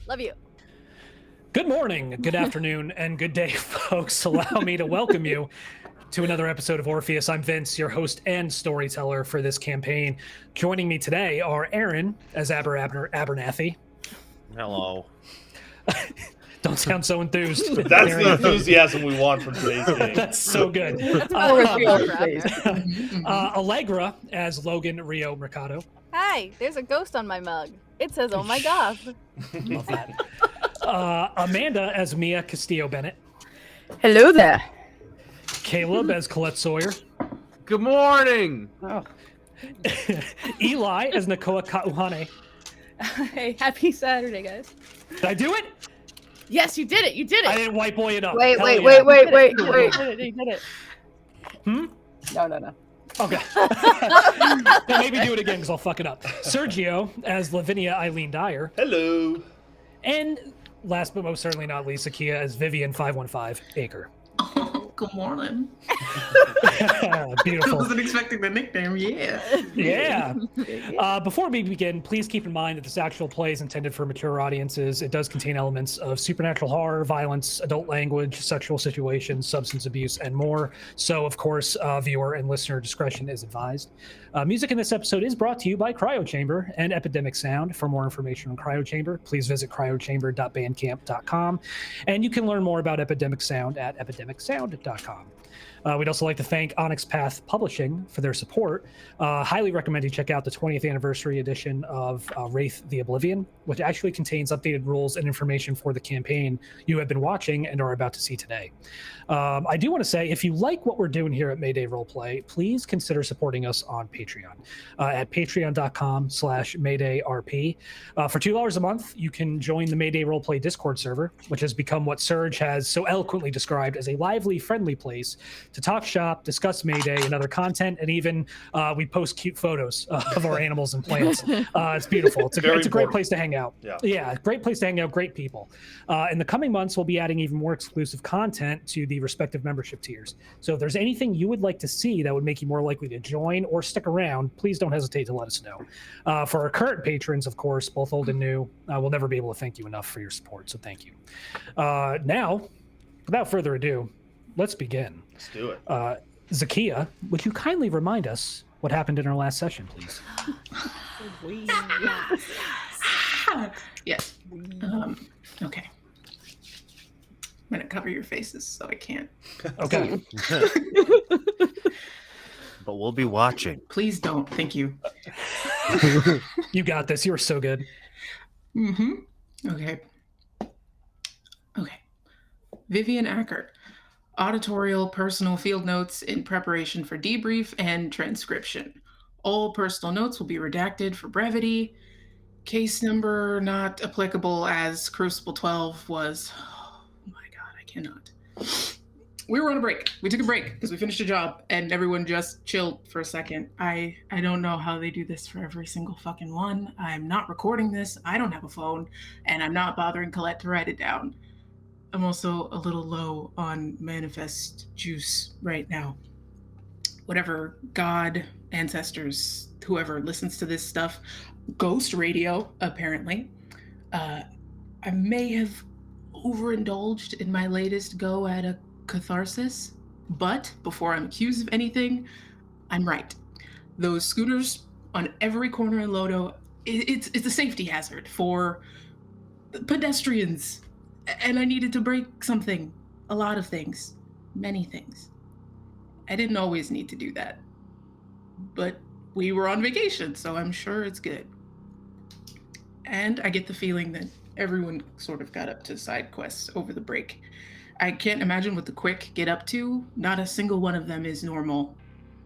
Love you. Good morning, good afternoon, and good day, folks. Allow me to welcome you to another episode of Orpheus. I'm Vince, your host and storyteller for this campaign. Joining me today are Aaron as Abernathy. Hello. Don't sound so enthused. That's the enthusiasm we want from today's game. That's so good. That's how we're feeling for Abner. Allegra as Logan Rio Mercado. Hi, there's a ghost on my mug. It says, "Oh my God." Love that. Amanda as Mia Castillo-Benet. Hello there. Caleb as Colette Sawyer. Good morning. Oh. Eli as Nakoa Kauhane. Hey, happy Saturday, guys. Did I do it? Yes, you did it. You did it. I didn't white boy it up. Wait. Hell yeah. You did it. No. Okay. Then maybe do it again because I'll fuck it up. Sergio as Lavinia Aileen Dyer. Hello. And last but most certainly not least, Zakiya as Vivian 515 Aaker. Oh, good morning. Beautiful. Wasn't expecting the nickname. Yeah. Yeah. Before we begin, please keep in mind that this actual play is intended for mature audiences. It does contain elements of supernatural horror, violence, adult language, sexual situations, substance abuse, and more. So, of course, viewer and listener discretion is advised. Music in this episode is brought to you by Cryo Chamber and Epidemic Sound. For more information on Cryo Chamber, please visit cryochamber.bandcamp.com. And you can learn more about Epidemic Sound at epidemicsound.com. We'd also like to thank Onyx Path Publishing for their support. Highly recommend you check out the 20th anniversary edition of Wraith the Oblivion, which actually contains updated rules and information for the campaign you have been watching and are about to see today. I do want to say, if you like what we're doing here at Mayday Roleplay, please consider supporting us on Patreon at patreon.com/MaydayRP. For $2 a month, you can join the Mayday Roleplay Discord server, which has become what Serge has so eloquently described as a lively, friendly place to talk shop, discuss Mayday and other content, and even we post cute photos of our animals and plants. It's beautiful. It's a great place to hang out. Yeah, great place to hang out, great people. In the coming months, we'll be adding even more exclusive content to the respective membership tiers. So if there's anything you would like to see that would make you more likely to join or stick around, please don't hesitate to let us know. For our current patrons, of course, both old and new, we'll never be able to thank you enough for your support, so thank you. Now, without further ado, let's begin. Let's do it. Zakiya, would you kindly remind us what happened in our last session, please? Yes. Okay. I'm going to cover your faces so I can't. Okay. But we'll be watching. Please don't. Thank you. You got this. You were so good. Okay. Vivian Aaker. Auditorial personal field notes in preparation for debrief and transcription. All personal notes will be redacted for brevity. Case number not applicable as Crucible 12 was. Oh my God, I cannot. We were on a break. We took a break because we finished a job and everyone just chilled for a second. I don't know how they do this for every single fucking one. I'm not recording this. I don't have a phone and I'm not bothering Colette to write it down. I'm also a little low on manifest juice right now. Whatever God, ancestors, whoever listens to this stuff, ghost radio, apparently. I may have overindulged in my latest go at a catharsis, but before I'm accused of anything, I'm right. Those scooters on every corner in Lodo, it's a safety hazard for pedestrians. And I needed to break something. A lot of things. Many things. I didn't always need to do that. But we were on vacation, so I'm sure it's good. And I get the feeling that everyone sort of got up to side quests over the break. I can't imagine what the Quick get up to. Not a single one of them is normal.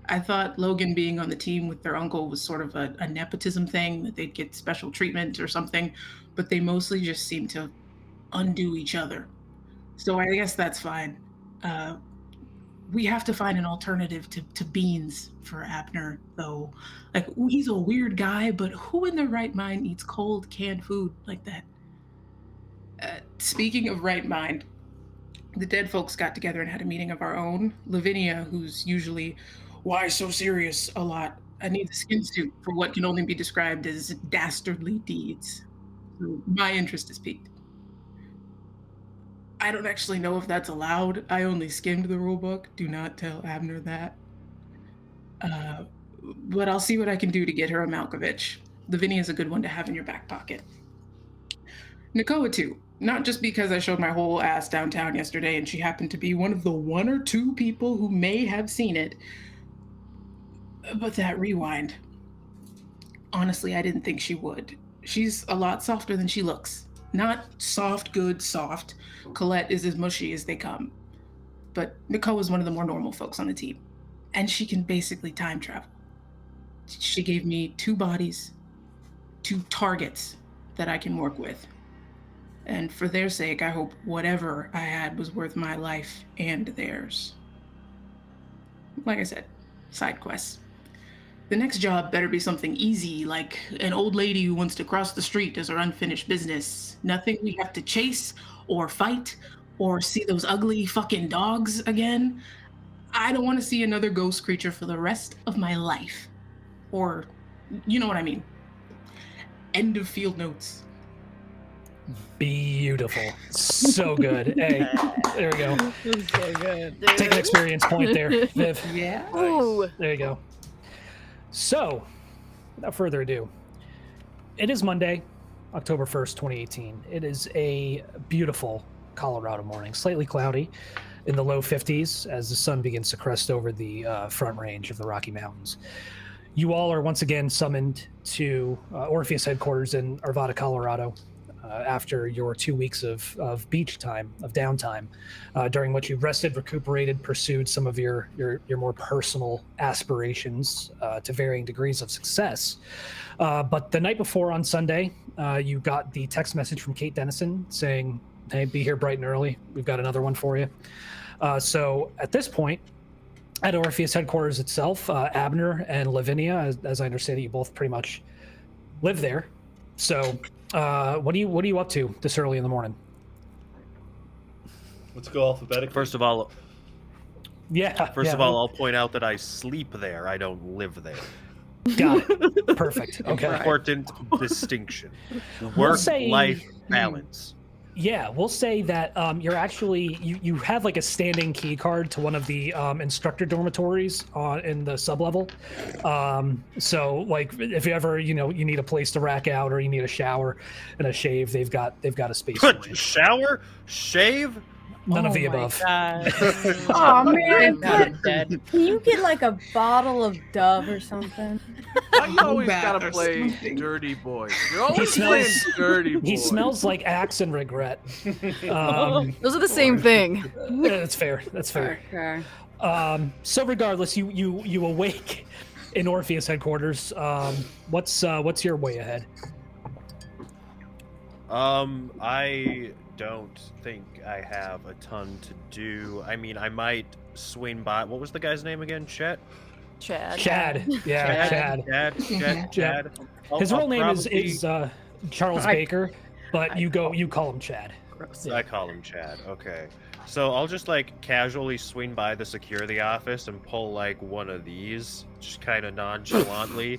I thought Logan being on the team with their uncle was sort of a nepotism thing, that they'd get special treatment or something, but they mostly just seem to undo each other. So I guess that's fine. We have to find an alternative to beans for Abner, though. Like, he's a weird guy, but who in their right mind eats cold, canned food like that? Speaking of right mind, the dead folks got together and had a meeting of our own. Lavinia, who's usually, why so serious a lot, I need a skin suit for what can only be described as dastardly deeds. So my interest is piqued. I don't actually know if that's allowed. I only skimmed the rulebook. Do not tell Abner that. But I'll see what I can do to get her a Malkovich. Lavinia is a good one to have in your back pocket. Nakoa too. Not just because I showed my whole ass downtown yesterday and she happened to be one of the 1 or 2 people who may have seen it. But that rewind. Honestly, I didn't think she would. She's a lot softer than she looks. Not soft, good, soft. Colette is as mushy as they come. But Nakoa is one of the more normal folks on the team. And she can basically time travel. She gave me 2 bodies, 2 targets that I can work with. And for their sake, I hope whatever I had was worth my life and theirs. Like I said, side quests. The next job better be something easy, like an old lady who wants to cross the street as her unfinished business. Nothing we have to chase or fight or see those ugly fucking dogs again. I don't want to see another ghost creature for the rest of my life. Or, you know what I mean. End of field notes. Beautiful. So good. Hey, there we go. So good. Take an experience point there, Viv. Yeah. Ooh. There you go. So, without further ado, it is Monday, October 1st, 2018. It is a beautiful Colorado morning, slightly cloudy, in the low 50s as the sun begins to crest over the front range of the Rocky Mountains. You all are once again summoned to Orpheus headquarters in Arvada, Colorado, after your 2 weeks of beach time, of downtime, during which you rested, recuperated, pursued some of your more personal aspirations to varying degrees of success. But the night before on Sunday, you got the text message from Kate Dennison saying, hey, be here bright and early. We've got another one for you. So at this point, at Orpheus headquarters itself, Abner and Lavinia, as I understand it, you both pretty much live there. So what are you up to this early in the morning? Let's go alphabetically. First of all, I'll point out that I sleep there. I don't live there. Got it. Perfect. Okay. Important distinction. Work-life balance. Yeah, we'll say that you're actually you have like a standing key card to one of the instructor dormitories in the sublevel. So like if you ever you need a place to rack out or you need a shower and a shave, they've got a space for you. Shower, shave. None of the above. Oh man, can you get like a bottle of Dove or something? You always gotta play dirty boy. You're always playing dirty boy. He smells like axe and regret. Those are the same thing. That's fair. That's fair. Okay. So regardless, you awake in Orpheus headquarters. What's your way ahead? I don't think I have a ton to do. I mean, I might swing by. What was the guy's name again? Chad. Yeah, Chad. His real name is Charles Baker, but you call him Chad. I call him Chad. Okay. So I'll just like casually swing by the security office and pull like one of these, just kind of nonchalantly,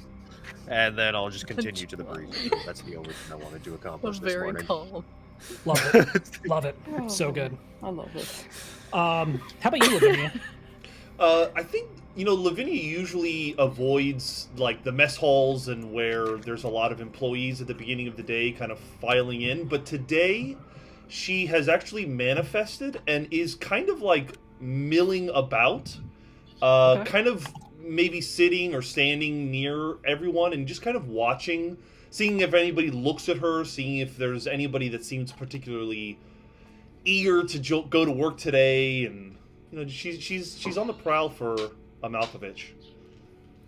and then I'll just continue to the briefing. That's the only thing I wanted to accomplish this morning. Very calm. Love it. Love it. So good. I love this. How about you, Lavinia? I think, Lavinia usually avoids like the mess halls and where there's a lot of employees at the beginning of the day kind of filing in. But today she has actually manifested and is kind of like milling about, kind of maybe sitting or standing near everyone and just kind of watching, seeing if anybody looks at her, seeing if there's anybody that seems particularly eager to go to work today, and she's on the prowl for a Malkovich.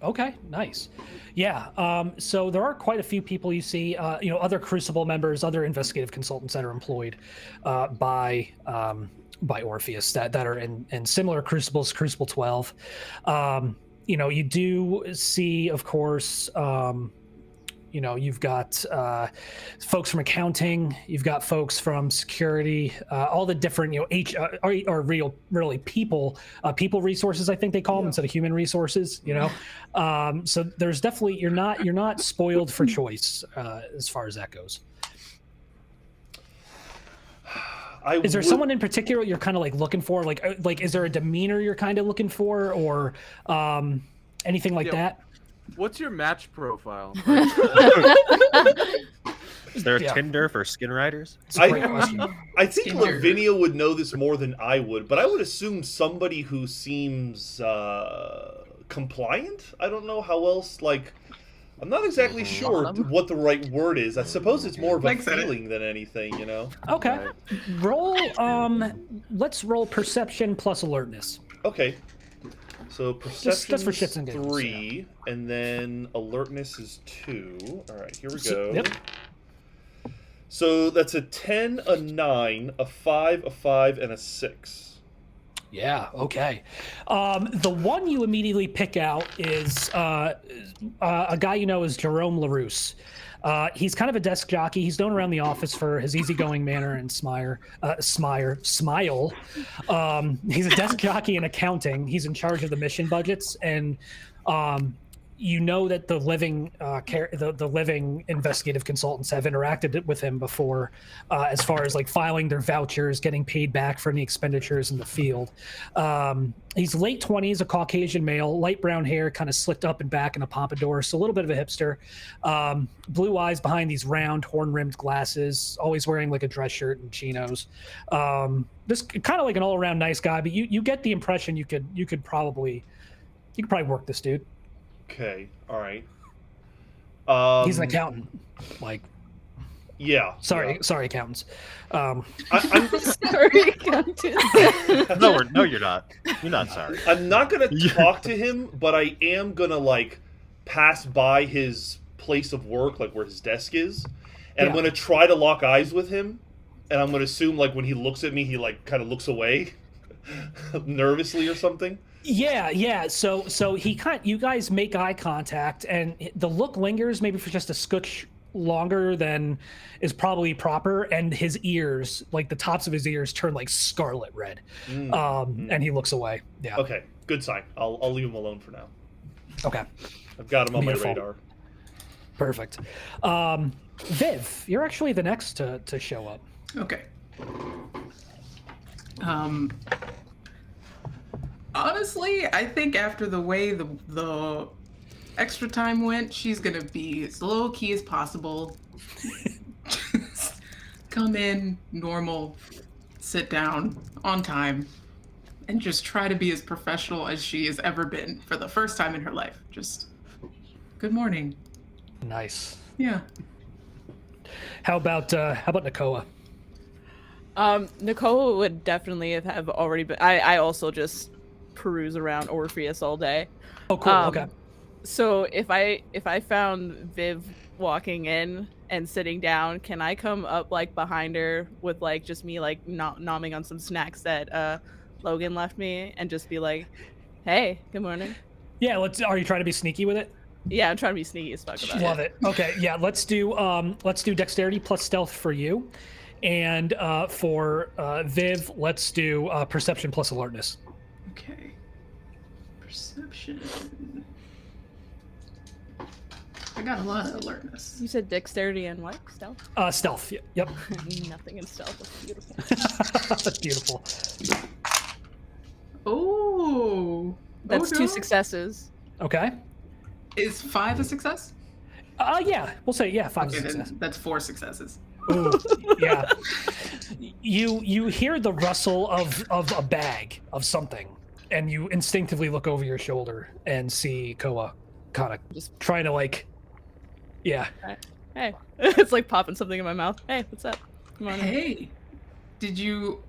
Okay, nice. Yeah, so there are quite a few people you see, other Crucible members, other investigative consultants that are employed by Orpheus that are in similar Crucibles, Crucible 12. You do see, of course, you've got folks from accounting, you've got folks from security, all the different, really people resources, I think they call them, instead of human resources, So there's definitely, you're not spoiled for choice as far as that goes. Is there someone in particular you're kind of like looking for? Like, is there a demeanor you're kind of looking for, or anything like that? What's your match profile? Is there a Tinder for skin riders? I think Lavinia would know this more than I would, but I would assume somebody who seems compliant. I don't know how else. Like, I'm not exactly sure what the right word is. I suppose it's more of a feeling than anything, you know. Okay. Roll. Let's roll perception plus alertness. Okay. So perception for shits and giggles, 3, and then alertness is 2. All right, here we go. Yep. So that's a 10, a 9, a 5, a 5, and a 6. Yeah, okay. The one you immediately pick out is a guy you know as Jerome LaRousse. He's kind of a desk jockey. He's known around the office for his easygoing manner and smile. He's a desk jockey in accounting. He's in charge of the mission budgets, and you know that the living investigative consultants have interacted with him before, as far as like filing their vouchers, getting paid back for any expenditures in the field. He's late 20s, a Caucasian male, light brown hair, kind of slicked up and back in a pompadour, so a little bit of a hipster. Blue eyes behind these round horn-rimmed glasses, always wearing like a dress shirt and chinos. Just kind of like an all-around nice guy, but you get the impression you could probably work this dude. Okay, all right. He's an accountant. Like, yeah. Sorry, accountants. I'm Sorry, accountants. No, you're not. You're not sorry. I'm not gonna talk to him, but I am gonna like pass by his place of work, like where his desk is, and I'm gonna try to lock eyes with him, and I'm gonna assume like when he looks at me, he like kind of looks away, nervously or something. Yeah. So you guys make eye contact, and the look lingers maybe for just a scotch longer than is probably proper, and his ears, like the tops of his ears, turn like scarlet red. And he looks away. Yeah. Okay, good sign. I'll leave him alone for now. Okay. I've got him on Beautiful. my radar. Perfect. Viv, you're actually the next to show up. Okay. Honestly, I think after the way the extra time went, she's gonna be as low key as possible. Just come in normal, sit down on time, and just try to be as professional as she has ever been for the first time in her life. Just good morning. Nice. Yeah. How about Nakoa? Nakoa would definitely have already been. I also just peruse around Orpheus all day. Oh, cool. Okay. So if I found Viv walking in and sitting down, can I come up like behind her with like just me like nomming on some snacks that Logan left me, and just be like, "Hey, good morning." Yeah. Are you trying to be sneaky with it? Yeah, I'm trying to be sneaky as fuck about it. Love it. Okay. Yeah. Let's do dexterity plus stealth for you, and for Viv, let's do perception plus alertness. Okay. Perception. I got a lot of alertness. You said dexterity and what? Stealth? Stealth. Yep. Nothing in stealth. That's beautiful. That's beautiful. Oh. That's 2 successes. Okay. Is 5 a success? Yeah. We'll say 5 is a success. That's 4 successes. Ooh, yeah. You hear the rustle of a bag of something, and you instinctively look over your shoulder and see Koa kind of just trying to like, yeah. Hey, it's like popping something in my mouth. Hey, what's up? Come on. Hey, did you?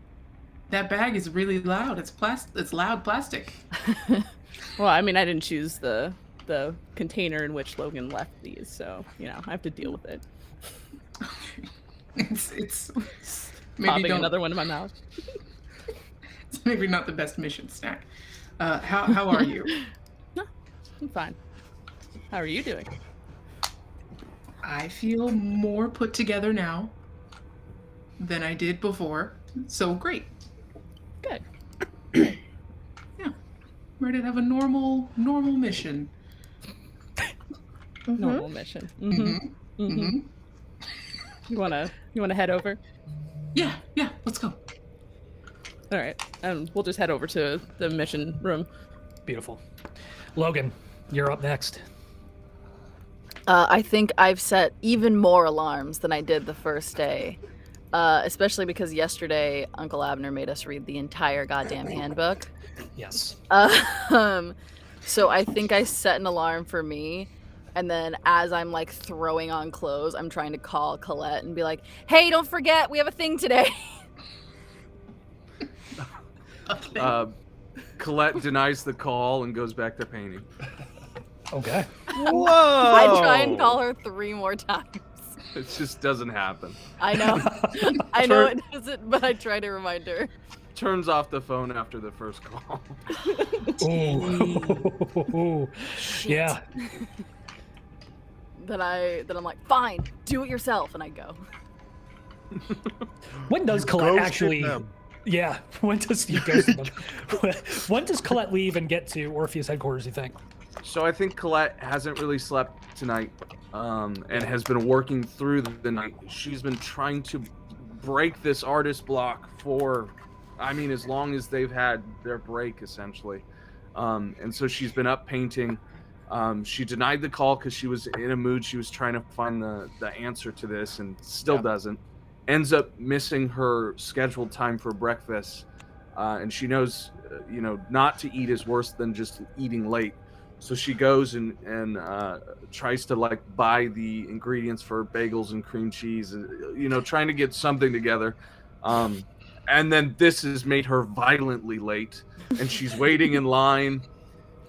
That bag is really loud. It's loud plastic. Well, I mean, I didn't choose the container in which Logan left these, so I have to deal with it. It's maybe popping another one in my mouth. It's maybe not the best mission snack. How are you? No, I'm fine. How are you doing? I feel more put together now than I did before. So great. Good. Yeah. Ready to have a normal mission. Normal mission. You wanna head over? Yeah, let's go. All right, and we'll just head over to the mission room. Beautiful. Logan, you're up next. I think I've set even more alarms than I did the first day. Especially because yesterday Uncle Abner made us read the entire goddamn handbook. Yes. So I think I set an alarm for me, and then as I'm like throwing on clothes, I'm trying to call Colette and be like, "Hey, don't forget, we have a thing today." Colette denies the call and goes back to painting. Okay. Whoa! I try and call her 3 more times. It just doesn't happen. I know. I know it doesn't, but I try to remind her. Turns off the phone after the first call. Ooh. Yeah. Then I'm like, fine, do it yourself, and I go. When does Colette actually? Yeah. When does you ghost them? When does Colette leave and get to Orpheus headquarters? You think? So I think Colette hasn't really slept tonight, and has been working through the night. She's been trying to break this artist block for, as long as they've had their break, essentially. And so she's been up painting. She denied the call because she was in a mood. She was trying to find the answer to this and still doesn't. Ends up missing her scheduled time for breakfast. And she knows, not to eat is worse than just eating late. So she goes and tries to buy the ingredients for bagels and cream cheese, and trying to get something together. And then this has made her violently late, and she's waiting in line,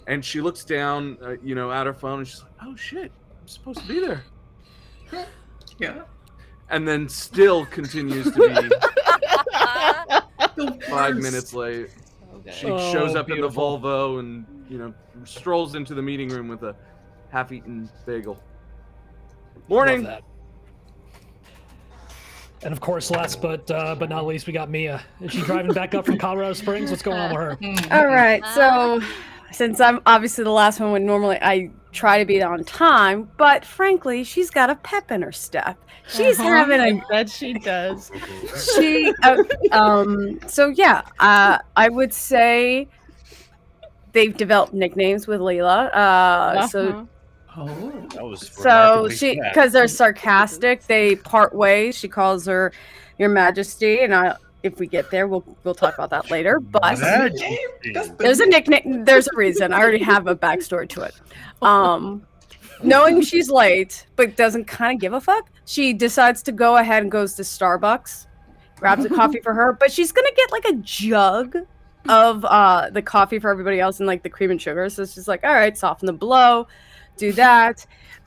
and she looks down, at her phone, and she's like, "Oh shit, I'm supposed to be there." Yeah. And then still continues to be 5 minutes late. She shows up in the Volvo and, strolls into the meeting room with a half-eaten bagel. Morning. Love that. And of course, last but not least, we got Mia. Is she driving back up from Colorado Springs? What's going on with her? All right, so since I'm obviously the last one, when normally I try to be on time, but frankly, she's got a pep in her step. She's having a bet she does. So yeah, I would say they've developed nicknames with Leela. So that was so because they're sarcastic, they part ways. She calls her Your Majesty, and if we get there, we'll talk about that later. But there's a nickname. There's a reason. I already have a backstory to it. Knowing she's late, but doesn't kind of give a fuck, she decides to go ahead and goes to Starbucks, grabs a coffee for her, but she's gonna get a jug of the coffee for everybody else and the cream and sugar. So she's like, all right, soften the blow, do that.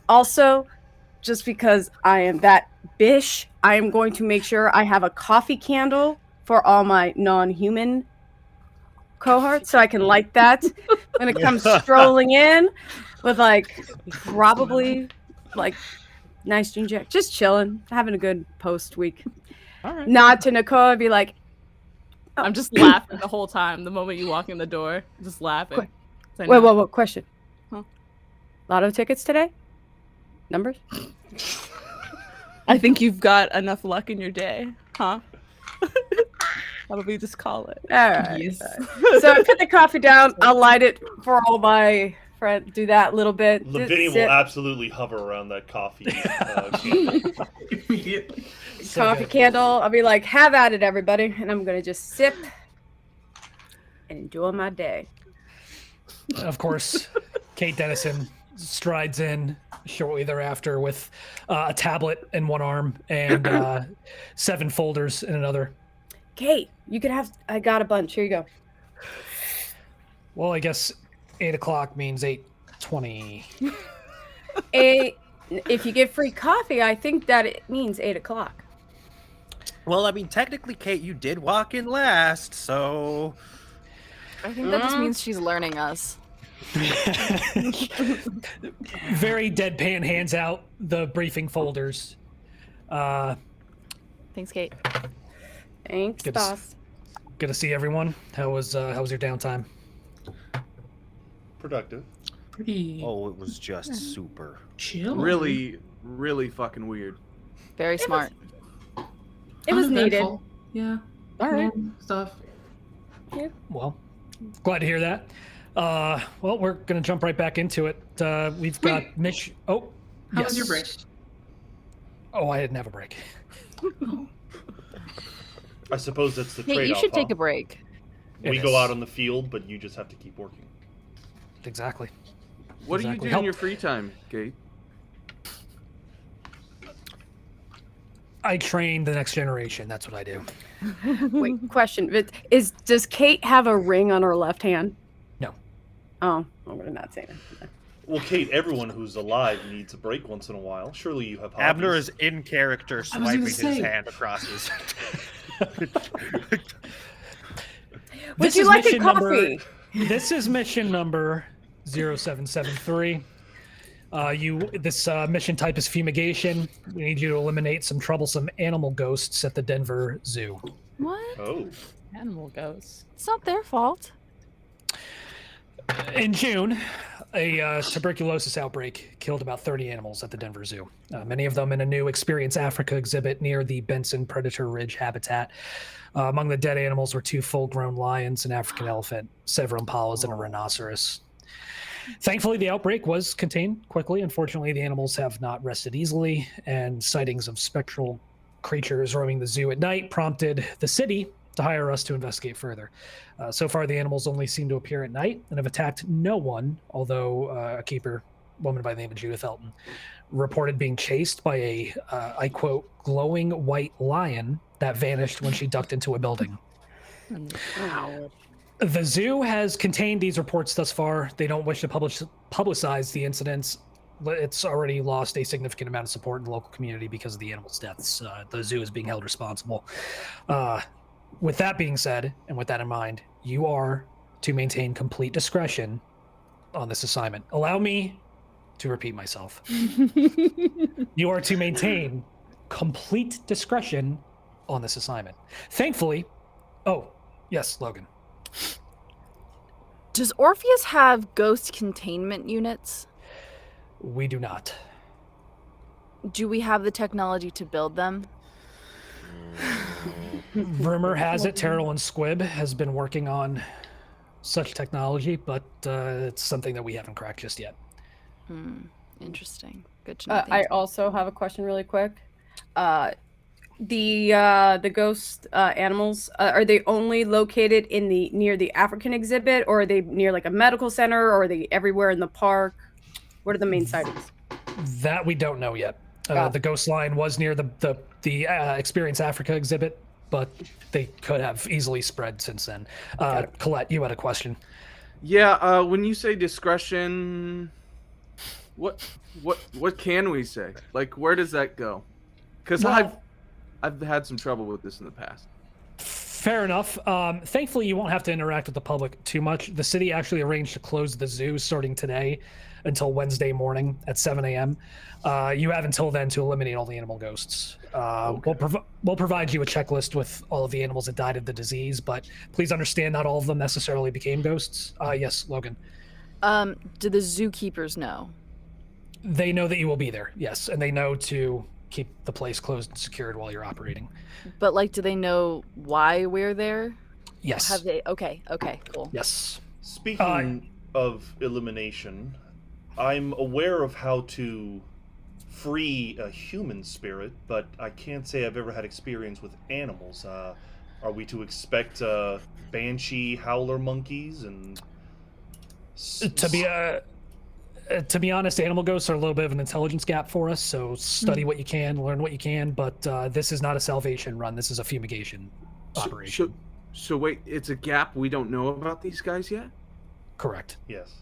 Also, just because I am that bish, I am going to make sure I have a coffee candle for all my non-human cohorts, so I can light that when it comes strolling in with probably nice jean jacket, just chilling, having a good post week. All right. Nod to Nakoa, be like, oh. I'm just laughing the whole time. The moment you walk in the door, just laughing. Wait, question. Huh? Lotto tickets today? Numbers? I think you've got enough luck in your day, huh? How about we just call it? All right. Yes. So I put the coffee down. I'll light it for all my friends. Do that a little bit. Lavinia will absolutely hover around that coffee. Immediately. Coffee candle. I'll be like, have at it, everybody. And I'm going to just sip and enjoy my day. Of course, Kate Dennison strides in shortly thereafter with a tablet in one arm and 7 folders in another. Kate, you could have. I got a bunch. Here you go. Well, I guess 8 o'clock means 8:20. If you get free coffee, I think that it means 8 o'clock. Well, technically, Kate, you did walk in last, so... I think that just means she's learning us. Very deadpan hands out the briefing folders. Thanks, Kate. Thanks, boss. Good to see everyone. How was your downtime? Productive. Pretty Oh, it was just super. chill. Really, really fucking weird. Very smart. It was needed. Uneventful. Yeah. All right. Stuff. Well, glad to hear that. Well, we're gonna jump right back into it. We've got mission. Oh, How yes. was your break? Oh, I didn't have a break. I suppose that's the Hey, trade-off. you should take huh? a break. We It go is. out on the field, but you just have to keep working. Exactly. What do you Exactly. do in your free time, Kate? I train the next generation. That's what I do. Wait, question. Does Kate have a ring on her left hand? No. Oh, I'm gonna not say that. Well, Kate, everyone who's alive needs a break once in a while. Surely you have hobbies. Abner is in character, swiping his hand across his. Would you like a coffee? This is mission number 0773. This mission type is fumigation. We need you to eliminate some troublesome animal ghosts at the Denver Zoo. What? Oh. Animal ghosts. It's not their fault. In June, a tuberculosis outbreak killed about 30 animals at the Denver Zoo, many of them in a new Experience Africa exhibit near the Benson Predator Ridge habitat. Among the dead animals were 2 full-grown lions, an African elephant, several impalas, and a rhinoceros. Thankfully, the outbreak was contained quickly. Unfortunately, the animals have not rested easily, and sightings of spectral creatures roaming the zoo at night prompted the city to hire us to investigate further. So far, the animals only seem to appear at night and have attacked no one, although a keeper, woman by the name of Judith Elton, reported being chased by a, I quote, glowing white lion that vanished when she ducked into a building. Wow. The zoo has contained these reports thus far. They don't wish to publicize the incidents. It's already lost a significant amount of support in the local community because of the animals' deaths. The zoo is being held responsible. With that being said, and with that in mind, you are to maintain complete discretion on this assignment. Allow me to repeat myself. You are to maintain complete discretion on this assignment. Thankfully, oh, yes, Logan. Does Orpheus have ghost containment units? We do not. Do we have the technology to build them? Rumor has it Terrell and Squib has been working on such technology, but it's something that we haven't cracked just yet. Interesting. Good to know. I also have a question really quick. The ghost animals, are they only located in near the African exhibit, or are they near like a medical center, or are they everywhere in the park? What are the main sightings? That we don't know yet. The ghost line was near the Experience Africa exhibit, but they could have easily spread since then. Colette, you had a question. Yeah, when you say discretion, what can we say? Like, where does that go? Because I've had some trouble with this in the past. Fair enough. Thankfully, you won't have to interact with the public too much. The city actually arranged to close the zoo starting today until Wednesday morning at 7 a.m. You have until then to eliminate all the animal ghosts. We'll provide you a checklist with all of the animals that died of the disease, but please understand not all of them necessarily became ghosts. Yes, Logan. Do the zookeepers know? They know that you will be there, yes, and they know to keep the place closed and secured while you're operating. But like, do they know why we're there? Yes. Have they? Okay, cool. Yes. Speaking of elimination, I'm aware of how to free a human spirit, but I can't say I've ever had experience with animals. Are we to expect banshee howler monkeys and... To be honest, animal ghosts are a little bit of an intelligence gap for us, so study what you can, learn what you can, but this is not a salvation run. This is a fumigation operation. So wait, it's a gap we don't know about these guys yet? Correct. Yes.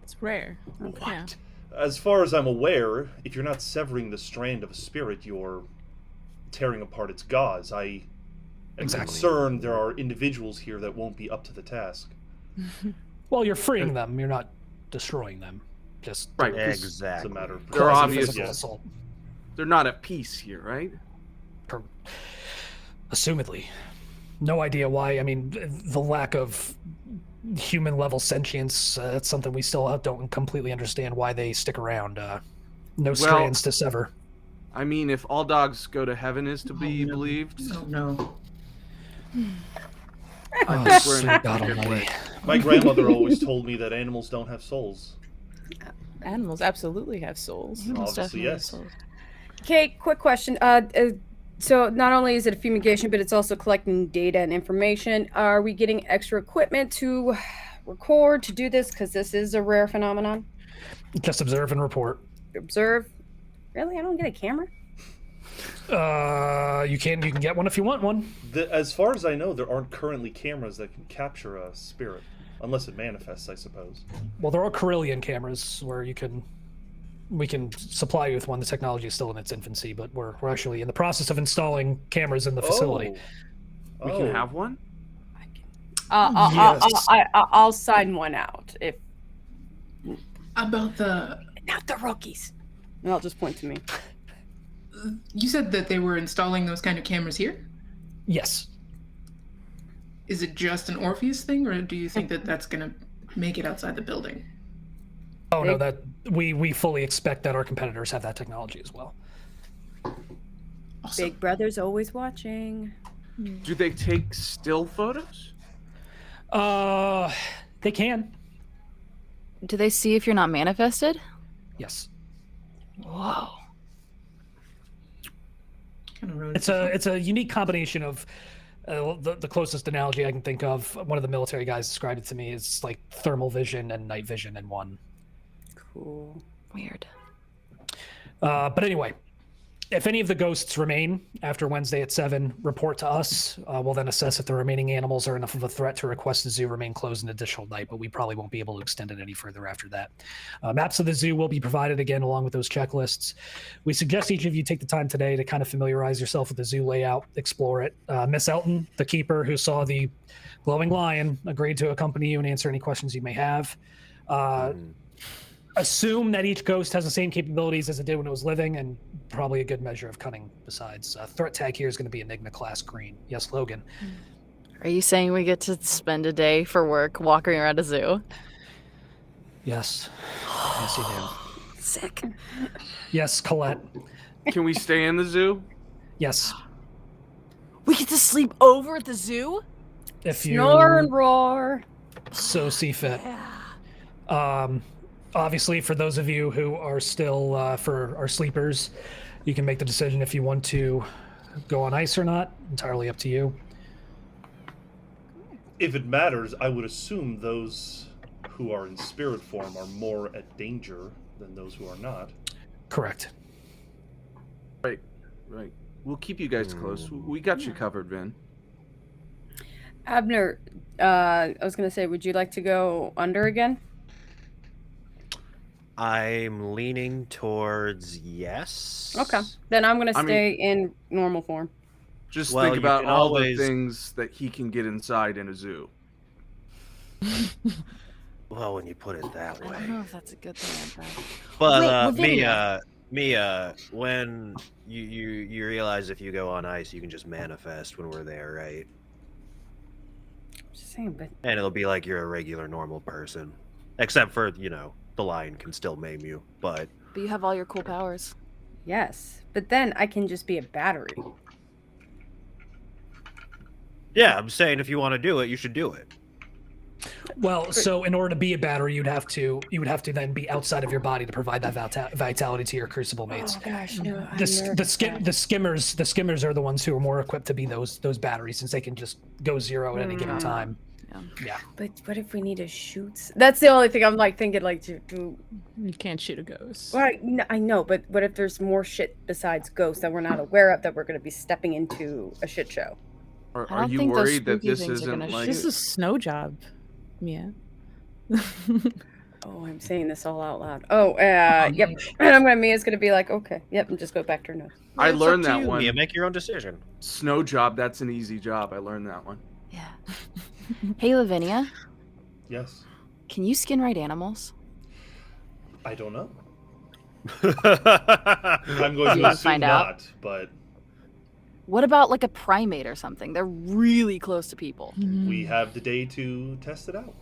It's rare. What? Yeah. As far as I'm aware, if you're not severing the strand of a spirit, you're tearing apart its gauze. I am concerned there are individuals here that won't be up to the task. Well, you're freeing them. You're not destroying them. Just right. Exactly. It's a matter of They're obvious. Assault. They're not at peace here, right? Assumedly. No idea why. I mean, the lack of human-level sentience, that's something we still don't completely understand why they stick around. No strands to sever. I mean, if all dogs go to heaven is to be believed... Oh, no. I think we're in a God good almighty. place. My grandmother always told me that animals don't have souls. Animals absolutely have souls. Most Obviously, definitely yes. souls. Okay, quick question. So not only is it a fumigation, but it's also collecting data and information. Are we getting extra equipment to record to do this? Because this is a rare phenomenon. Just observe and report. Observe. Really? I don't get a camera? You can get one if you want one. As far as I know, there aren't currently cameras that can capture a spirit, unless it manifests, I suppose. Well, there are Carillion cameras where we can supply you with one. The technology is still in its infancy, but we're actually in the process of installing cameras in the facility. Oh. We can have one? I'll sign one out if About the... not the rookies. And I'll just point to me. You said that they were installing those kind of cameras here? Yes. Is it just an Orpheus thing, or do you think that that's going to make it outside the building? Oh no, that we fully expect that our competitors have that technology as well. Awesome. Big Brother's always watching. Do they take still photos? They can. Do they see if you're not manifested? Yes. Whoa. Kind of ruined It's a unique combination of the closest analogy I can think of. One of the military guys described it to me as like thermal vision and night vision in one. Cool. Weird. But anyway, if any of the ghosts remain after Wednesday at 7, report to us. We'll then assess if the remaining animals are enough of a threat to request the zoo remain closed an additional night, but we probably won't be able to extend it any further after that. Maps of the zoo will be provided again along with those checklists. We suggest each of you take the time today to kind of familiarize yourself with the zoo layout, explore it. Miss Elton, the keeper who saw the glowing lion, agreed to accompany you and answer any questions you may have. Assume that each ghost has the same capabilities as it did when it was living, and probably a good measure of cunning besides. Threat tag here is going to be Enigma class green. Yes, Logan. Are you saying we get to spend a day for work walking around a zoo? Yes. Yes, you do. Sick. Yes, Colette. Can we stay in the zoo? Yes. We get to sleep over at the zoo? If you Snore and roar. so see fit. Obviously, for those of you who are still for our sleepers, you can make the decision if you want to go on ice or not. Entirely up to you. If it matters, I would assume those who are in spirit form are more at danger than those who are not. Correct. Right. We'll keep you guys close. We got you covered, Vin. Abner, I was going to say, would you like to go under again? I'm leaning towards yes. Okay. Then I'm going to stay in normal form. Just Well, think you about can all always- the things that he can get inside in a zoo. Well, when you put it that I way. don't know if that's a good thing. But Wait, Lavinia. Mia, when you realize if you go on ice, you can just manifest when we're there, right? Just saying, but And it'll be like you're a regular, normal person, except for the lion can still maim you. But But you have all your cool powers. yes. But then I can just be a battery. yeah, I'm saying if you want to do it, you should do it. Well, so in order to be a battery, you would have to then be outside of your body to provide that vitality to your crucible mates. Oh gosh, no. The skimmers are the ones who are more equipped to be those batteries, since they can just go zero at any given time. Yeah. But what if we need to shoot? That's the only thing I'm thinking to do. You can't shoot a ghost. Well, I know, but what if there's more shit besides ghosts that we're not aware of that we're going to be stepping into a shit show? Are I don't you think those worried that spooky this things are isn't gonna like... This is a snow job. Yeah. Oh, I'm saying this all out loud. Oh, yep. And Mia's going to be like, okay, yep, and just go back to her nose. I It's learned up to that you, one. Mia, make your own decision. Snow job, that's an easy job. I learned that one. Yeah. Hey, Lavinia. Yes. Can you skin right animals? I don't know. I'm going to wanna assume find out? not, but What about like a primate or something? They're really close to people. we have the day to test it out.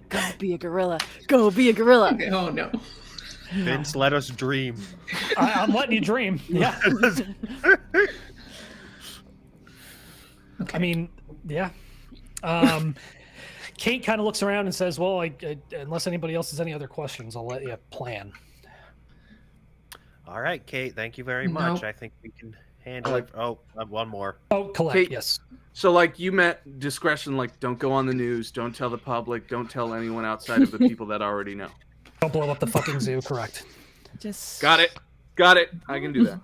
Go be a gorilla. Go be a gorilla. Oh no. Vince, let us dream. I'm letting you dream. Yeah. Okay. I mean, yeah. Kate kind of looks around and says, well, unless anybody else has any other questions, I'll let you plan. All right, Kate, thank you very much. I think we can handle it. Oh, one more. Oh, Colette, Kate, yes. So, like, you meant discretion, like, don't go on the news, don't tell the public, don't tell anyone outside of the people that already know. Don't blow up the fucking zoo, correct. Just Got it. I can do that.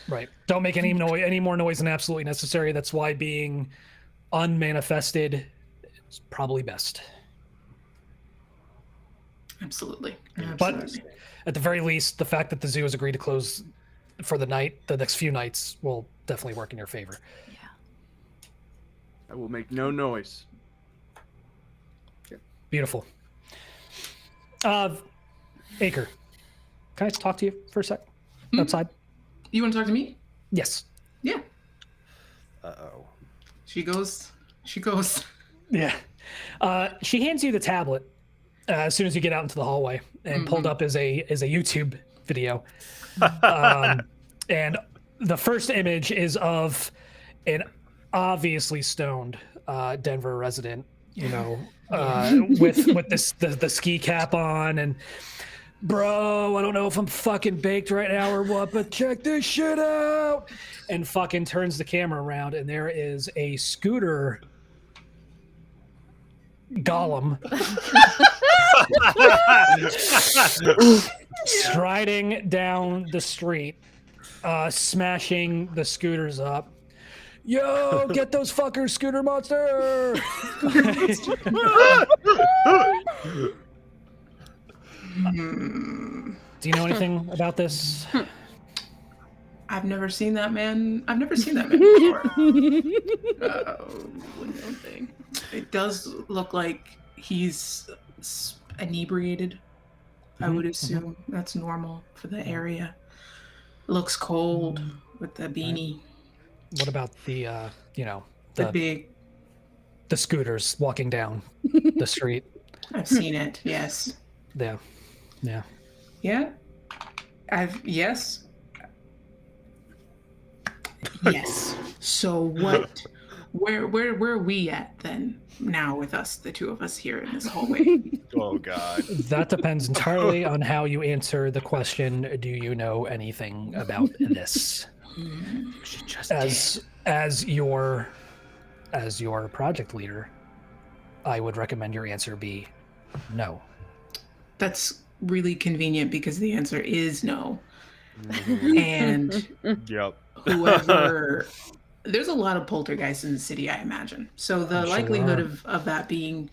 Right. Don't make any more noise than absolutely necessary. That's why being unmanifested is probably best. Absolutely. But at the very least, the fact that the zoo has agreed to close for the night, the next few nights, will definitely work in your favor. Yeah. I will make no noise. Beautiful. Aaker, can I talk to you for a sec? Outside? You want to talk to me? Yes. Yeah. Uh-oh. She goes. Yeah. She hands you the tablet as soon as you get out into the hallway, and pulled up is a YouTube video. And the first image is of an obviously stoned Denver resident, you know, with the ski cap on, and bro, I don't know if I'm fucking baked right now or what, but check this shit out, and fucking turns the camera around, and there is a scooter golem striding down the street, smashing the scooters up. Yo, get those fuckers, scooter monster! Do you know anything about this? I've never seen that man. Before. It does look like he's inebriated. I would assume that's normal for the area. Looks cold with the beanie. What about the The scooters walking down the street? I've seen it. Yes. Yeah. Yeah. Yes. Yes. So what? Where are we at then? Now with us, the two of us here in this hallway. Oh God. That depends entirely on how you answer the question. Do you know anything about this? As your project leader, I would recommend your answer be no. That's really convenient because the answer is no. And Yep. whoever there's a lot of poltergeists in the city, I imagine. So the likelihood of that being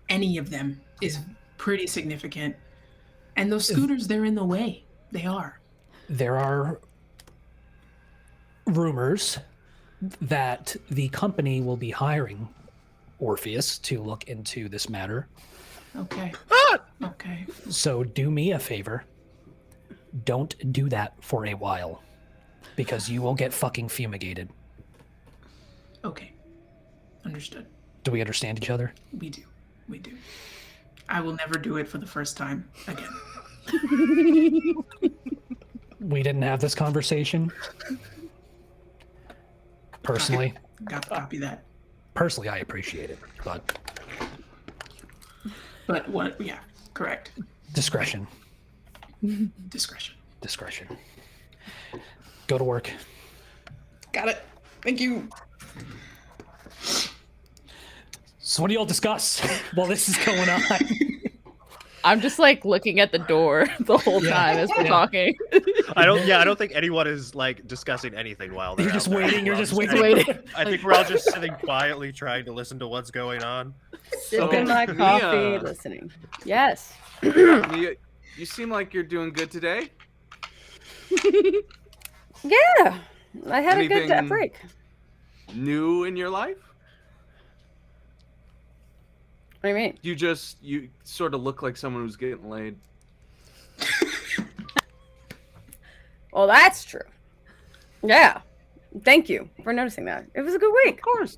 any of them is pretty significant. And those scooters, they're in the way. They are. There are rumors that the company will be hiring Orpheus to look into this matter. Okay. Okay. So do me a favor. Don't do that for a while, because you will get fucking fumigated. Okay. Understood. Do we understand each other? We do. I will never do it for the first time again. We didn't have this conversation. Personally. Copy that. Personally, I appreciate it, But what? Yeah, correct. discretion. Discretion. Go to work. Got it. Thank you. So what do y'all discuss while this is going on? I'm just like looking at the door the whole time as we're talking. I don't think anyone is like discussing anything while they're You're just out there. waiting. You're just We're waiting. I think we're all just sitting quietly trying to listen to what's going on. Sipping my coffee, listening. Yes. You seem like you're doing good today. Yeah. I had a Anything good break. New in your life? What do you mean? You sort of look like someone who's getting laid. Well, that's true. Yeah. Thank you for noticing that. It was a good week. Of course.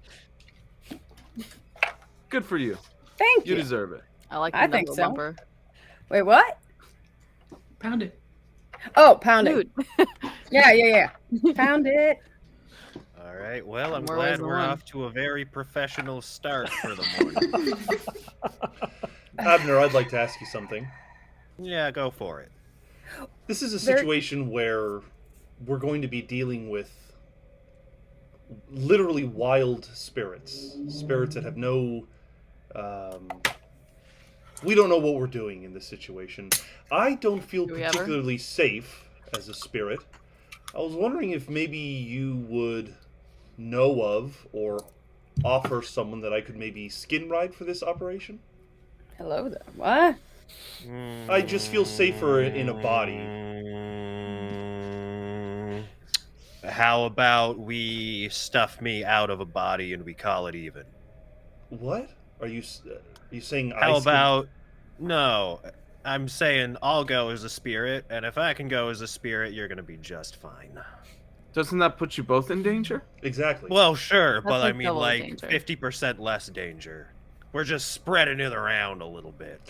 Good for you. Thank you. You deserve it. I like I the think knuckle so. bumper. Wait, what? Pound it. Oh, pound it. Dude. Yeah. Pound it. All All right. Well, I'm More ways glad than we're one. off to a very professional start for the morning. Abner, I'd like to ask you something. Yeah, go for it. This is a situation where we're going to be dealing with literally wild spirits. Spirits that have no... we don't know what we're doing in this situation. I don't feel Do we ever? particularly safe as a spirit. I was wondering if maybe you would know of or offer someone that I could maybe skin ride for this operation. Hello there. What? I just feel safer in a body. How about we stuff me out of a body and we call it even? What? Are you saying How about... No, I'm saying I'll go as a spirit, and if I can go as a spirit, you're going to be just fine. Doesn't that put you both in danger? Exactly. Well, sure, That's but I like mean, double like, danger. 50% less danger. We're just spreading it around a little bit.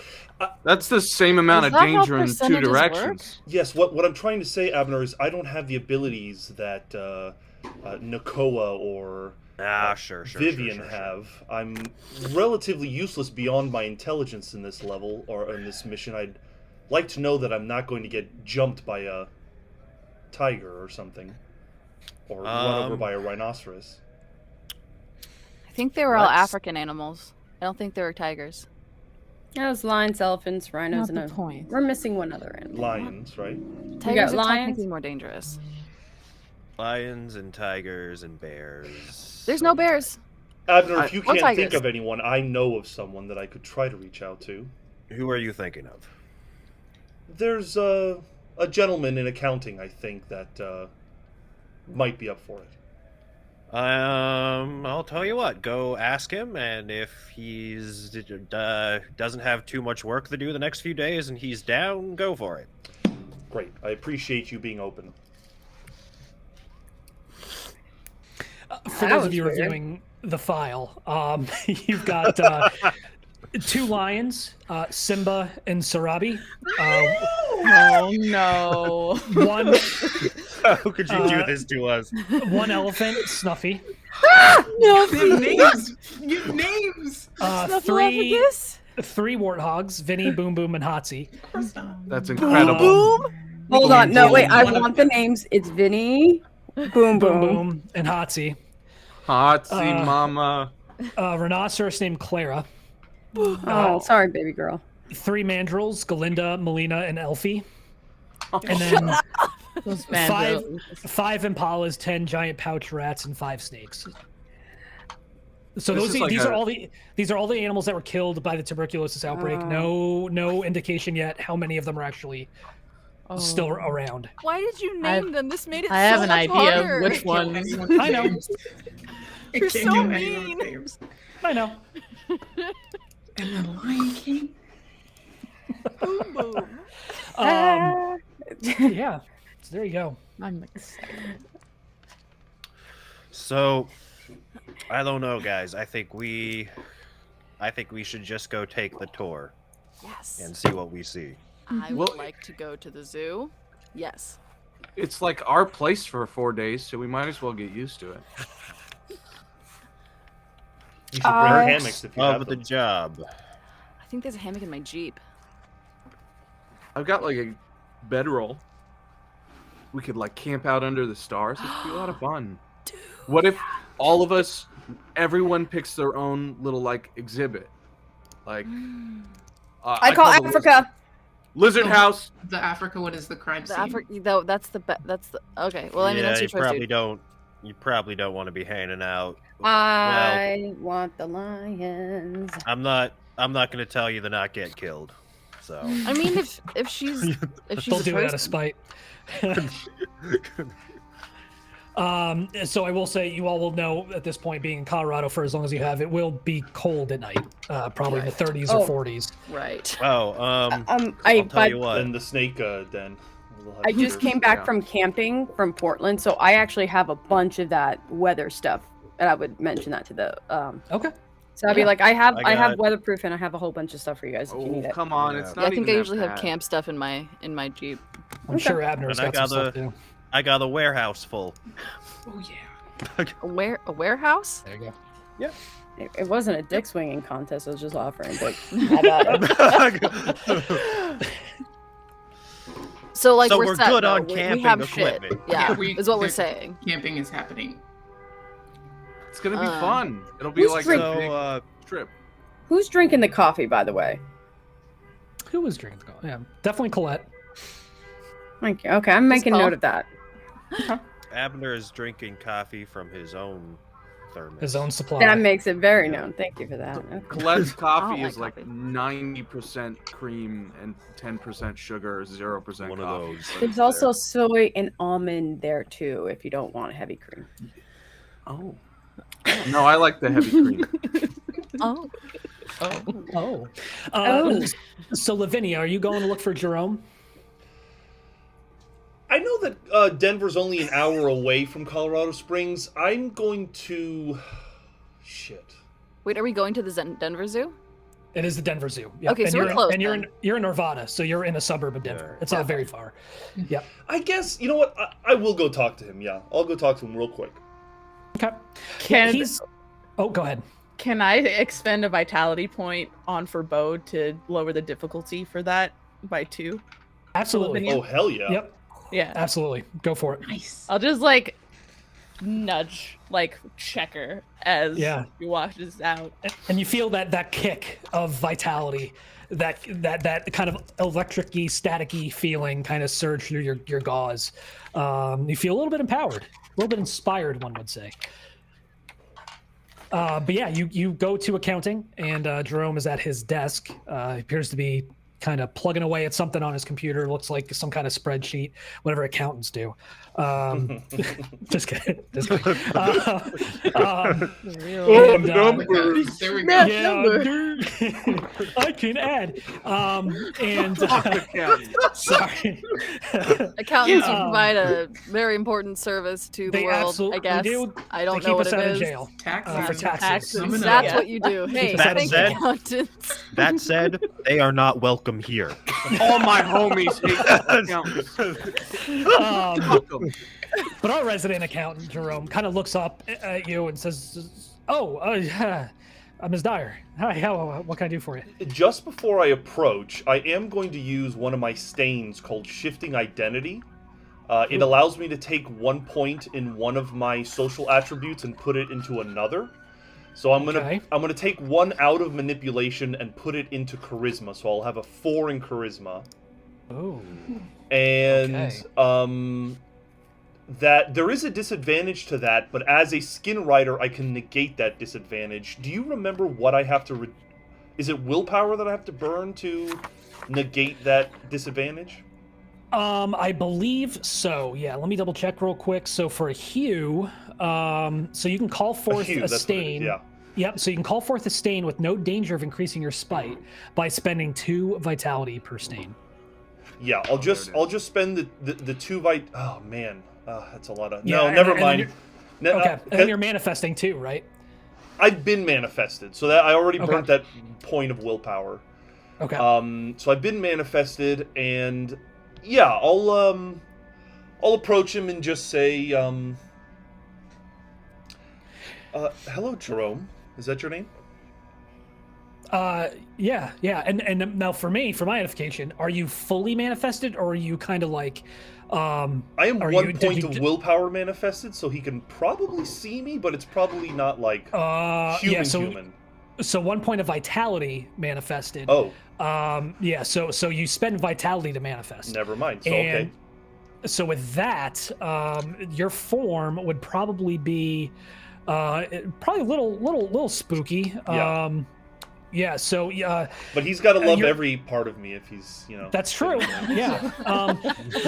That's the same amount Is of that how danger in two percentages directions. Yes, what I'm trying to say, Abner, is I don't have the abilities that Nakoa or Sure. Vivian have. I'm relatively useless beyond my intelligence in this level, or in this mission. I'd like to know that I'm not going to get jumped by a tiger or something. Or run over by a rhinoceros. I think they were all Let's- African animals. I don't think they were tigers. Yeah, it's lions, elephants, rhinos, Not and the point. we're missing one other animal. Lions, right? Tigers are lions. technically more dangerous. Lions and tigers and bears. There's no bears. Abner, if you Or can't think tigers. of anyone, I know of someone that I could try to reach out to. Who are you thinking of? There's a gentleman in accounting, I think, that might be up for it. I'll tell you what. Go ask him, and if he's doesn't have too much work to do the next few days, and he's down, go for it. Great. I appreciate you being open. For those of you reviewing the file, you've got 2 lions, Simba and Sarabi. Oh no! One How could you do this to us? 1 elephant, Snuffy. No, Names! Give names! 3 warthogs, Vinny, Boom Boom, and Hotsy. That's incredible. Hold on. No, wait. I One of want the names. It's Vinny, Boom Boom Boom. Boom, and Hotsy. Hotsy mama. Rhinoceros named Clara. Oh, sorry, baby girl. 3 mandrills, Galinda, Melina, and Elfie. And then Those 5 mandrills. impalas, 10 giant pouch rats, and 5 snakes. So This is like these are all the animals that were killed by the tuberculosis outbreak. No indication yet how many of them are actually still around. Why did you name them? This made it I have so an much idea harder. of which ones. I know. You're so mean. I know. And the Lion King. Boom boom. Yeah. So there you go. I'm excited. So, I don't know, guys. I think we should just go take the tour Yes. and see what we see. I would Well- like to go to the zoo. Yes. It's like our place for 4 days, so we might as well get used to it. You should bring hammocks if you have Of the them. job. I think there's a hammock in my Jeep. I've got like a bedroll. We could like camp out under the stars. It'd be a lot of fun. What if all of us, everyone picks their own little like exhibit? Like, I call the Africa. Lizard House. The Africa one is the crime The scene. that's the okay. Well, I mean, yeah, that's your you choice, probably dude. don't. You probably don't want to be hanging out. I want the lions. I'm not going to tell you to not get killed. So. I mean, if she's They'll a do it out choice, of spite. So I will say, you all will know at this point, being in Colorado for as long as you have, it will be cold at night, probably in the 30s or 40s. right? Oh, I I'll tell you what. And the snake den. We'll have I just heaters. came back Yeah. from camping from Portland, so I actually have a bunch of that weather stuff, and I would mention that to the. Okay. So I'd be like, I have I got- weatherproof, and I have a whole bunch of stuff for you guys if you Oh, need it. come on! Yeah. It's Yeah, not I think even I that usually have bad. camp stuff in my Jeep. I'm sure Abner's And I got some got stuff too. I got a warehouse full. Oh yeah. A warehouse? There you go. Yep. It wasn't a dick swinging contest. I was just offering, but So like So we're we're set, good though. on We camping have shit. equipment. Yeah, Yeah, is what we're saying. Camping is happening. It's gonna be fun. It'll be who's like drink- a big So, trip. who's drinking the coffee, by the way? Who was drinking the coffee? Yeah, definitely Colette. Thank you. Okay, I'm making Paul. note of that. Abner is drinking coffee from his own thermos. His own supply. That makes it very known. Thank you for that. Okay. Colette's coffee like is like coffee. 90% cream and 10% sugar, 0% One of coffee. those. So There's it's also soy and almond there too, if you don't want heavy cream. there. Oh. No, I like the heavy cream. Oh. Oh. Oh. So Lavinia, are you going to look for Jerome? I know that Denver's only an hour away from Colorado Springs. I'm going to... Shit. Wait, are we going to the Denver Zoo? It is the Denver Zoo. Yep. Okay, and so we're you're, close And then. you're in Arvada, so you're in a suburb of Denver. It's not very far. Yep. I guess, you know what? I will go talk to him, yeah. I'll go talk to him real quick. Okay. Can Oh, go ahead. can I expend a vitality point on Forebode to lower the difficulty for that by 2? Absolutely. Lavinia? Oh, hell yeah. Yep. Yeah. Absolutely. Go for it. Nice. I'll just like nudge, like checker as Yeah. he washes out. And you feel that kick of vitality, that kind of electric-y, static-y feeling kind of surge through your gauze. You feel a little bit empowered, a little bit inspired, one would say. But yeah, you go to accounting, and Jerome is at his desk. He appears to be kind of plugging away at something on his computer. Looks like some kind of spreadsheet, whatever accountants do. Just kidding. Just kidding. Numbers. There we go. Yeah, I can add. Sorry. Accountants Yeah. provide a very important service to the They world, I absolutely guess. do. I don't They know keep what us it out of is. jail Taxes. for taxes. Summon up. That's Yeah. what you do. Hey, That thank said- you, accountants. That said, they are not welcome here. All my homies hate accountants. Welcome. But our resident accountant, Jerome, kind of looks up at you and says, "Oh, Ms. Dyer. Hi, what can I do for you?" Just before I approach, I am going to use one of my stains called Shifting Identity. It allows me to take 1 point in one of my social attributes and put it into another. So I'm gonna take 1 out of manipulation and put it into charisma. So I'll have a 4 in charisma. Oh. And that there is a disadvantage to that, but as a skin writer, I can negate that disadvantage. Do you remember what I have to? Is it willpower that I have to burn to negate that disadvantage? I believe so. Yeah, let me double check real quick. So for a hue, so you can call forth hue, a that's what it is, stain. yeah. Yep. So you can call forth a stain with no danger of increasing your spite by spending 2 vitality per stain. Yeah, I'll just spend the 2 vit. Oh man, that's a lot of. Yeah, No, and- never and mind. then okay, and then you're manifesting too, right? I've been manifested, so that I already Okay. burnt that point of willpower. Okay. So I've been manifested, and yeah, I'll approach him and just say, hello, Jerome. Is that your name? Yeah. And now for me, for my edification, are you fully manifested, or are you kind of like, I am are 1 you- did point you of ju- willpower manifested, so he can probably see me, but it's probably not like yeah, human. So 1 point of vitality manifested. Oh, Yeah. So you spend vitality to manifest. never mind. So And okay. so with that, your form would probably be probably a little spooky. Yeah. Yeah. So But he's got to love you're- every part of me if he's, you know. that's true. Yeah.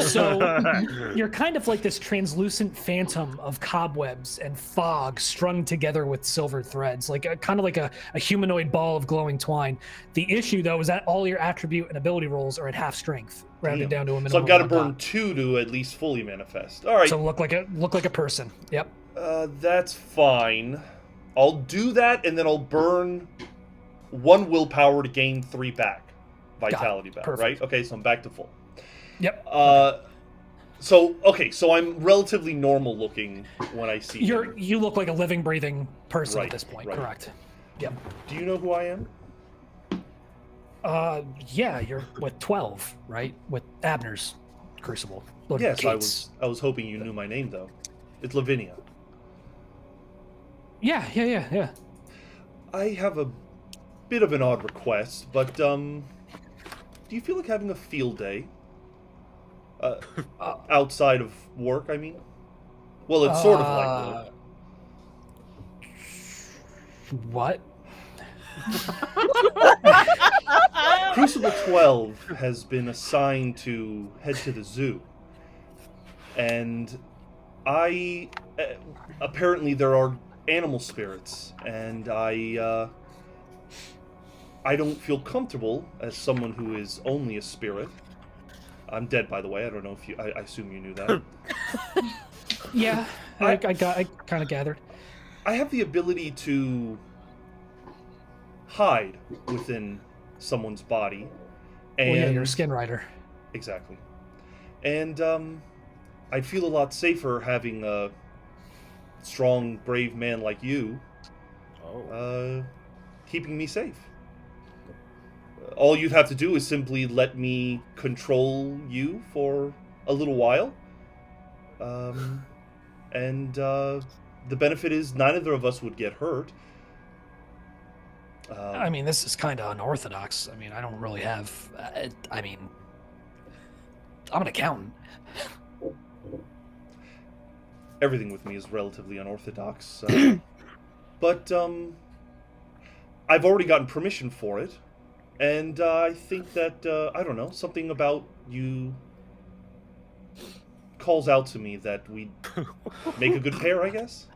So you're kind of like this translucent phantom of cobwebs and fog strung together with silver threads, like kind of like a humanoid ball of glowing twine. The issue, though, is that all your attribute and ability rolls are at half strength, rounded down to a minimum. So I've got to of burn 1 2 to at least fully manifest. All right. So look like a person. Yep. That's fine. I'll do that, and then I'll burn 1 willpower to gain 3 back. Vitality back, Perfect. right? Okay, so I'm back to full. Yep. So I'm relatively normal looking when I see him. You look like a living, breathing person Right, at this point. right. Correct. Yep. Do you know who I am? Yeah, you're with 12, right? With Abner's crucible. Look, Yes, Kate's. I was hoping you knew my name though. It's Lavinia. Yeah. I have a bit of an odd request, but do you feel like having a field day? Outside of work, I mean? Well, it's sort of like work. What? Crucible 12 has been assigned to head to the zoo. And apparently there are animal spirits, and I don't feel comfortable as someone who is only a spirit. I'm dead, by the way. I don't know if I assume you knew that. Yeah, I kind of gathered. I have the ability to hide within someone's body. And Well, yeah, you're a skin rider. Exactly. And I'd feel a lot safer having a strong, brave man like you keeping me safe. All you'd have to do is simply let me control you for a little while. And the benefit is neither of us would get hurt. I mean, this is kind of unorthodox. I mean, I don't really have... I mean, I'm an accountant. Everything with me is relatively unorthodox. But I've already gotten permission for it. And I think that, I don't know, something about you calls out to me that we make a good pair, I guess?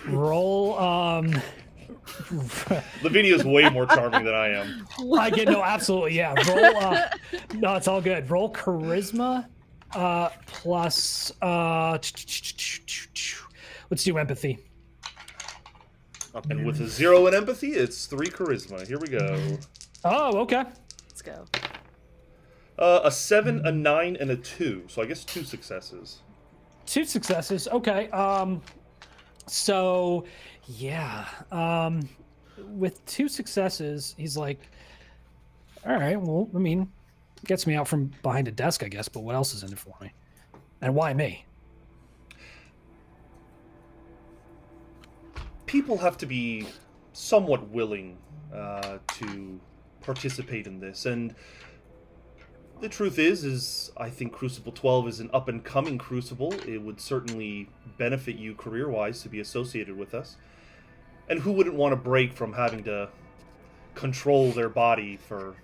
Roll, Lavinia's way more charming than I am. No, absolutely, yeah. Roll, no, it's all good. Roll charisma, plus, let's do empathy. And with a 0 in empathy, it's 3 charisma. Here we go. Oh, okay. Let's go. A 7, a 9, and a 2. So I guess 2 successes. 2 successes. Okay. So, yeah. With 2 successes, he's like, all right, well, I mean, gets me out from behind a desk, I guess, but what else is in it for me? And why me? People have to be somewhat willing to participate in this, and the truth is I think Crucible 12 is an up-and-coming Crucible. It would certainly benefit you career-wise to be associated with us. And who wouldn't want to break from having to control their body for,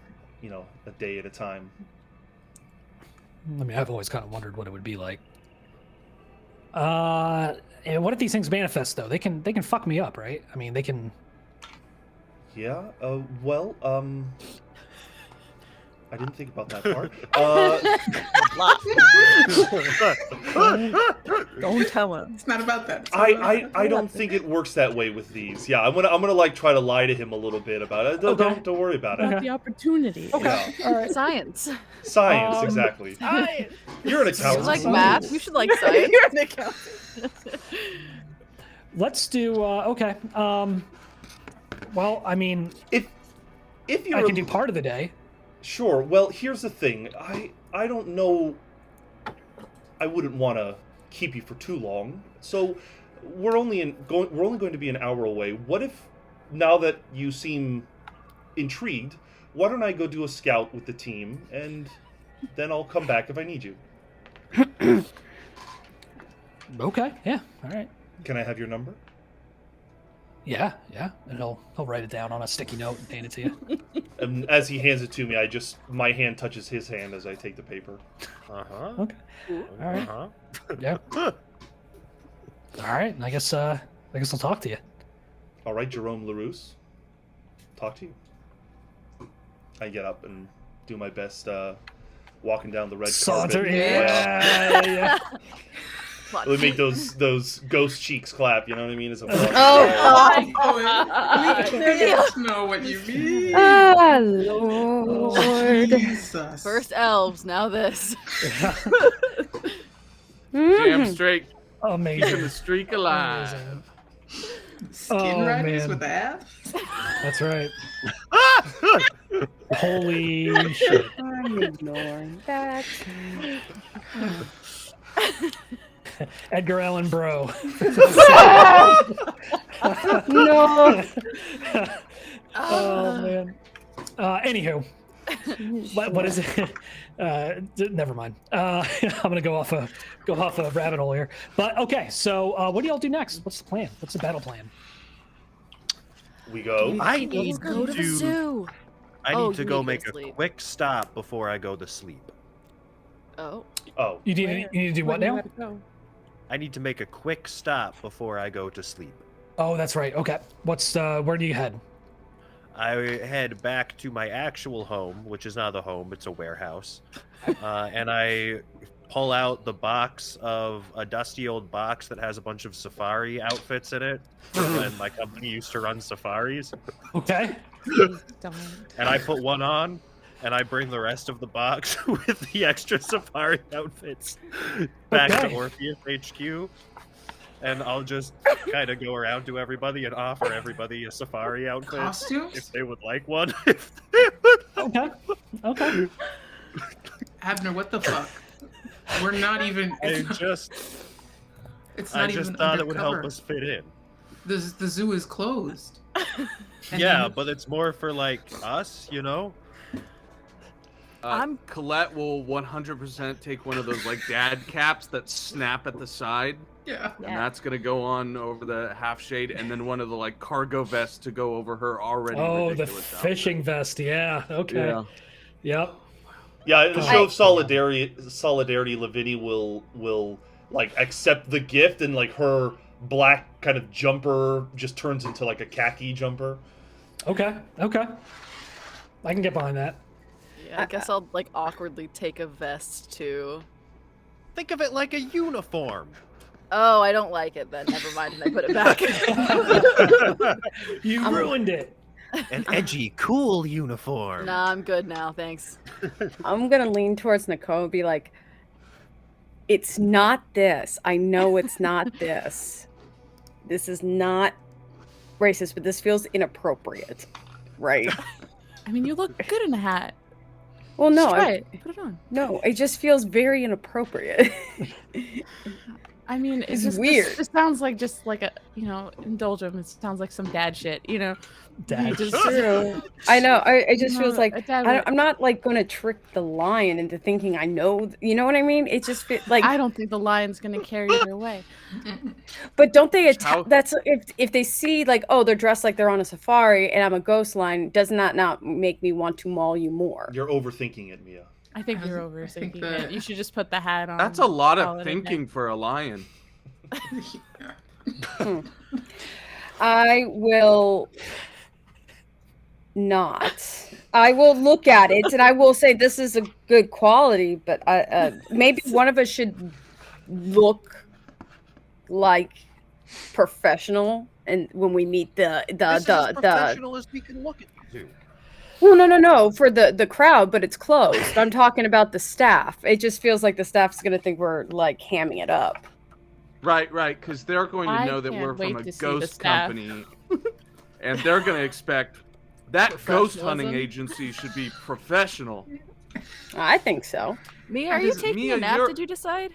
a day at a time? I mean, I've always kind of wondered what it would be like. And what if these things manifest, though? They can fuck me up, right? I mean, they can... Yeah, well, I didn't think about that part. Don't tell him. It's not about that. I don't think it works that way with these. Yeah, I'm gonna like try to lie to him a little bit about it. Don't worry about it. About the opportunity. Okay. Yeah. All right. Science. Science, exactly. Science. You're an You accountant. like math? You should like science. You're an accountant. Let's do, okay. Well, I mean... If you're... I can do part of the day. Sure. Well, here's the thing. I don't know... I wouldn't want to keep you for too long. So, we're only going to be an hour away. What if, now that you seem intrigued, why don't I go do a scout with the team, and then I'll come back if I need you. Okay, yeah, all right. Can I have your number? Yeah, and he'll write it down on a sticky note and hand it to you. And as he hands it to me, my hand touches his hand as I take the paper. Okay. All right. Yeah. All right. I guess I'll talk to you. All right, Jerome LaRousse. Talk to you. I get up and do my best walking down the red Saunter, carpet. yeah. Let me make those ghost cheeks clap, you know what I mean? As I'm walking Let us know what you mean. Ah, Lord. Jesus. First elves, now this. Damn straight. Amazing. Keeping the streak alive. Amazing. Skin riders man. with abs? That's right. Holy shit. I'm ignoring that. Edgar Allan Bro. No. Oh man. Anywho, what is it? Never mind. I'm gonna go off a rabbit hole here. But okay, so what do y'all do next? What's the plan? What's the battle plan? We go. I need Let's go to the zoo. I Oh, need to you go need to make go a sleep. quick stop before I go to sleep. Oh. Oh, You need to do what now? I need to make a quick stop before I go to sleep. Oh, that's right. Okay. What's where do you head? I head back to my actual home, which is not a home, it's a warehouse. And I pull out the box of a dusty old box that has a bunch of safari outfits in it from when my company used to run safaris. Okay. And I put one on, and I bring the rest of the box with the extra safari outfits back Okay. to Orpheus HQ. And I'll just kind of go around to everybody and offer everybody a safari outfit Costumes? if they would like one. Okay. Okay. Abner, what the fuck? We're not even. I just thought it would help undercover. us fit in. The zoo is closed. And Yeah, then- but it's more for like us, you know? Colette will 100% take one of those like dad caps that snap at the side, Yeah. and that's gonna go on over the half shade, and then one of the like cargo vests to go over her already. Oh, the ridiculous outfit. fishing vest. Yeah. Okay. Yeah. Yep. yeah. In a show of solidarity, Lavinia will like accept the gift, and like her black kind of jumper just turns into like a khaki jumper. Okay. Okay. I can get behind that. Yeah, I guess I'll like awkwardly take a vest too. Think of it like a uniform. Oh, I don't like it then. Never mind, and I put it back. You ruined it. An edgy, cool uniform. Nah, I'm good now, thanks. I'm gonna lean towards Nakoa and be like, "It's not this. I know it's not this. This is not racist, but this feels inappropriate, right?" I mean, you look good in a hat. Well, no, Just try it. Put it on. no, it just feels very inappropriate. I mean, It's just, weird. This sounds like just like a, indulge him. It sounds like some dad shit, Dad. Just, True. I know. It just feels like a dad would- I'm not like going to trick the lion into thinking I know. You know what I mean? It just like. I don't think the lion's gonna carry their way. But don't they How- attack? That's if they see like, oh, they're dressed like they're on a safari, and I'm a ghost lion. Does that not make me want to maul you more? You're overthinking it, Mia. I think you're I think overthinking that- it. You should just put the hat on. That's a lot call of it a thinking day. for a lion. I will not. I will look at it and I will say this is a good quality, but maybe one of us should look like professional, and when we meet the professional as we can look at you. well, no, for the crowd, but it's closed. I'm talking about the staff. It just feels like the staff's gonna think we're like hamming it up. Right, because they're going to I know that can't we're from wait a to see the ghost staff. company, and they're going to expect that ghost hunting Professionalism. agency should be professional. I think so. Mia, are you Because, taking Mia, a nap? you're- Did you decide?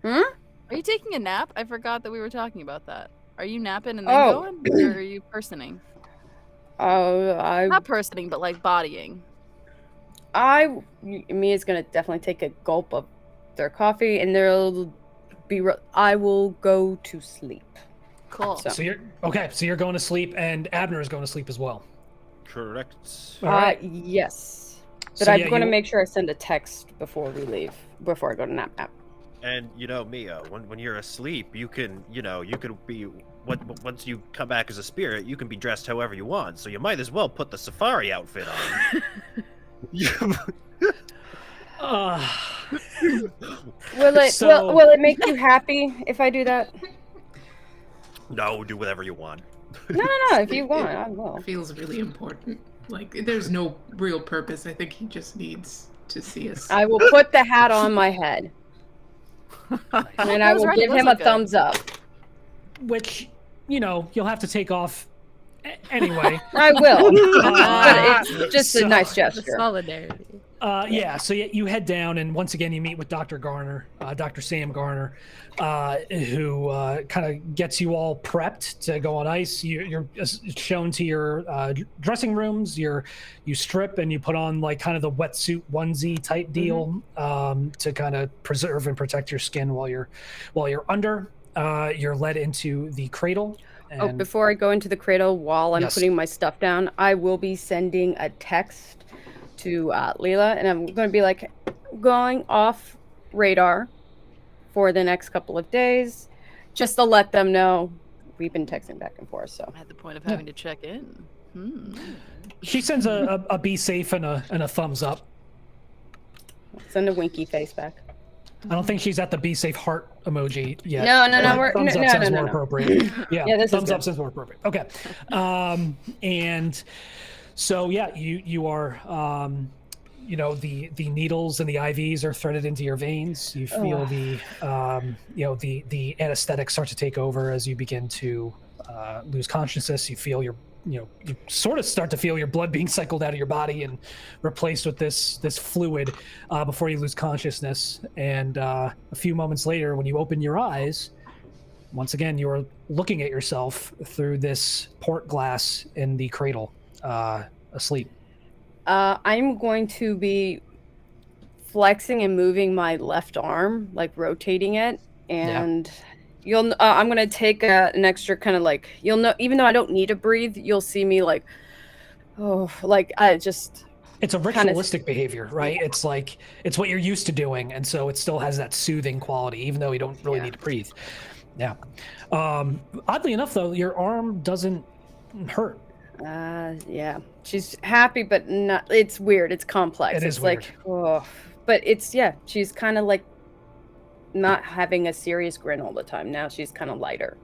Hmm? Are you taking a nap? I forgot that we were talking about that. Are you napping and then Oh. going, or are you personing? I Not personing, but like bodying. Mia's gonna definitely take a gulp of their coffee, and I will go to sleep. Cool. So- So you're going to sleep, and Abner is going to sleep as well. Correct. All right. Yes, but So, I'm yeah, going to you- make sure I send a text before we leave, before I go to nap. And Mia, when you're asleep, you can be once you come back as a spirit, you can be dressed however you want. So you might as well put the safari outfit on. Will it So- will it make you happy if I do that? No, do whatever you want. No. If you want, I will. Feels really important. Like there's no real purpose. I think he just needs to see us. I will put the hat on my head. And I will give him a thumbs up. Which, you'll have to take off anyway. I will. But it's just a nice gesture. Solidarity. So you head down, and once again you meet with Dr. Garner, Dr. Sam Garner, who kind of gets you all prepped to go on ice. You're shown to your dressing rooms. You strip and you put on like kind of the wetsuit onesie type deal to kind of preserve and protect your skin while you're under. You're led into the cradle. Before I go into the cradle, while I'm putting my stuff down, I will be sending a text to Leela, and I'm going to be like, going off radar for the next couple of days, just to let them know we've been texting back and forth. So at the point of having to check in. She sends a be safe and a thumbs up. Send a winky face back. I don't think she's at the be safe heart emoji yet. No. Thumbs up sounds more appropriate. Yeah, thumbs up sounds more appropriate. Okay. And so you are the needles and the IVs are threaded into your veins. You feel the anesthetic start to take over as you begin to lose consciousness. You feel you sort of start to feel your blood being cycled out of your body and replaced with this fluid before you lose consciousness. And a few moments later, when you open your eyes, once again, you are looking at yourself through this port glass in the cradle, asleep. I'm going to be flexing and moving my left arm, like rotating it, and I'm gonna take an extra kind of like, you'll know, even though I don't need to breathe, you'll see me like, it's a ritualistic behavior, right? It's like, it's what you're used to doing, and so it still has that soothing quality, even though you don't really need to breathe. Yeah. Oddly enough, though, your arm doesn't hurt. She's happy, but not. It's weird. It's complex. It's weird. But she's kind of like not having a serious grin all the time. Now she's kind of lighter.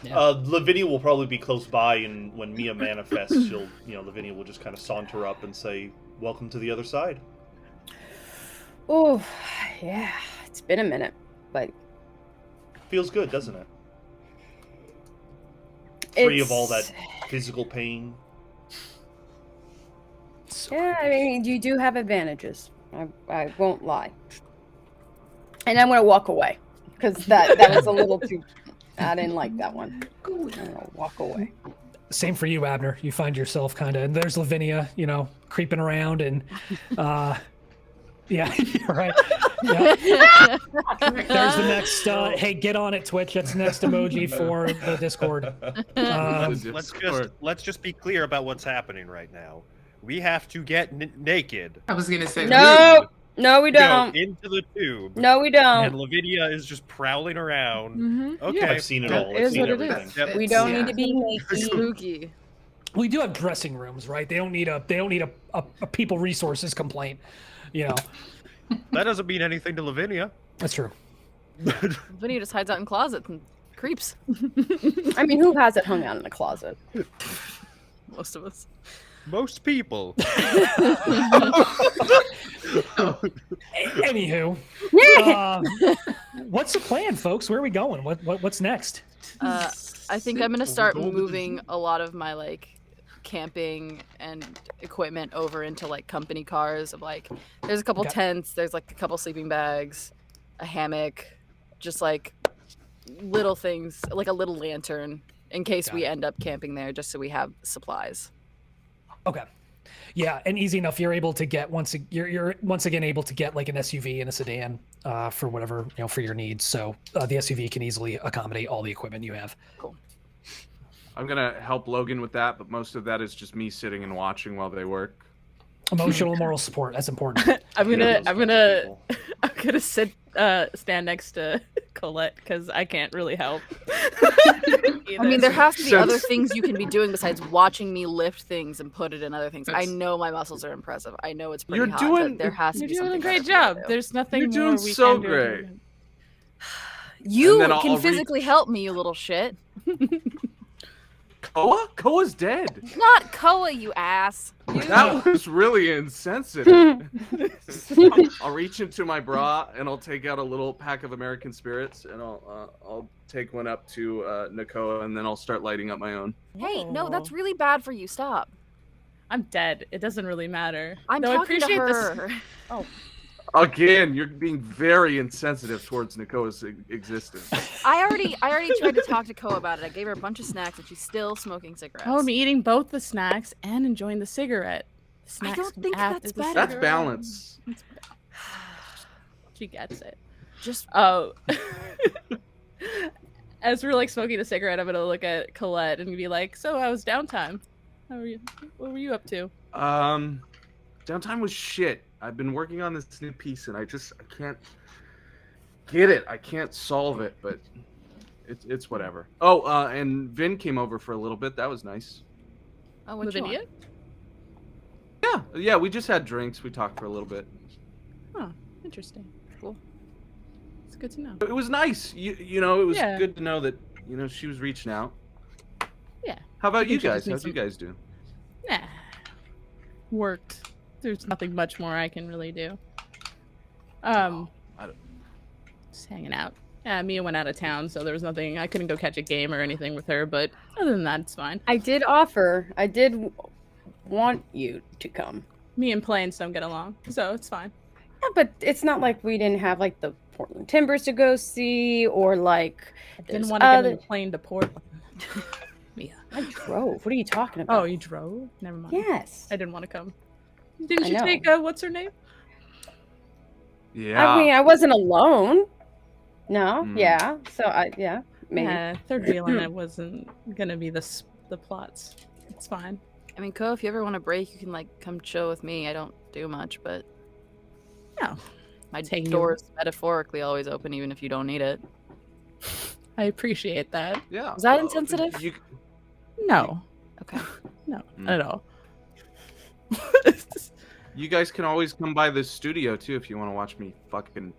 Lavinia will probably be close by, and when Mia manifests, Lavinia will just kind of saunter up and say, "Welcome to the other side." Oh, yeah. It's been a minute, but feels good, doesn't it? Free of all that physical pain. Yeah, I mean, you do have advantages. I won't lie. And I'm going to walk away because that was a little too. I didn't like that one. I'm going to walk away. Same for you, Abner. You find yourself kind of, and there's Lavinia, creeping around, and yeah, you're right. Yeah. There's the next. Hey, get on it, Twitch. That's the next emoji for the Discord. Let's just be clear about what's happening right now. We have to get naked. I was gonna say no, we don't. Go into the tube. No, we don't. And Lavinia is just prowling around. Mm-hmm. Okay, yeah, I've seen it all. I've seen everything. Yep. We don't need to be naked. Spooky. We do have dressing rooms, right? They don't need a people resources complaint. That doesn't mean anything to Lavinia. That's true. Lavinia just hides out in closets and creeps. I mean, who has it hung out in a closet? Most of us. Most people. Anywho, what's the plan, folks? Where are we going? What's next? I think I'm gonna start moving a lot of my camping and equipment over into company cars. Of there's a couple tents, there's a couple sleeping bags, a hammock, just little things, a little lantern in case we end up camping there, just so we have supplies. Okay. Yeah, and easy enough. You're able to get you're once again able to get an SUV and a sedan for whatever for your needs. So the SUV can easily accommodate all the equipment you have. Cool. I'm gonna help Logan with that, but most of that is just me sitting and watching while they work. Emotional and moral support. That's important. I'm gonna stand next to Colette because I can't really help. I mean, there has to be other things you can be doing besides watching me lift things and put it in other things. I know my muscles are impressive. I know it's pretty hot, but there has to be something. You're doing a great job. There's nothing You're more doing we so can do. great. You can physically help me, you little shit. Koa? Koa's dead. Not Koa, you ass. That was really insensitive. I'll reach into my bra and I'll take out a little pack of American Spirits and I'll take one up to Nakoa and then I'll start lighting up my own. Hey, no, that's really bad for you. Stop. I'm dead. It doesn't really matter. I'm no, talking I appreciate to her. This. Oh. Again, you're being very insensitive towards Nakoa's existence. I already tried to talk to Ko about it. I gave her a bunch of snacks and she's still smoking cigarettes. Oh, I'm eating both the snacks and enjoying the cigarette. Snacks I don't think that's better. That's balance. She gets it. Just as we're like smoking a cigarette, I'm gonna look at Colette and be like, "So, how was downtime? How were you? What were you up to?" Downtime was shit. I've been working on this new piece and I can't get it. I can't solve it, but it's whatever. Oh, and Vin came over for a little bit. That was nice. Oh, what'd you want? Yeah, we just had drinks. We talked for a little bit. Oh, interesting. Cool. It's good to know. It was nice. You know, it was good to know that, you know, she was reaching out. Yeah. How about you guys? How'd you guys do? Nah. Worked. There's nothing much more I can really do. Just hanging out. Yeah, Mia went out of town, so there was nothing. I couldn't go catch a game or anything with her, but other than that, it's fine. I did want you to come. Me and Plains don't get along, so it's fine. Yeah, but it's not like we didn't have like the Portland Timbers to go see, or like I didn't want to get on the plane to Portland. Mia. I drove. What are you talking about? Oh, you drove? Never mind. Yes. I didn't want to come. Didn't you take what's her name? Yeah. I mean, I wasn't alone. No. Yeah. So maybe. Yeah, third wheel and it wasn't gonna be the plots. It's fine. I mean, Ko, if you ever want a break, you can like come chill with me. I don't do much, but no, my door's metaphorically always open, even if you don't need it. I appreciate that. Yeah. Is that insensitive? No. Okay. No, not at all. You guys can always come by the studio too if you want to watch me fucking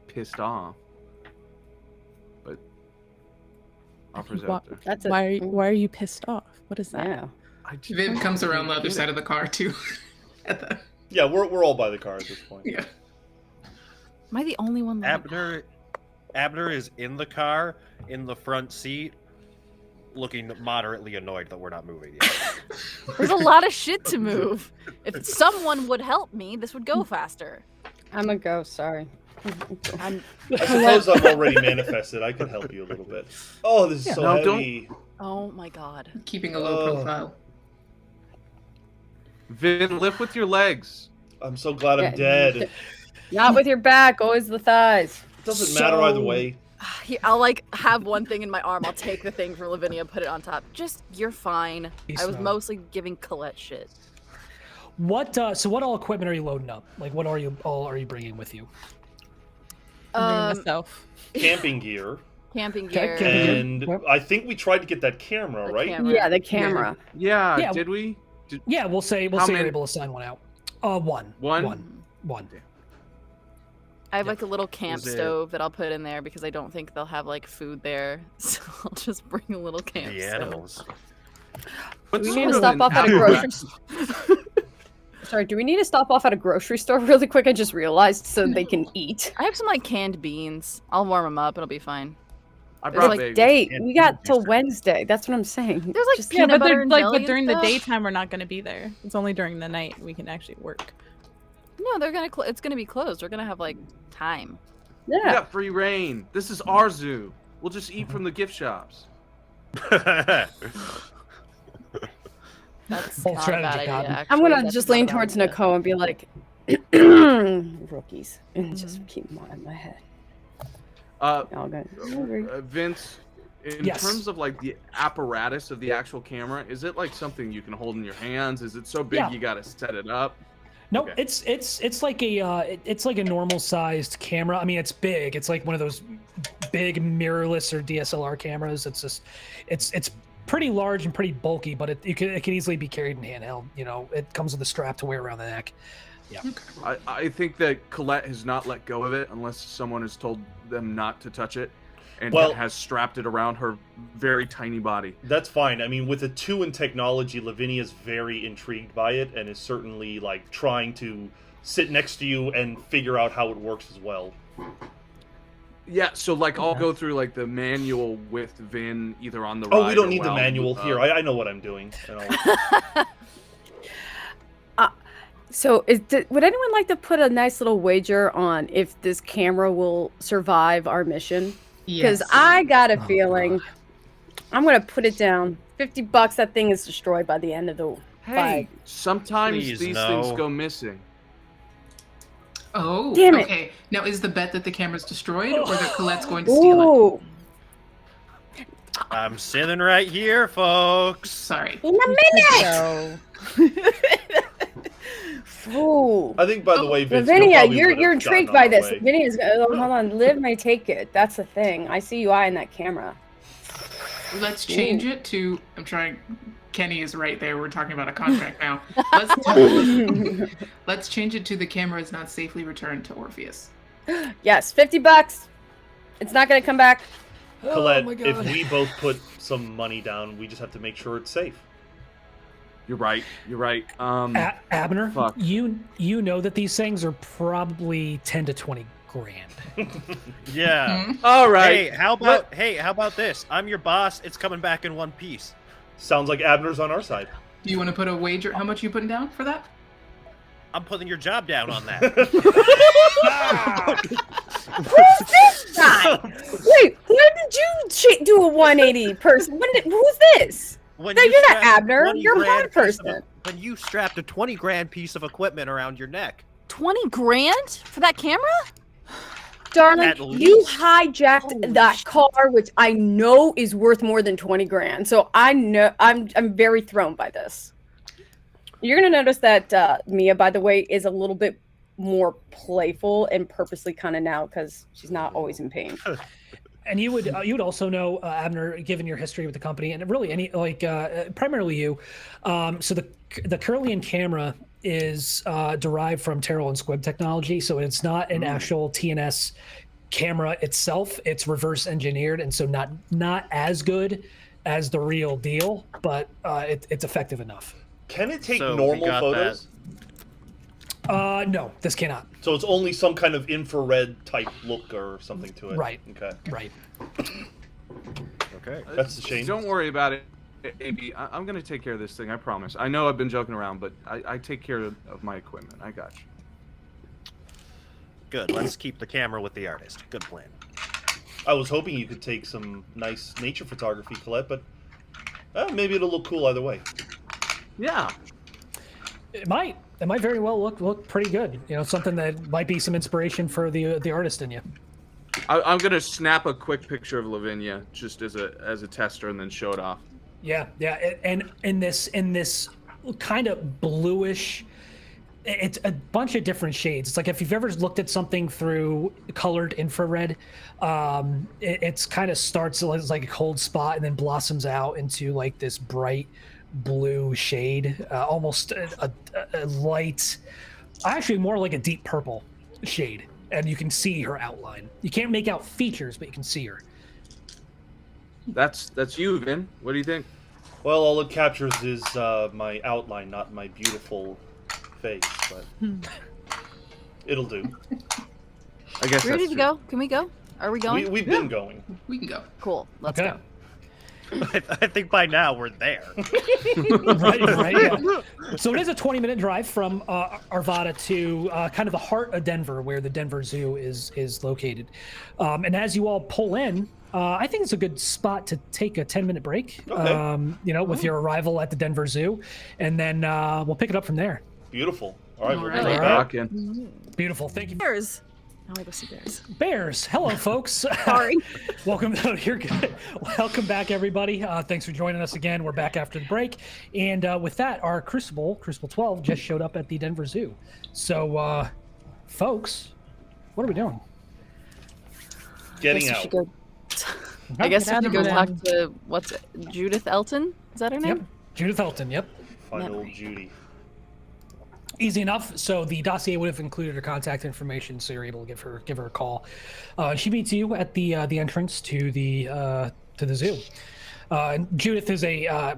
pissed off. But offers out there. Why are you pissed off? What is that? Yeah. Viv comes around the other side of the car too. Yeah, we're all by the car at this point. Yeah. Am I the only one? Abner is in the car, in the front seat, looking moderately annoyed that we're not moving yet. There's a lot of shit to move. If someone would help me, this would go faster. I'm a ghost. Sorry. I suppose I'm already manifested. I can help you a little bit. Oh, this is so heavy. Oh my god. Keeping a low profile. Vin, lift with your legs. I'm so glad I'm dead. Not with your back, always the thighs. Doesn't matter either way. Here, I'll like have one thing in my arm. I'll take the thing from Lavinia, put it on top. Just, you're fine. I was mostly giving Colette shit. What? So what all equipment are you loading up? Like, what are you bringing with you? Myself. Camping gear. Camping gear. And I think we tried to get that camera, right? Camera. Yeah, the camera. Yeah. Did we? Yeah, we'll say you're able to sign one out. One. I have like a little camp stove that I'll put in there because I don't think they'll have like food there. So I'll just bring a little camp stove. Animals. Do we need to stop off at a grocery store? Sorry, do we need to stop off at a grocery store really quick? I just realized so they can eat. I have some like canned beans. I'll warm them up. It'll be fine. I brought like we got till Wednesday. That's what I'm saying. There's like just peanut butter and jelly but during and the stuff. daytime we're not going to be there. It's only during the night we can actually work. No, they're gonna. It's gonna be closed. We're gonna have like time. We got free reign. This is our zoo. We'll just eat from the gift shops. That's not a bad idea. Actually. I'm gonna just lean towards Nakoa and be like, rookies, and just keep them in my head. Vince, in terms of like the apparatus of the actual camera, is it like something you can hold in your hands? Is it so big you gotta set it up? No, it's like a normal sized camera. I mean, it's big. It's like one of those big mirrorless or DSLR cameras. It's just it's pretty large and pretty bulky, but it can easily be carried in handheld. You know, it comes with a strap to wear around the neck. Yeah. I think that Colette has not let go of it unless someone has told them not to touch it. and Well- has strapped it around her very tiny body. That's fine. I mean, with a 2 in technology, Lavinia is very intrigued by it and is certainly like trying to sit next to you and figure out how it works as well. Yeah, so like I'll go through like the manual with Vin either on the ride. Oh, we don't or need the while, manual here. I know what I'm doing. And So, would anyone like to put a nice little wager on if this camera will survive our mission? Because I got a feeling I'm going to put it down. $50, that thing is destroyed by the end of the fight. Sometimes Please, these no. things go missing. Oh, Damn it. okay. Now, is the bet that the camera's destroyed or that Colette's going to steal it? Ooh, I'm sitting right here, folks. Sorry. in a minute! Ooh. I think, by the way, Vince, Lavinia, probably you're would've intrigued gotten by on our this. way. Lavinia's hold on, Liv may take it. That's the thing. I see you eyeing that camera. Let's change it to. I'm trying. Kenny is right there. We're talking about a contract now. Let's change it to the camera is not safely returned to Orpheus. Yes, $50. It's not going to come back. Colette, my if God. we both put some money down, we just have to make sure it's safe. You're right. You're right. Abner, fuck. you know that these things are probably 10 to 20 grand. Yeah. All right. Hey, how about this? I'm your boss. It's coming back in one piece. Sounds like Abner's on our side. Do you want to put a wager? How much are you putting down for that? I'm putting your job down on that. Who's this guy? Wait, where did you do a 180 person? Who's this? When No, you you're not strapped Abner. 20 You're a grand blind piece of- person. When you strapped a 20 grand piece of equipment around your neck. 20 grand for that camera? Darling, At you least. hijacked Holy that shit. car, which I know is worth more than 20 grand. So I know I'm very thrown by this. You're gonna notice that Mia, by the way, is a little bit more playful and purposely kind of now because she's not always in pain. And you would also know, Abner, given your history with the company, and really any primarily you. So the Curlian camera is derived from Terrell and Squib technology, so it's not an actual TNS camera itself. It's reverse engineered, and so not as good as the real deal, but it's effective enough. Can it take So we normal got photos? No, this cannot. So it's only some kind of infrared type look or something to it. Right. Okay. Right. Okay. That's a shame. Don't worry about it, AB. I'm going to take care of this thing, I promise. I know I've been joking around, but I take care of my equipment. I got you. Good. Let's keep the camera with the artist. Good plan. I was hoping you could take some nice nature photography, Colette, but maybe it'll look cool either way. Yeah. It might very well look pretty good. You know, something that might be some inspiration for the artist in you. I'm going to snap a quick picture of Lavinia just as a tester and then show it off. Yeah, and in this kind of bluish, it's a bunch of different shades. It's like if you've ever looked at something through colored infrared, it's kind of starts as like a cold spot and then blossoms out into like this bright blue shade, almost a light, actually more like a deep purple shade, and you can see her outline. You can't make out features, but you can see her. That's you, Vin. What do you think? Well, all it captures is my outline, not my beautiful face, but it'll do. I guess Ready that's to true. go? Can we go? Are we going? We've been going. We can go. Cool. Let's Okay. go. I think by now we're there. right. Yeah. So it is a 20-minute drive from Arvada to kind of the heart of Denver, where the Denver Zoo is located. And as you all pull in, I think it's a good spot to take a 10-minute break. Okay. With your arrival at the Denver Zoo, and then we'll pick it up from there. Beautiful. All right, we'll be All right right. back. Rock in. Beautiful. Thank you. Bears. I want to go see bears. Bears. Hello, folks. Sorry. Welcome. You're good. Welcome back, everybody. Thanks for joining us again. We're back after the break, and with that, our Crucible 12, just showed up at the Denver Zoo. So, folks, what are we doing? Getting Guess we out. should go- I guess we Get should go out of talk there. to what's it? Judith Elton? Is that her name? Yep. Judith Elton. Yep. Fine Memory. old Judy. Easy enough. So the dossier would have included her contact information, so you're able to give her a call. She meets you at the entrance to the zoo. Judith is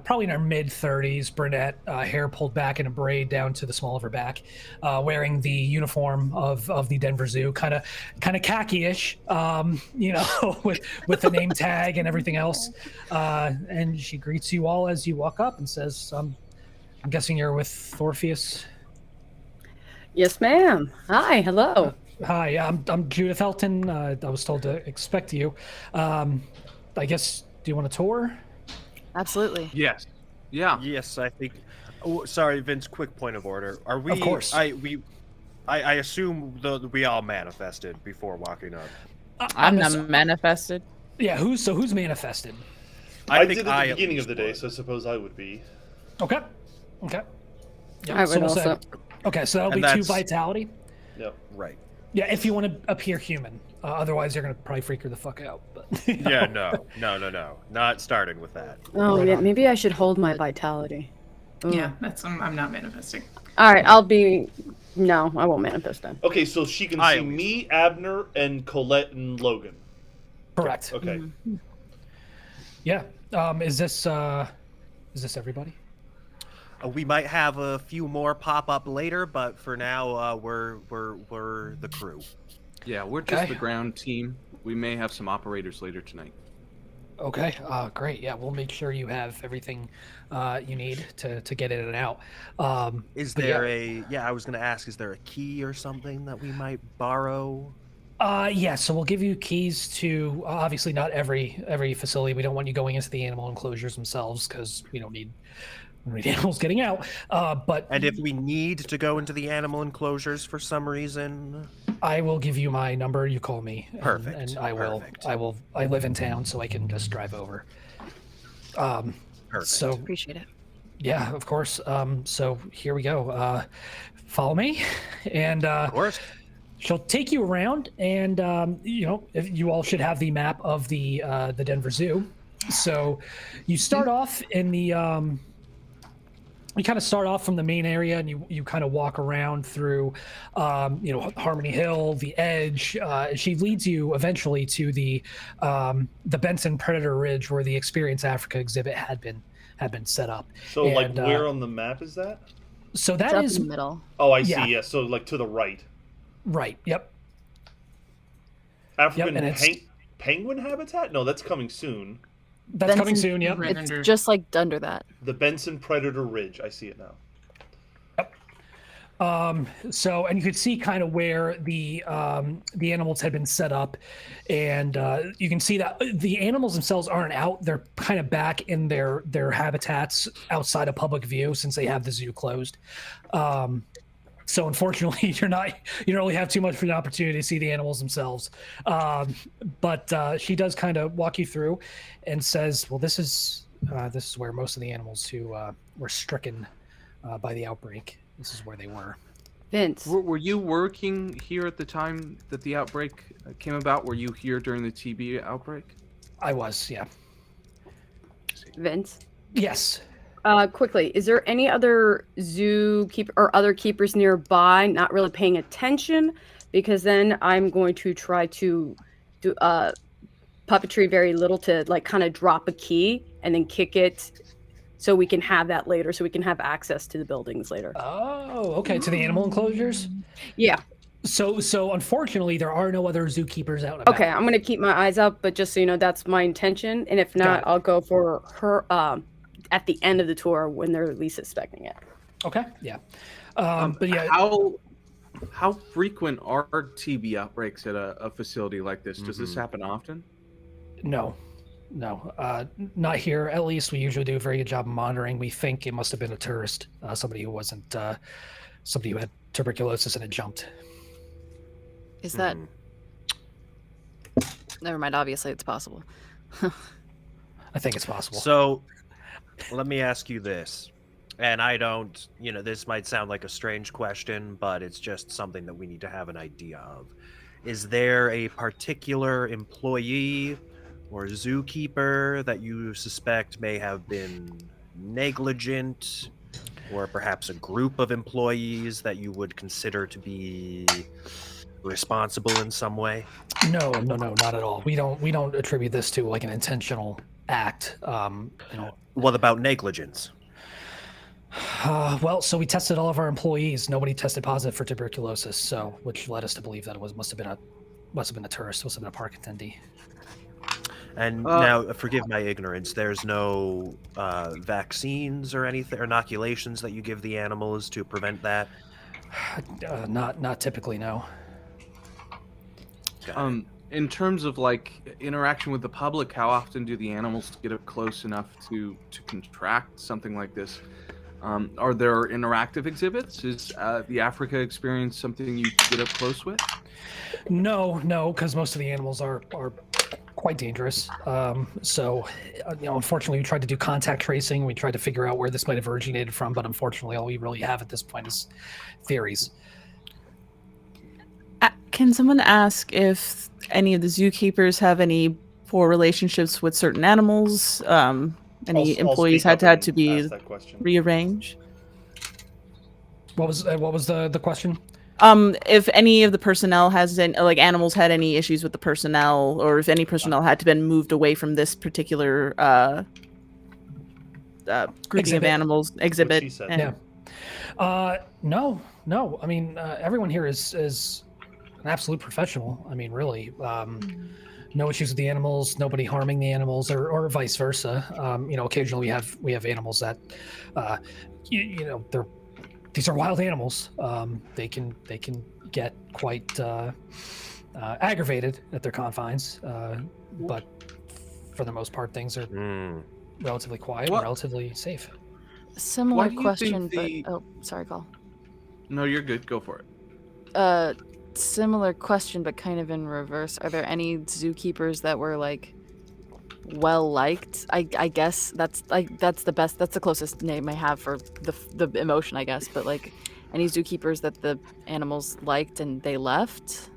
probably in her mid-30s, brunette, hair pulled back in a braid down to the small of her back, wearing the uniform of the Denver Zoo, kind of khaki-ish, with the name tag and everything else. And she greets you all as you walk up and says, "I'm guessing you're with Orpheus." Yes, ma'am. Hi, hello. Hi, I'm Judith Elton. I was told to expect you. I guess. Do you want a tour? Absolutely. Yes. Yeah. Yes, I think. Oh, sorry, Vince. Quick point of order. Are we? Of course. I assume we all manifested before walking up. I'm not manifested. Yeah. Who's manifested? I did at the beginning of the day, so I suppose I would be. Okay. Yeah, I would also. Okay, so that'll be 2 vitality. Yep. Right. Yeah, if you want to appear human. Otherwise, you're gonna probably freak her the fuck out. But Yeah, no, not starting with that. Oh, yeah, maybe I should hold my vitality. Ooh. Yeah, I'm not manifesting. All right, I'll be. No, I won't manifest then. Okay, so she can see me, Abner, and Colette and Logan. Correct. Okay. Mm-hmm. Yeah. Is this everybody? We might have a few more pop up later, but for now, we're the crew. Yeah, we're just the ground team. We may have some operators later tonight. Okay. Great. Yeah, we'll make sure you have everything you need to get in and out. Is there I was going to ask, is there a key or something that we might borrow? Yeah, so we'll give you keys to obviously not every facility. We don't want you going into the animal enclosures themselves because we don't need animals getting out. And if we need to go into the animal enclosures for some reason, I will give you my number. You call me. Perfect. And I live in town, so I can just drive over. Perfect. So Appreciate it. yeah, of course. So here we go. Follow me, and of course. She'll take you around, and if you all should have the map of the Denver Zoo. So you start off in the you kind of start off from the main area, and you kind of walk around through Harmony Hill, the Edge. She leads you eventually to the Benson Predator Ridge, where the Experience Africa exhibit had been set up. So where on the map is that? So that is in the middle. Oh, I see. Yeah. So to the right. Right. Yep. African penguin habitat? No, that's coming soon. That's coming soon. Yep. It's just like under that. The Benson Predator Ridge. I see it now. Yep. So, and you could see kind of where the animals had been set up, and you can see that the animals themselves aren't out; they're kind of back in their habitats outside of public view since they have the zoo closed. So unfortunately, you don't really have too much of an opportunity to see the animals themselves. But she does kind of walk you through, and says, "Well, this is where most of the animals who were stricken by the outbreak. This is where they were." Vince. Were you working here at the time that the outbreak came about? Were you here during the TB outbreak? I was, yeah. Vince. Yes. Quickly, is there any other zoo keeper or other keepers nearby not really paying attention? Because then I'm going to try to do puppetry very little to kind of drop a key and then kick it so we can have that later, so we can have access to the buildings later. Oh, okay. To the animal enclosures? Yeah. So unfortunately, there are no other zookeepers out and about. Okay, I'm going to keep my eyes up, but just so you know, that's my intention. And if not, I'll go for her at the end of the tour when they're least expecting it. Okay, yeah. But yeah. How frequent are TB outbreaks at a facility like this? Does this happen often? No, not here. At least we usually do a very good job of monitoring. We think it must have been a tourist, somebody who had tuberculosis and had jumped. Is that? Never mind. Obviously, it's possible. I think it's possible. So, let me ask you this. And I don't, this might sound like a strange question, but it's just something that we need to have an idea of. Is there a particular employee or zookeeper that you suspect may have been negligent or perhaps a group of employees that you would consider to be responsible in some way? No, not at all. We don't attribute this to like an intentional act. What about negligence? Well, so we tested all of our employees. Nobody tested positive for tuberculosis, so which led us to believe that it must have been a tourist, must have been a park attendee. And now, forgive my ignorance, there's no vaccines or anything, or inoculations that you give the animals to prevent that? Not typically, no. In terms of like interaction with the public, how often do the animals get up close enough to contract something like this? Are there interactive exhibits? Is the Africa experience something you get up close with? No, because most of the animals are quite dangerous. So, unfortunately, we tried to do contact tracing. We tried to figure out where this might have originated from, but unfortunately, all we really have at this point is theories. Can someone ask if any of the zookeepers have any poor relationships with certain animals? Any employees had to be rearranged? What was the question? If any of the personnel has like animals had any issues with the personnel, or if any personnel had to been moved away from this particular grouping of animals exhibit. No. I mean, everyone here is an absolute professional. I mean, really, no issues with the animals, nobody harming the animals, or vice versa. Occasionally we have animals that, these are wild animals. They can get quite aggravated at their confines, but for the most part, things are relatively quiet and relatively safe. Similar question, but sorry, Call. No, you're good. Go for it. Similar question, but kind of in reverse. Are there any zookeepers that were like well liked? I guess that's the closest name I have for the emotion, I guess. But like, any zookeepers that the animals liked and they left?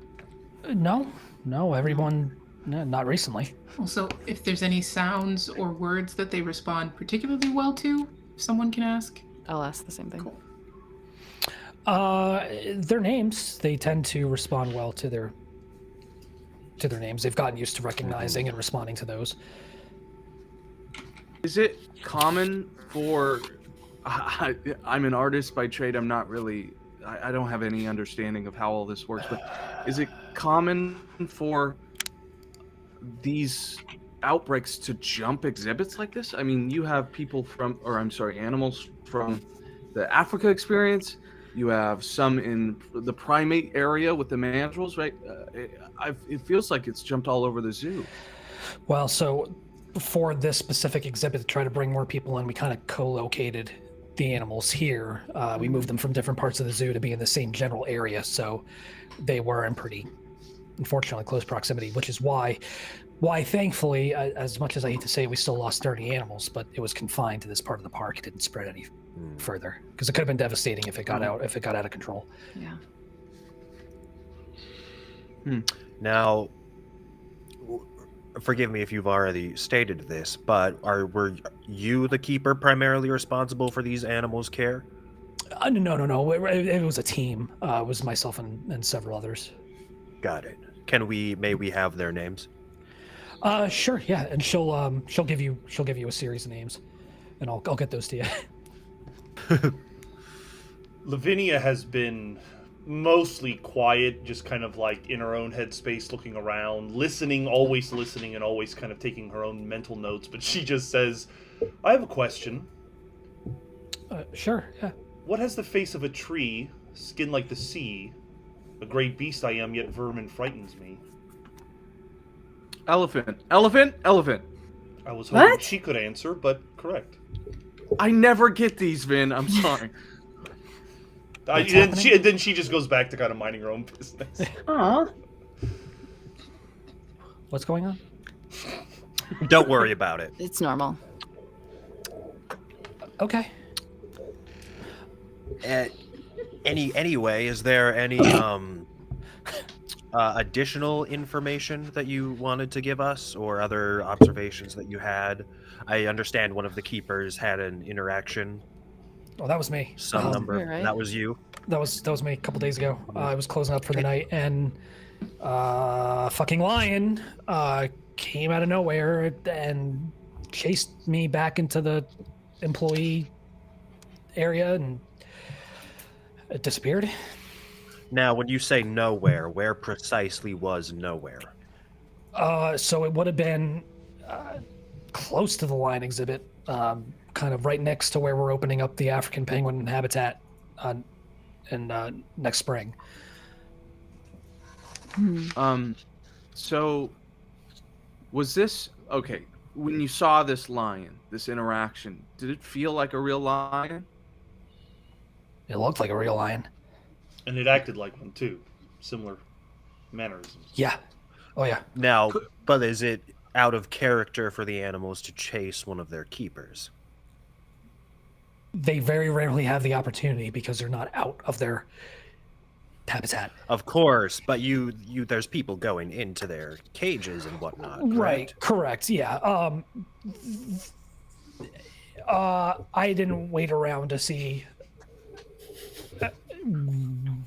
No, everyone, not recently. Also, if there's any sounds or words that they respond particularly well to, if someone can ask. I'll ask the same thing. Cool. Their names, they tend to respond well to their names. They've gotten used to recognizing and responding to those. Is it common for... I'm an artist by trade. I'm not really... I don't have any understanding of how all this works, but is it common for these outbreaks to jump exhibits like this? I mean, you have animals from the Africa experience. You have some in the primate area with the mandrills, right? It feels like it's jumped all over the zoo. Well, so for this specific exhibit to try to bring more people in, we kind of co-located the animals here. We moved them from different parts of the zoo to be in the same general area, so they were in pretty, unfortunately, close proximity, which is why thankfully, as much as I hate to say, we still lost 30 animals, but it was confined to this part of the park. It didn't spread any further, because it could have been devastating if it got out of control. Yeah. Now, forgive me if you've already stated this, but were you the keeper primarily responsible for these animals' care? No. It was a team. It was myself and several others. Got it. May we have their names? Sure, yeah, and she'll give you a series of names, and I'll get those to you. Lavinia has been mostly quiet, just kind of like in her own headspace, looking around, always listening, and always kind of taking her own mental notes. But she just says, "I have a question." Sure, yeah. What has the face of a tree, skin like the sea? A great beast I am, yet vermin frightens me. Elephant. I was hoping she could answer, but correct. I never get these, Vin. I'm sorry. Then she just goes back to kind of minding her own business. Aww. What's going on? Don't worry about it. It's normal. Okay. Anyway, is there any additional information that you wanted to give us, or other observations that you had? I understand one of the keepers had an interaction Oh, that was me. Some number. right. That was you. That was me a couple days ago. I was closing up for the night, and fucking lion came out of nowhere and chased me back into the employee area, and it disappeared. Now, when you say nowhere, where precisely was nowhere? So it would have been close to the lion exhibit, kind of right next to where we're opening up the African penguin habitat next spring. So was this okay? When you saw this lion, this interaction, did it feel like a real lion? It looked like a real lion. And it acted like one too. Similar mannerisms. Yeah. Oh yeah. Now, but is it out of character for the animals to chase one of their keepers? They very rarely have the opportunity because they're not out of their habitat. Of course, but you there's people going into their cages and whatnot, correct? Right, correct, yeah. I didn't wait around to see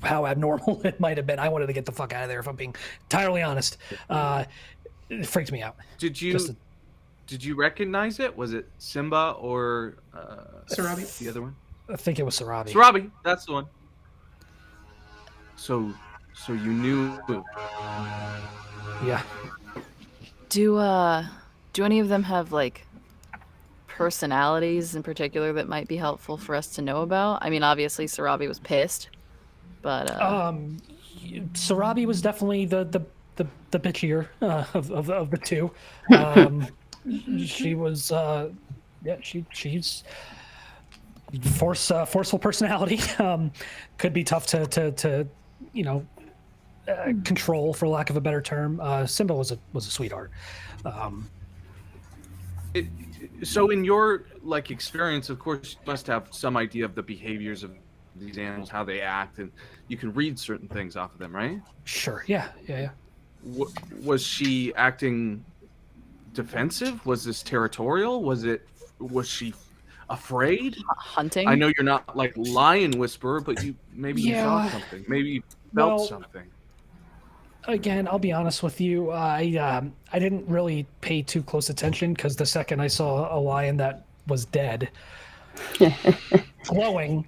how abnormal it might have been. I wanted to get the fuck out of there, if I'm being entirely honest. It freaked me out. Did you recognize it? Was it Simba or Sarabi? The other one? I think it was Sarabi. Sarabi, that's the one. So you knew. Yeah. Do any of them have like personalities in particular that might be helpful for us to know about? I mean, obviously Sarabi was pissed, but Sarabi was definitely the bitchier of the two. She was she's forceful personality. Could be tough to control, for lack of a better term. Simba was a sweetheart. So in your experience, of course, you must have some idea of the behaviors of these animals, how they act, and you can read certain things off of them, right? Sure. Yeah. Was she acting defensive? Was this territorial? Was she afraid? Hunting? I know you're not like lion whisperer, but you saw something. Maybe you felt something. Again, I'll be honest with you. I didn't really pay too close attention because the second I saw a lion that was dead, glowing,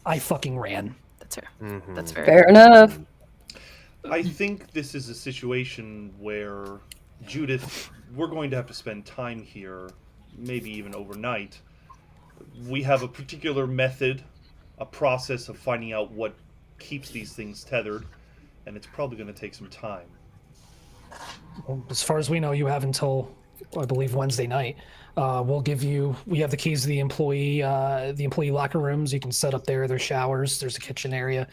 I fucking ran. That's fair. Mm-hmm. That's very Fair enough. I think this is a situation where, Judith, we're going to have to spend time here, maybe even overnight. We have a particular method, a process of finding out what keeps these things tethered, and it's probably going to take some time. Well, as far as we know, you have until, I believe, Wednesday night. We have the keys to the employee locker rooms. You can set up there. There's showers. There's a kitchen area.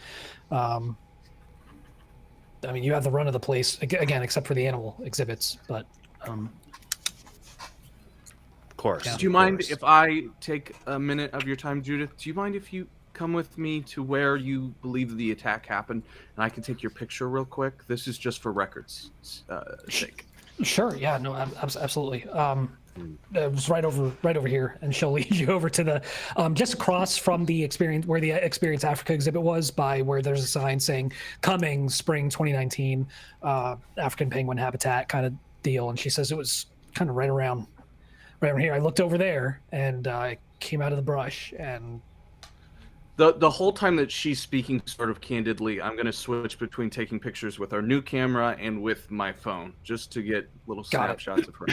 I mean, you have the run of the place, again, except for the animal exhibits, but... Of course. Yeah. Do you mind if I take a minute of your time, Judith? Do you mind if you come with me to where you believe the attack happened, and I can take your picture real quick? This is just for records' sake. Sure, yeah, no, absolutely. It was right over here, and she'll lead you over to the just across from the experience where the Experience Africa exhibit was, by where there's a sign saying "Coming Spring 2019, African penguin habitat" kind of deal. And she says it was kind of right around here. I looked over there, and I came out of the brush, and the whole time that she's speaking sort of candidly, I'm going to switch between taking pictures with our new camera and with my phone, just to get little snapshots of her.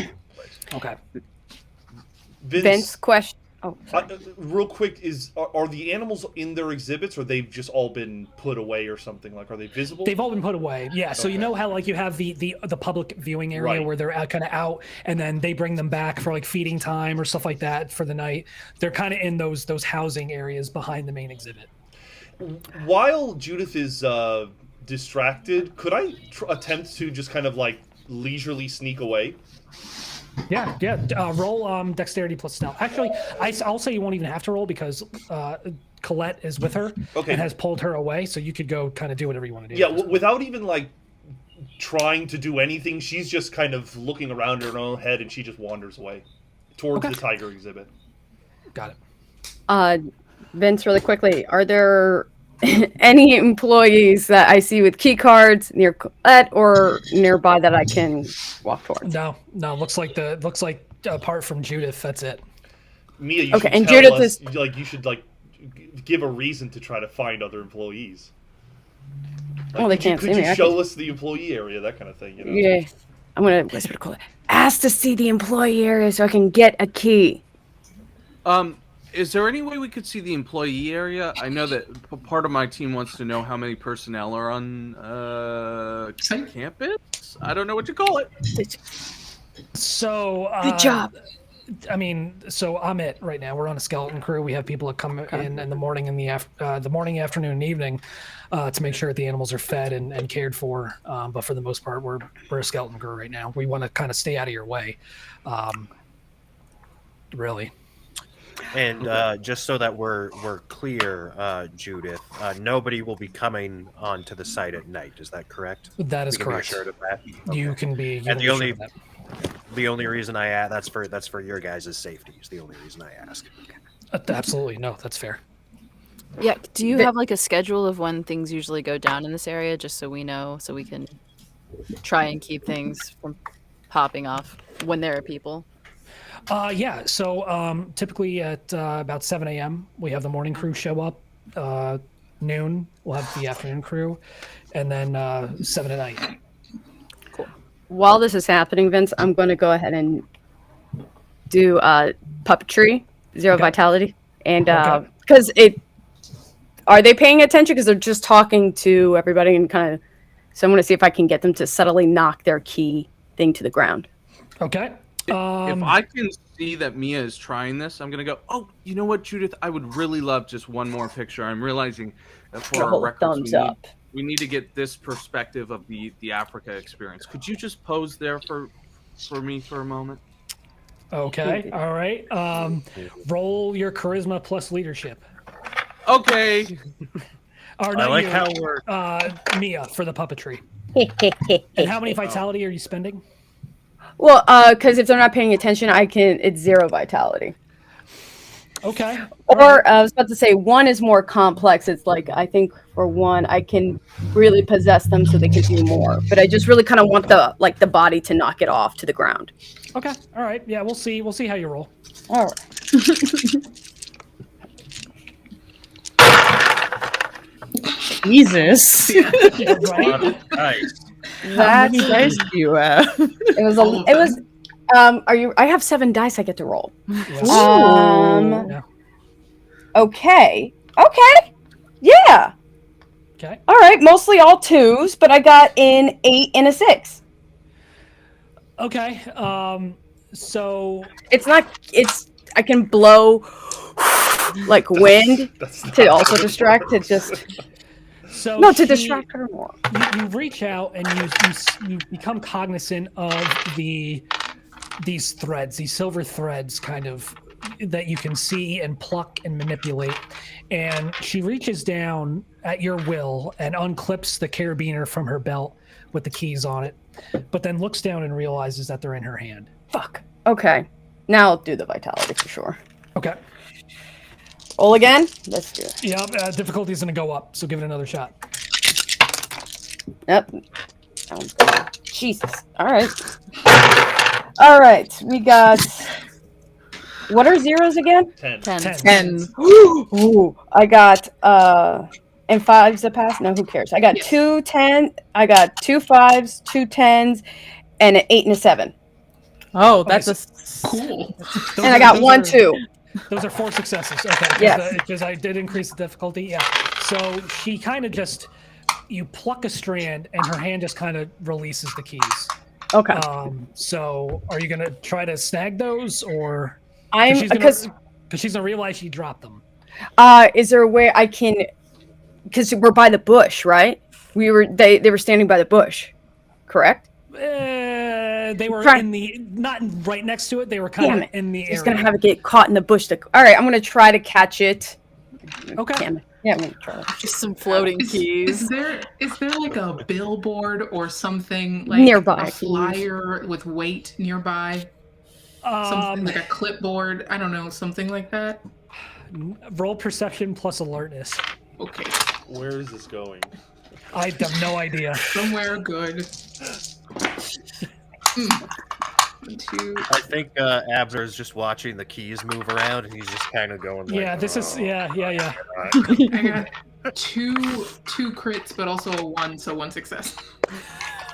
Okay. Vince, question. Oh, sorry. Real quick, are the animals in their exhibits, or they've just all been put away or something? Like, are they visible? They've all been put away. Yeah. So you know how you have the public viewing area where they're kind of out, and then they bring them back for feeding time or stuff like that for the night. They're kind of in those housing areas behind the main exhibit. While Judith is distracted, could I attempt to just kind of leisurely sneak away? Yeah. Roll dexterity plus stealth. Actually, I'll say you won't even have to roll because Colette is with her and has pulled her away, so you could go kind of do whatever you want to do. Yeah, without even trying to do anything, she's just kind of looking around her own head, and she just wanders away towards the tiger exhibit. Got it. Vince, really quickly, are there any employees that I see with key cards near Colette or nearby that I can walk towards? No. Looks like apart from Judith, that's it. Mia, you Okay, should and tell Judith us, is- like, you should, like, give a reason to try to find other employees. Like, Well, they can't could see you me. show us the employee area, that kind of thing, you know? Yeah. I'm going to whisper to Colette. Ask to see the employee area so I can get a key. Is there any way we could see the employee area? I know that part of my team wants to know how many personnel are on campus. I don't know what you call it. So Good job. I mean, so I'm it right now. We're on a skeleton crew. We have people that come in the morning and the morning, afternoon, and evening to make sure that the animals are fed and cared for. But for the most part, we're a skeleton crew right now. We want to kind of stay out of your way, really. And just so that we're clear, Judith, nobody will be coming onto the site at night. Is that correct? That is correct. Be assured of that? You can be. And the only reason I ask, that's for your guys' safety. Is the only reason I ask. Absolutely, no, that's fair. Yeah. Do you have like a schedule of when things usually go down in this area, just so we know, so we can try and keep things from popping off when there are people? Yeah. So typically at about 7 a.m. we have the morning crew show up. Noon we'll have the afternoon crew, and then 7 at night. While this is happening, Vince, I'm going to go ahead and do puppetry, zero vitality, and because are they paying attention? Because they're just talking to everybody and kind of. So I'm going to see if I can get them to subtly knock their key thing to the ground. Okay. If I can see that Mia is trying this, I'm going to go, oh, you know what, Judith? I would really love just one more picture. I'm realizing that for our records, thumbs up. We need to get this perspective of the Africa experience. Could you just pose there for me for a moment? Okay. All right. Roll your charisma plus leadership. Okay. Or I like how we're Mia for the puppetry. And how many vitality are you spending? Well, because if they're not paying attention, it's zero vitality. Okay. Or I was about to say one is more complex. It's like I think for one I can really possess them so they can do more. But I just really kind of want the body to knock it off to the ground. Okay. All right. Yeah, we'll see. We'll see how you roll. All right. Jesus. Yeah, right. Nice. How many dice do you have? It was. I have 7 dice I get to roll. Yeah. Okay. Yeah. Okay. All right. Mostly all 2s, but I got an 8 and a 6. Okay. So I can blow like wind to also distract it. To distract her more. You reach out and you become cognizant of these threads, these silver threads, kind of that you can see and pluck and manipulate. And she reaches down at your will and unclips the carabiner from her belt with the keys on it, but then looks down and realizes that they're in her hand. Fuck. Okay. Now I'll do the vitality for sure. Okay. Roll again? Let's do it. Yeah, difficulty is going to go up, so give it another shot. Yep. Jesus. All right. We got... What are zeros again? 10. 10. Ooh, I got... And 5's a pass? No, who cares? I got 2 10. I got 2 5s, 2 10s, and an 8 and a 7. Oh, that's Cool. And I got 1 2. Those are 4 successes. Okay. Yes. Because I did increase the difficulty. Yeah. So she kind of just, you pluck a strand and her hand just kind of releases the keys. Okay. So are you going to try to snag those or? Because she's going to realize she dropped them. is there a way I can, because we're by the bush, right? They were standing by the bush, correct? They were not right next to it. They were kind of in the area. He's gonna have it get caught in the bush. All right, I'm gonna try to catch it. Okay. Damn it. Yeah, I'm gonna try. Just some floating keys. Is there like a billboard or something like Nearby, a flyer with weight nearby? Something like a clipboard. I don't know, something like that. Roll perception plus alertness. Okay. Where is this going? I have no idea. Somewhere good. 1, 2. I think Abner is just watching the keys move around, and he's just kind of going. Yeah, like, this is yeah. I got two crits, but also a 1, so 1 success.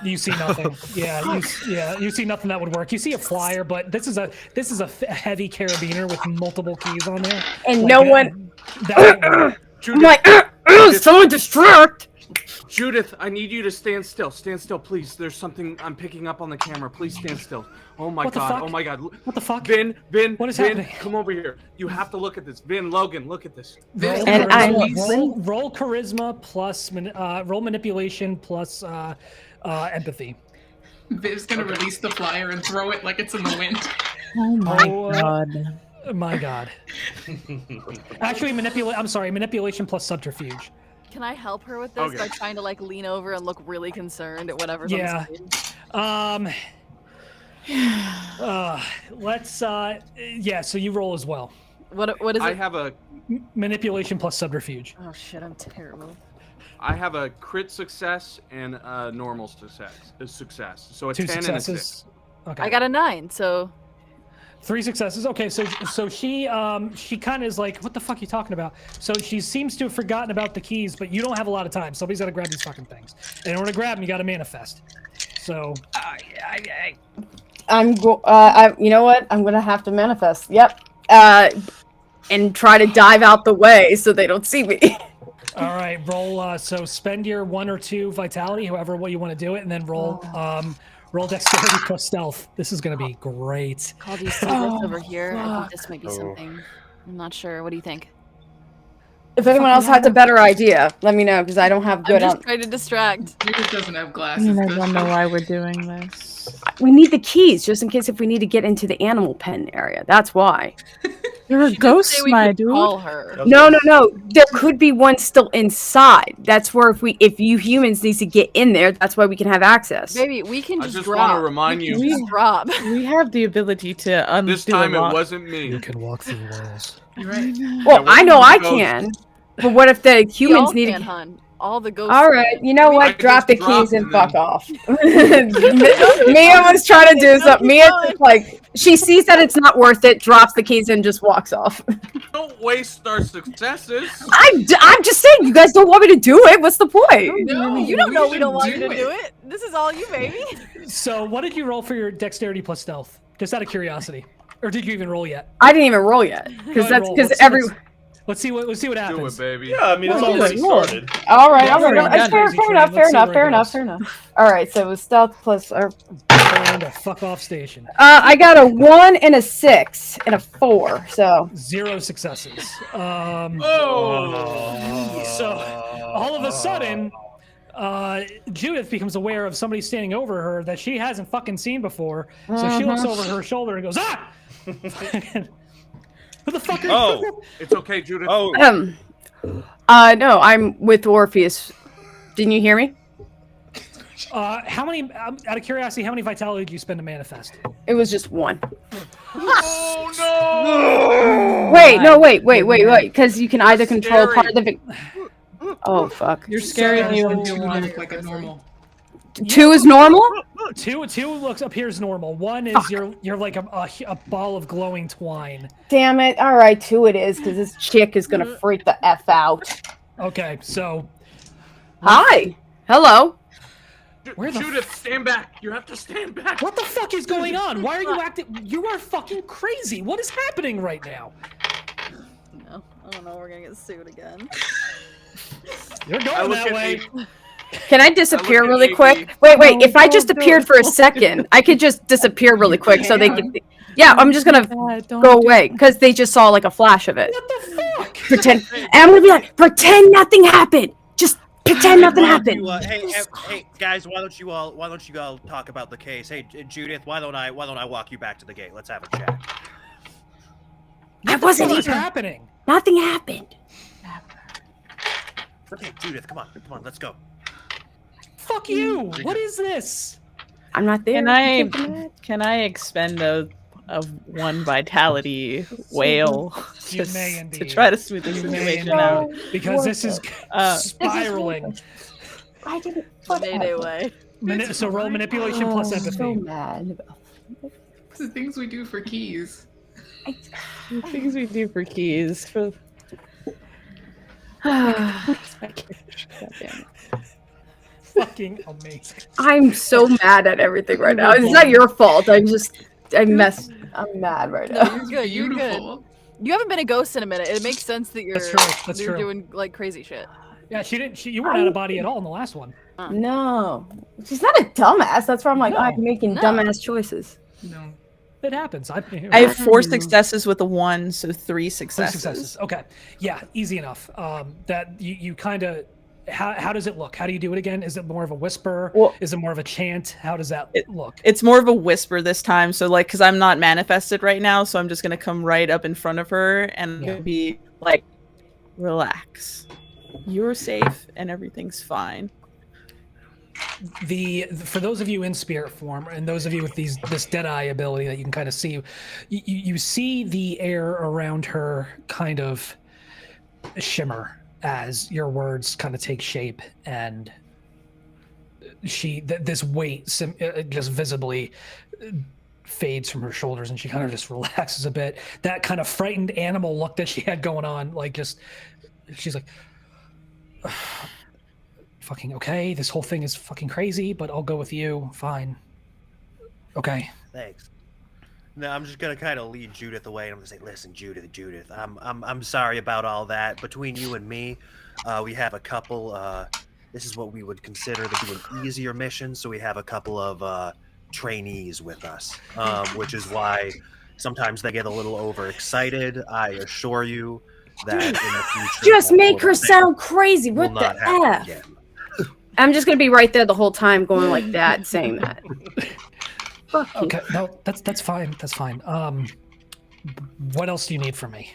You see nothing. You see nothing that would work. You see a flyer, but this is a heavy carabiner with multiple keys on there. And like no that, one. That, I'm like, someone distract. Judith, I need you to stand still. Stand still, please. There's something I'm picking up on the camera. Please stand still. Oh my What the god. fuck? Oh my god. What the fuck? Vin, What is Vin, happening? come over here. You have to look at this. Vin, Logan, look at this. roll, And charisma, roll charisma plus roll manipulation plus empathy. Viv's gonna release the flyer and throw it like it's in the wind. Oh my Oh, god. My god. Actually, manipulation plus subterfuge. Can I help her with this Okay. by trying to like lean over and look really concerned at whatever's Yeah. on the screen? Let's so you roll as well. What is it? I have a Manipulation plus subterfuge. Oh shit, I'm terrible. crit success and a normal success. So a 2 10 and a 6. successes. Okay. I got a 9, so 3 successes. Okay, so she kind of is like, what the fuck are you talking about? So she seems to have forgotten about the keys, but you don't have a lot of time. Somebody's got to grab these fucking things. And in order to grab them, you got to manifest. So You know what? I'm gonna have to manifest. Yep. And try to dive out the way so they don't see me. all right, roll. So spend your 1 or 2 vitality, however what you want to do it, and then roll dexterity plus stealth. This is gonna be great. Call these secrets over here. I think this might be something. I'm not sure. What do you think? If anyone else has a better idea, let me know because I don't have good. I'm just trying to distract. Judith doesn't have I glasses. mean, I does don't she? know why we're doing this. We need the keys just in case if we need to get into the animal pen area. That's why. You're a She did ghost, say we my could dude. call her. No. There could be one still inside. That's where if you humans need to get in there, that's why we can have access. Baby, we can I just just drop. want to remind We you, can just drop. We have the ability to undo this time a it lock. wasn't me. You can walk through walls. You're right. Well, I know I Ghost. can. But what if the We all humans need can, to? hun. All the ghosts. All right, you know I what? Drop just the dropped keys and and fuck then- off. Mia was trying to do something. Mia just like she sees that it's not worth it, drops the keys and just walks off. Don't waste our successes. I'm just saying, you guys don't want me to do it. What's the point? No, You don't know we should don't want you to do it. This is all you, baby. So what did you roll for your dexterity plus stealth? Just out of curiosity, or did you even roll yet? I didn't even roll yet because Go ahead, that's roll. because Let's see what Do happens. it, baby. Yeah, I mean, it's Well, already Lord. started. All right, Yeah, all right. already done. Fair Easy train. enough. Let's see where it goes. Fair enough. All right, so it was stealth plus. Turn the fuck off station. I got a 1 and a 6 and a 4. So 0 successes. Oh! So all of a sudden, Judith becomes aware of somebody standing over her that she hasn't fucking seen before. So she looks over her shoulder and goes, "Ah!" Who the fuck are you? It's okay, Judith. Oh, no, I'm with Orpheus. Didn't you hear me? How many? Out of curiosity, how many vitality did you spend to manifest? It was just 1. Oh no! Wait. Because you can either control part of the. Oh fuck. You're scary if you So, want you to look like a normal. 2 is normal. Two appears normal. 1 is you're like a ball of glowing twine. Damn it! All right, 2 it is because this chick is gonna freak the f out. Okay, so Hi. Hello. Where the Judith, stand back. You have to stand back. what the fuck is going on? Why are you acting? You are fucking crazy. What is happening right now? No. Oh no, we're gonna get sued again. You're I going look that at way. Can I disappear at really Iggy. quick? Wait. No, If I don't just do appeared it. for a second, I could just disappear really quick so they can. Yeah, I'm just gonna go Don't away because they just saw like a flash of it. What the fuck? Pretend. And I'm gonna be like, pretend nothing happened. Just pretend nothing why don't happened. you, hey, guys, why don't you all talk about the case? Hey, Judith, why don't I walk you back to the gate? Let's have a chat. I wasn't What is even. happening? Nothing happened. Okay, Judith, come on, let's go. Fuck you! What is this? I'm not there. Can I expend a of 1 vitality whale You may indeed. to try to smooth the You may situation indeed. out. Because this is spiraling. I didn't. Mayday way. So roll manipulation plus So empathy. mad. The things we do for keys. The things we do for keys. For... Fucking amazing. I'm so mad at everything right now. It's not your fault. I'm mad right No, now. you're good. You're good. Beautiful. You haven't been a ghost in a minute. It makes sense that you're, That's true. That's you're true. doing like crazy shit. Yeah, you weren't out of body at all in the last one. No, she's not a dumbass. That's why I'm like, No. I'm making No. dumbass choices. No. It happens. I have 4 successes with a 1, so 3 Three successes. successes. Okay. Yeah, easy enough. That you kind of. How does it look? How do you do it again? Is it more of a whisper? Well- Is it more of a chant? How does that look? It's more of a whisper this time. So, like, because I'm not manifested right now, so I'm just going to come right up in front of her and Yeah. be like, relax. You're safe and everything's fine. For those of you in spirit form and those of you with this dead eye ability that you can kind of see, you see the air around her kind of shimmer as your words kind of take shape, and this weight just visibly fades from her shoulders, and she kind of just relaxes a bit. That kind of frightened animal look that she had going on, like she's like, fucking okay, this whole thing is fucking crazy, but I'll go with you. Fine. Okay. Thanks. No, I'm just gonna kind of lead Judith away, and I'm gonna say, "Listen, Judith, I'm sorry about all that. Between you and me, we have a couple. This is what we would consider to be an easier mission. So we have a couple of trainees with us, which is why sometimes they get a little overexcited. I assure you that in the future, Just that make sort her of thing sound crazy. will What the not happen F? again. I'm just gonna be right there the whole time going like that, saying that. Fuck you. Okay, no, that's fine. That's fine. What else do you need from me?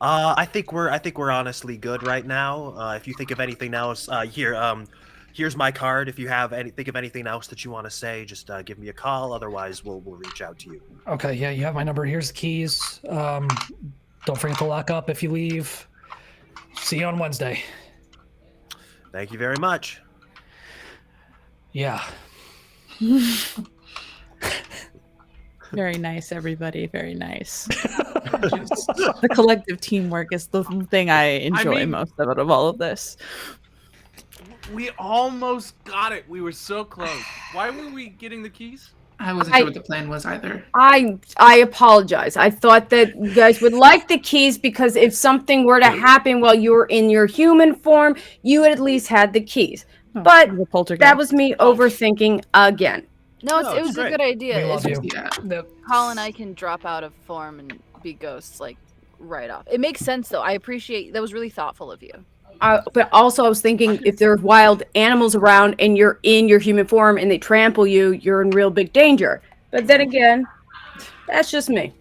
I think we're honestly good right now. If you think of anything else, here's my card. If you think of anything else that you want to say, just give me a call. Otherwise, we'll reach out to you. Okay, yeah, you have my number. Here's the keys. Don't forget to lock up if you leave. See you on Wednesday. Thank you very much. Yeah. Very nice, everybody. Very nice. The collective teamwork is the thing I enjoy most out of all of this. We almost got it. We were so close. Why were we getting the keys? I wasn't sure what the plan was either. I apologize. I thought that you guys would like the keys because if something were to happen while you were in your human form, you would at least had the keys. But that was me overthinking again. No, No, it was it's a great. good idea. We love It's you. just Yeah. Colin and I can drop out of form and be ghosts like right off. It makes sense though. I appreciate that was really thoughtful of you. But also, I was thinking if there are wild animals around and you're in your human form and they trample you, you're in real big danger. But then again, that's just me.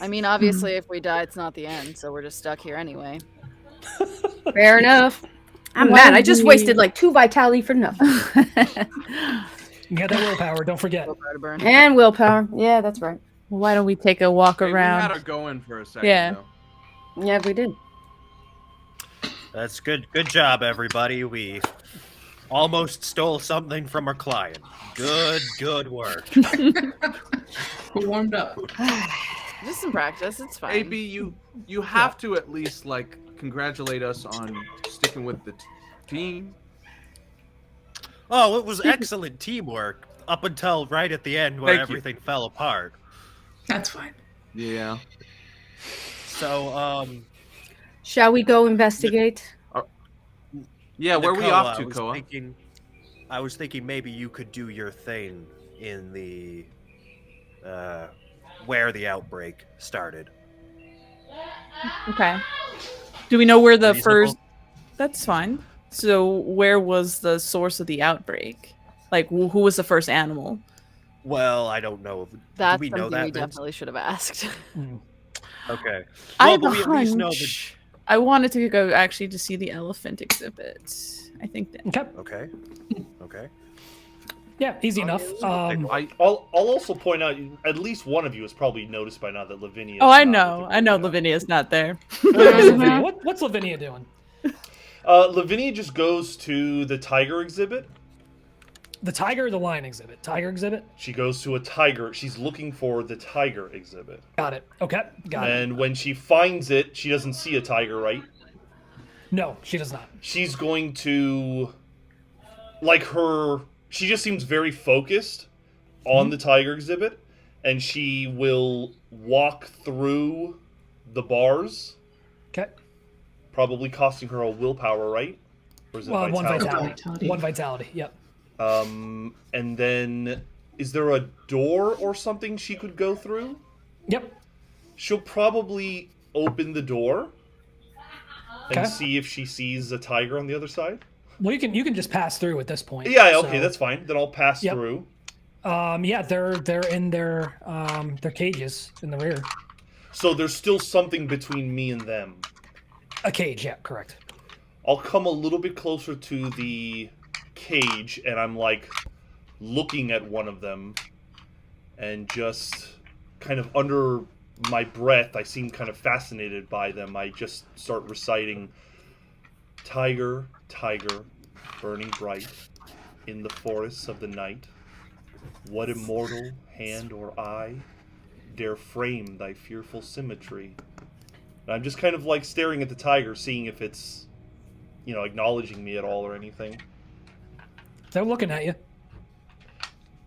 I mean, obviously, if we die, it's not the end, so we're just stuck here anyway. Fair enough. I'm mad. I just wasted like 2 vitality for nothing. You got that willpower. Don't forget. Willpower to burn. And willpower. Yeah, that's right. Why don't we take a walk Hey, we around? had her going for a second. Yeah. Though. Yeah, we did. That's good. Good job, everybody. We almost stole something from our client. Good work. Who warmed up? Just some practice. It's fine. AB, you have to at least like congratulate us on sticking with the team. Oh, it was excellent teamwork up until right at the end where Thank you. everything fell apart. That's fine. Yeah. So, Shall we go investigate? Yeah, where are we Nakoa, off to, I was Koa? I was thinking maybe you could do your thing in the where the outbreak started. Okay. Do we know where the Reasonable? first? That's fine. So where was the source of the outbreak? Like, who was the first animal? Well, I don't know. That's Do we know something that, we Vince? definitely should have asked. Okay. I Well, have but a we at least know that. hunch. I wanted to go actually to see the elephant exhibit. I think that. Okay. Okay. Okay. Yeah, easy enough. I'll also point out, at least one of you has probably noticed by now that Lavinia. Oh, I know. I know Lavinia's not there. What's Lavinia doing? Lavinia just goes to the tiger exhibit. The tiger or the lion exhibit? Tiger exhibit? She goes to a tiger. She's looking for the tiger exhibit. Got it. Okay, got it. And when she finds it, she doesn't see a tiger, right? No, she does not. She's going to... She just seems very focused on the tiger exhibit, and she will walk through the bars. Okay. Probably costing her a willpower, right? Or is it one vitality? One vitality, yep. And then, is there a door or something she could go through? Yep. She'll probably open the door and Okay. see if she sees a tiger on the other side. Well, you can just pass through at this point. Yeah, okay, so- that's fine. Then I'll pass Yep. through. Yeah, they're in their cages in the rear. So there's still something between me and them. A cage, yeah, correct. I'll come a little bit closer to the cage, and I'm like looking at one of them, and just kind of under my breath, I seem kind of fascinated by them. I just start reciting, "Tiger, tiger, burning bright in the forests of the night, what immortal hand or eye dare frame thy fearful symmetry?" And I'm just kind of like staring at the tiger, seeing if it's, acknowledging me at all or anything. They're looking at you.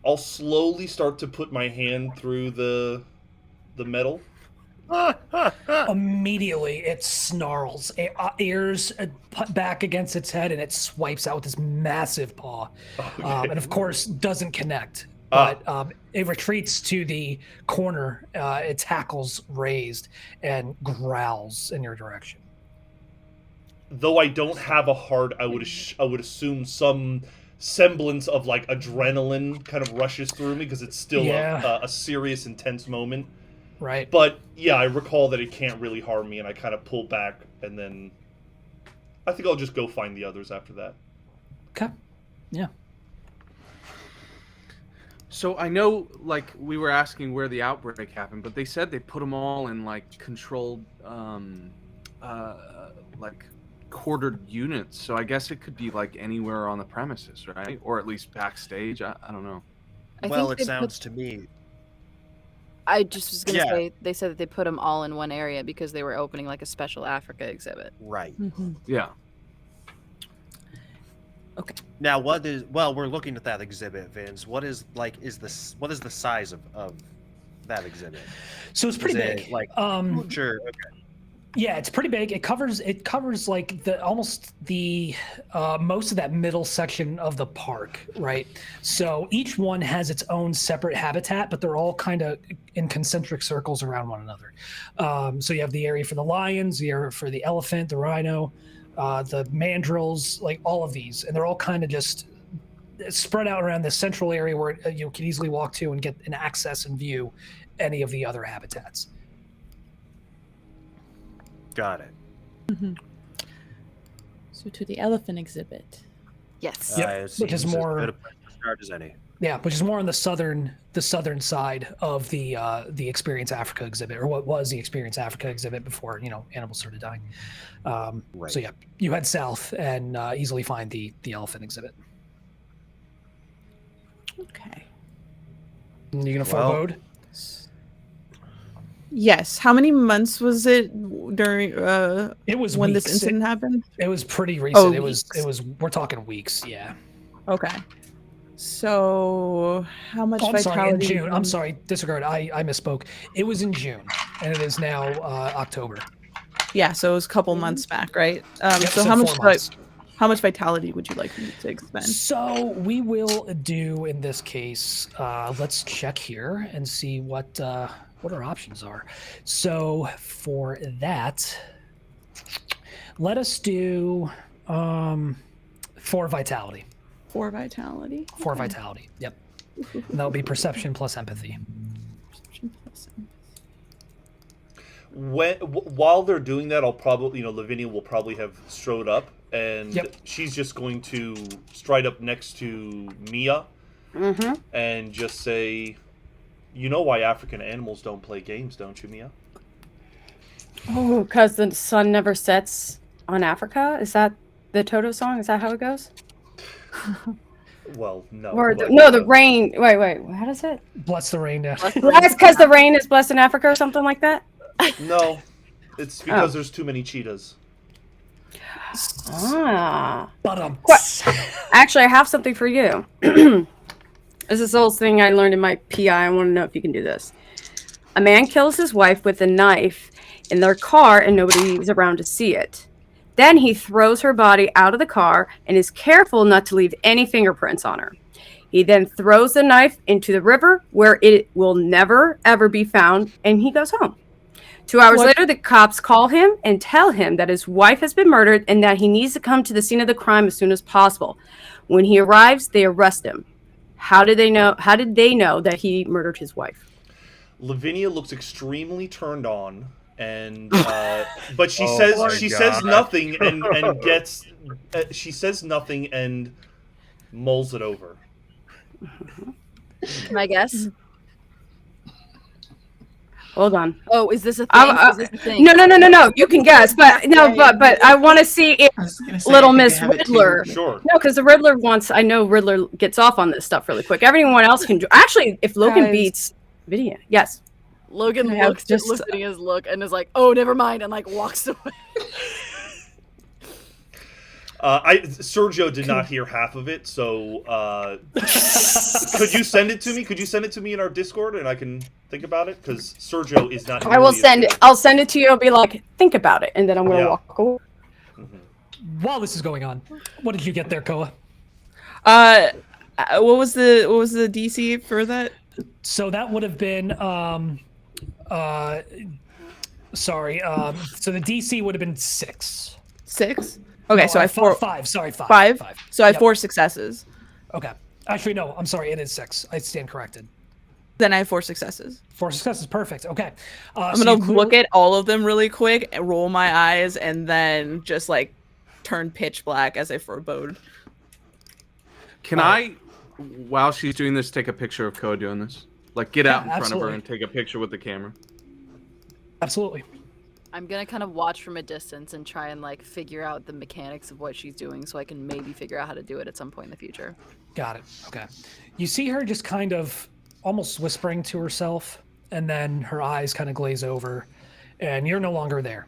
I'll slowly start to put my hand through the metal. Immediately, it snarls, ears put back against its head, and it swipes out with this massive paw. Okay. And of course, doesn't connect. But it retreats to the corner, its hackles raised, and growls in your direction. Though I don't have a heart, I would assume some semblance of like adrenaline kind of rushes through me because it's still a serious, intense moment. Right. But yeah, I recall that it can't really harm me, and I kind of pull back, and then I think I'll just go find the others after that. Okay. Yeah. So I know, like, we were asking where the outbreak happened, but they said they put them all in, like, controlled, like, quartered units. So I guess it could be, like, anywhere on the premises, right? Or at least backstage. I don't know. Well, it sounds to me. I just was going to say, they said that they put them all in one area because they were opening, like, a special Africa exhibit. Right. Mm-hmm. Yeah. Okay. Now, we're looking at that exhibit, Vince. What is the size of that exhibit? So it's pretty big. Sure. Okay. Yeah, it's pretty big. It covers like most of that middle section of the park, right? So each one has its own separate habitat, but they're all kind of in concentric circles around one another. So you have the area for the lions, the area for the elephant, the rhino, the mandrills, like all of these, and they're all kind of just spread out around the central area where you can easily walk to and get an access and view any of the other habitats. Got it. Mm-hmm. So to the elephant exhibit. Yes. Which is more as good a place to start as any. Yeah, which is more on the southern side of the Experience Africa exhibit, or what was the Experience Africa exhibit before animals started dying. Right. So yeah, you head south and easily find the elephant exhibit. Okay. And you gonna forebode? Yes. How many months was it during? It was when weeks. this incident happened. It was pretty recent. Oh, it weeks. was. We're talking weeks. Yeah. Okay. So how much I'm sorry, in vitality? June. I'm sorry, disregard. I misspoke. It was in June, and it is now October. Yeah, so it was a couple months back, right? Yep, so how 4 much months. how much vitality would you like me to expend? So we will do in this case. Let's check here and see what our options are. So for that, let us do 4 vitality. 4 vitality. 4 vitality. Yep. And that'll be perception plus empathy. While they're doing that, I'll probably, Lavinia will probably have strode up, and Yep. she's just going to stride up next to Mia and just say, "You know why African animals don't play games, don't you, Mia?" Oh, because the sun never sets on Africa? Is that the Toto song? Is that how it goes? Well, no. Or but, the rain. Wait. How does it? Bless the rain. Yeah. That's because the rain is blessed in Africa or something like that? No, it's because there's too many cheetahs. But Actually, I have something for you. This is the old thing I learned in my PI. I want to know if you can do this. A man kills his wife with a knife in their car and nobody is around to see it. Then he throws her body out of the car and is careful not to leave any fingerprints on her. He then throws the knife into the river where it will never, ever be found, and he goes home. 2 hours later, the cops call him and tell him that his wife has been murdered and that he needs to come to the scene of the crime as soon as possible. When he arrives, they arrest him. How did they know that he murdered his wife? Lavinia looks extremely turned on, and but she says nothing and gets she says nothing and mulls it over. Can I guess? Hold on. Oh, is this a thing? Is this a thing? No. You can guess, but but I want to see if Little Miss Riddler. Sure. No, because the Riddler wants. I know Riddler gets off on this stuff really quick. Everyone else can. Actually, if Logan beats Lavinia, yes. Logan looks at his look and is like, "Oh, never mind," and like walks away. Sergio did not hear half of it, so could you send it to me? Could you send it to me in our Discord and I can think about it? Because Sergio is not. I will send it. I'll send it to you. I'll be like, think about it, and then I'm gonna walk away. While this is going on, what did you get there, Koa? What was the DC for that? So that would have been so the DC would have been 6. 6? Okay, No, so I have 4. 5. Sorry, 5. 5. So I have 4 successes. Okay. Actually, no. I'm sorry. It is 6. I stand corrected. Then I have 4 successes. 4 successes. Perfect. Okay. I'm gonna look at all of them really quick, and roll my eyes, and then just like turn pitch black as I forebode. Can I, while she's doing this, take a picture of Koa doing this? Like, get out in front of her and take a picture with the camera. Absolutely. I'm gonna kind of watch from a distance and try and like figure out the mechanics of what she's doing, so I can maybe figure out how to do it at some point in the future. Got it. Okay. You see her just kind of almost whispering to herself, and then her eyes kind of glaze over, and you're no longer there.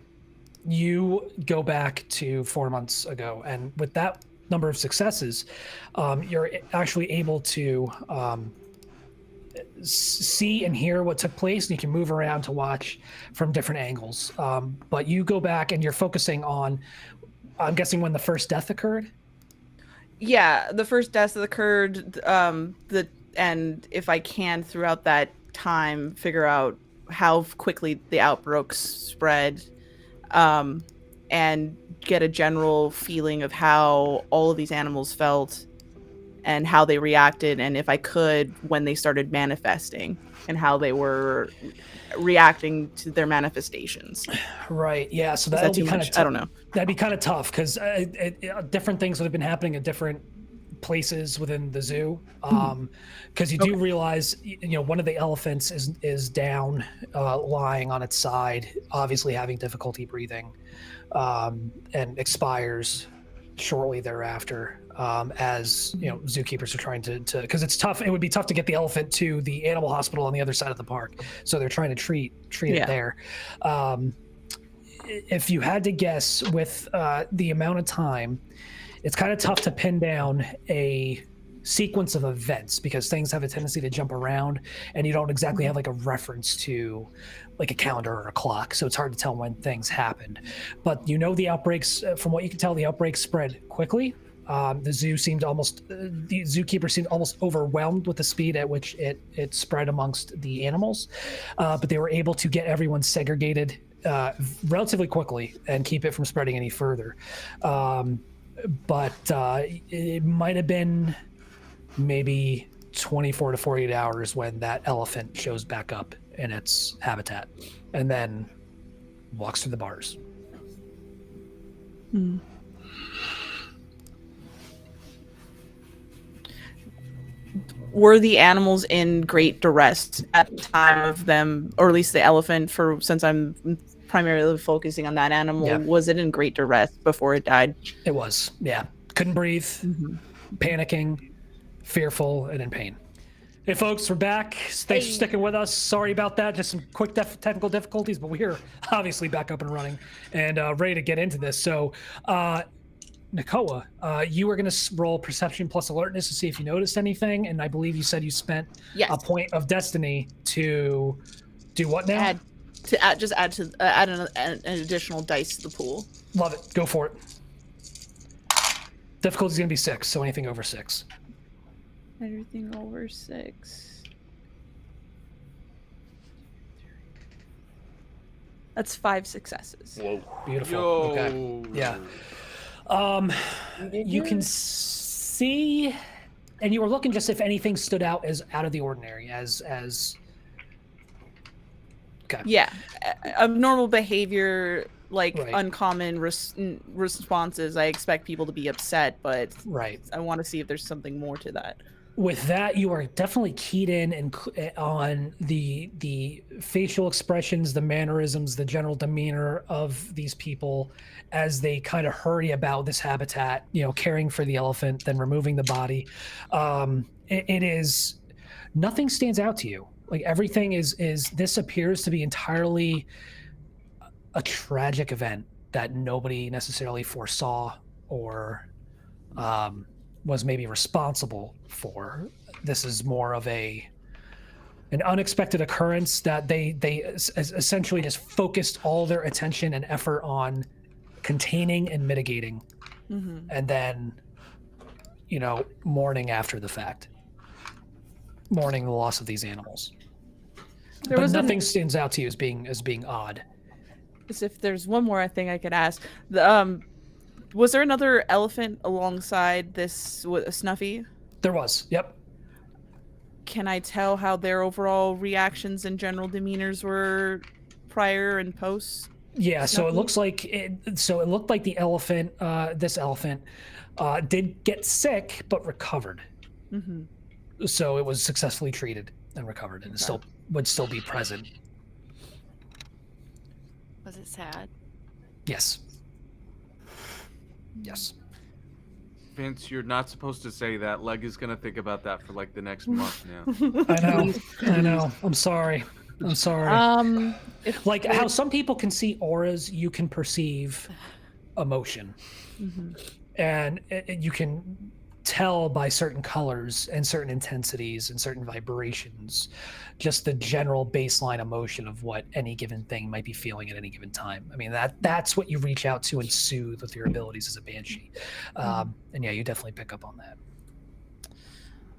You go back to 4 months ago, and with that number of successes, you're actually able to see and hear what took place, and you can move around to watch from different angles. But you go back and you're focusing on, I'm guessing, when the first death occurred? Yeah, the first death occurred, and if I can, throughout that time, figure out how quickly the outbreaks spread, and get a general feeling of how all of these animals felt and how they reacted, and if I could, when they started manifesting and how they were reacting to their manifestations. Right. Yeah. So that'd be kind of I don't know. That'd be kind of tough because different things would have been happening at different places within the zoo. Because you do realize, one of the elephants is down, lying on its side, obviously having difficulty breathing, and expires shortly thereafter. As zookeepers are trying to because it's tough. It would be tough to get the elephant to the animal hospital on the other side of the park, so they're trying to treat it there. If you had to guess with the amount of time, it's kind of tough to pin down a sequence of events because things have a tendency to jump around, and you don't exactly have like a reference to like a calendar or a clock, so it's hard to tell when things happened. But the outbreaks, from what you can tell, the outbreaks spread quickly. The zookeeper seemed almost overwhelmed with the speed at which it spread amongst the animals, but they were able to get everyone segregated relatively quickly and keep it from spreading any further. But it might have been maybe 24 to 48 hours when that elephant shows back up in its habitat and then walks through the bars. were the animals in great duress at the time of them, or at least the elephant, since I'm primarily focusing on that animal, Yeah. was it in great duress before it died? It was, yeah. Couldn't breathe, panicking, fearful, and in pain. Hey folks, we're back. Thanks for sticking with us. Sorry about that, just some quick technical difficulties, but we're obviously back up and running and ready to get into this. So, Nakoa, you were going to roll perception plus alertness to see if you noticed anything, and I believe you said you spent a point of destiny to do what now? Add an additional dice to the pool. Love it. Go for it. Difficulty is going to be 6, so anything over 6. Everything over 6. That's 5 successes. Whoa. Beautiful. Yo. Okay. Yeah. You can see, and you were looking just if anything stood out as out of the ordinary, as. Okay. Yeah, abnormal behavior, like Right. uncommon responses. I expect people to be upset, but Right. I want to see if there's something more to that. With that, you are definitely keyed in and on the facial expressions, the mannerisms, the general demeanor of these people as they kind of hurry about this habitat, caring for the elephant, then removing the body. It is, nothing stands out to you. Like everything is this appears to be entirely a tragic event that nobody necessarily foresaw or was maybe responsible for. This is more of an unexpected occurrence that they essentially just focused all their attention and effort on containing and mitigating, and then mourning after the fact, mourning the loss of these animals. But nothing stands out to you as being odd. As if there's one more thing I could ask. Was there another elephant alongside this Snuffy? There was. Yep. Can I tell how their overall reactions and general demeanors were prior and post? Yeah. So it looks like it looked like the elephant, this elephant, did get sick but recovered. So it was successfully treated and recovered, and would still be present. Was it sad? Yes. Yes. Vince, you're not supposed to say that. Leg is gonna think about that for like the next month now. I know. I'm sorry. Like how some people can see auras, you can perceive emotion, and you can tell by certain colors and certain intensities and certain vibrations just the general baseline emotion of what any given thing might be feeling at any given time. I mean, that's what you reach out to and soothe with your abilities as a banshee. And yeah, you definitely pick up on that.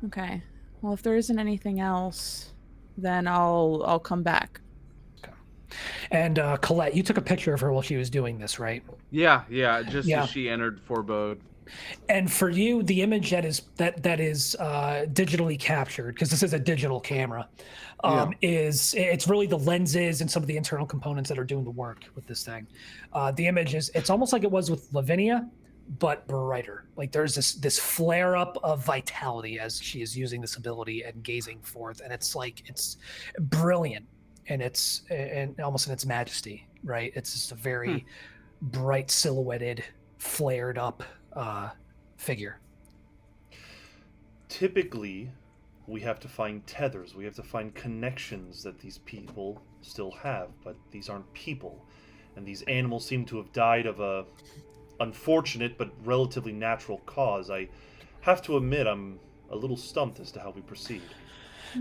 Okay. Well, if there isn't anything else, then I'll come back. Okay. And Colette, you took a picture of her while she was doing this, right? Yeah, as she entered Forebode. And for you, the image that is digitally captured, because this is a digital camera, it's really the lenses and some of the internal components that are doing the work with this thing. The image it's almost like it was with Lavinia, but brighter. Like there's this flare up of vitality as she is using this ability and gazing forth, and it's brilliant, and it's almost in its majesty, right? It's just a very bright silhouetted, flared up figure. Typically, we have to find tethers. We have to find connections that these people still have, but these aren't people. And these animals seem to have died of a unfortunate but relatively natural cause. I have to admit, I'm a little stumped as to how we proceed.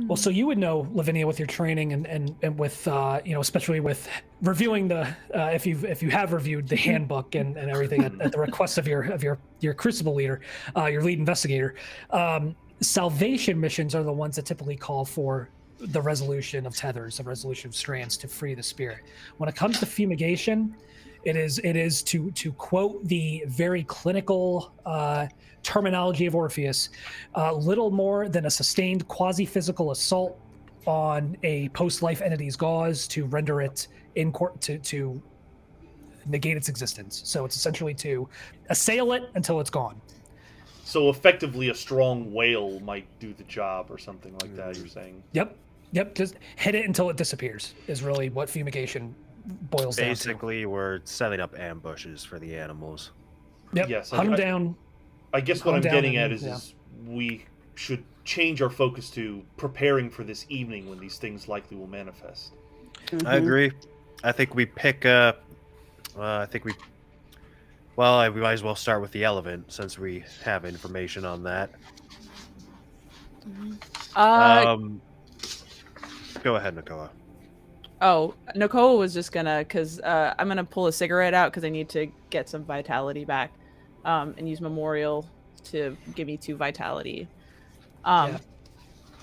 Well, so you would know, Lavinia, with your training and with especially with reviewing the if you have reviewed the handbook and everything at the request of your Crucible leader, your lead investigator. Salvation missions are the ones that typically call for the resolution of tethers, the resolution of strands to free the spirit. When it comes to fumigation, it is to quote the very clinical terminology of Orpheus, little more than a sustained quasi-physical assault on a post-life entity's gauze to render it to negate its existence. So it's essentially to assail it until it's gone. So effectively, a strong whale might do the job, or something like that. You're saying? Yep. Just hit it until it disappears. Is really what fumigation boils down to. Basically, we're setting up ambushes for the animals. Yep. Yes. Hunt them down. I guess Calm what I'm down getting and- at is, yeah. is we should change our focus to preparing for this evening when these things likely will manifest. I agree. I think we pick. Well, we might as well start with the elephant since we have information on that. Go ahead, Nakoa. Oh, Nakoa was just gonna, because I'm gonna pull a cigarette out because I need to get some vitality back, and use Memorial to give me 2 vitality. Yeah.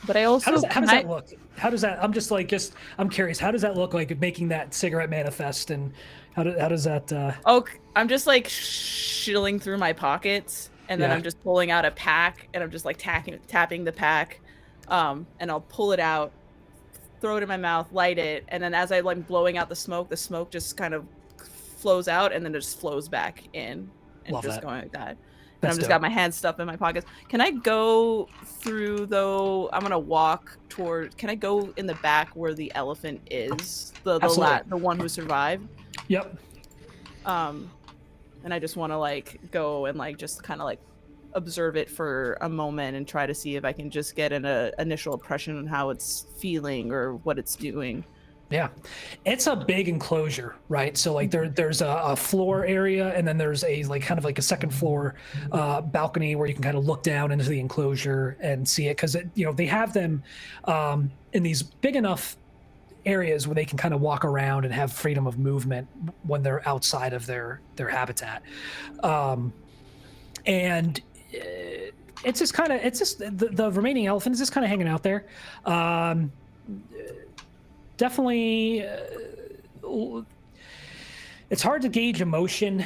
But I also How does that look? How does that? I'm curious. How does that look like making that cigarette manifest? And how does that? Oh, I'm just like shilling through my pockets, and then Yeah. I'm just pulling out a pack, and I'm just like tapping the pack, and I'll pull it out, throw it in my mouth, light it, and then as I'm like blowing out the smoke just kind of flows out, and then it just flows back in, and Love just that. going like that. And That's I'm just dope. got my hands stuffed in my pockets. Can I go through though? I'm gonna walk toward. Can I go in the back where the elephant is? The one who survived. Yep. And I just want to like go and like just kind of like observe it for a moment and try to see if I can just get an initial impression on how it's feeling or what it's doing. Yeah, it's a big enclosure, right? So like there's a floor area, and then there's a like kind of like a second floor balcony where you can kind of look down into the enclosure and see it, because they have them in these big enough areas where they can kind of walk around and have freedom of movement when they're outside of their habitat, and it's just the remaining elephant is just kind of hanging out there. Definitely, it's hard to gauge emotion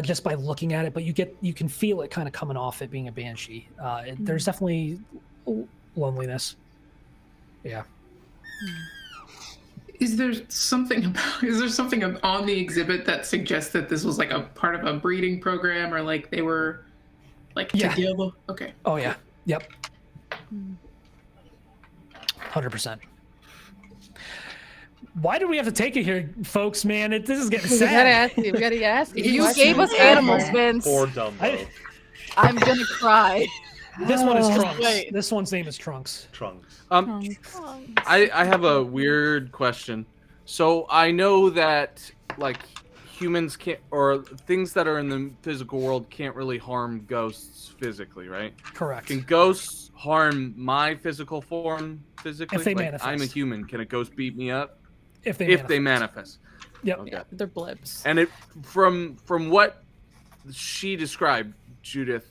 just by looking at it, but you can feel it kind of coming off it being a banshee. There's definitely loneliness. Yeah. Is there something on the exhibit that suggests that this was like a part of a breeding program, or like they were like together? Okay. Oh yeah. Yep. 100%. Why do we have to take it here, folks? Man, this is getting We sad. gotta ask you. We gotta ask you. You gave us animals, Vince. Poor Dumbo. I'm gonna cry. This one is Trunks. Wait. This one's name is Trunks. Trunks. I have a weird question. So I know that like humans can't, or things that are in the physical world can't really harm ghosts physically, right? Correct. Can ghosts harm my physical form physically? If they like, manifest. I'm a human. Can a ghost beat me up? If they If they manifest. Yep. Okay. Yeah, they're blips. And it from what she described, Judith,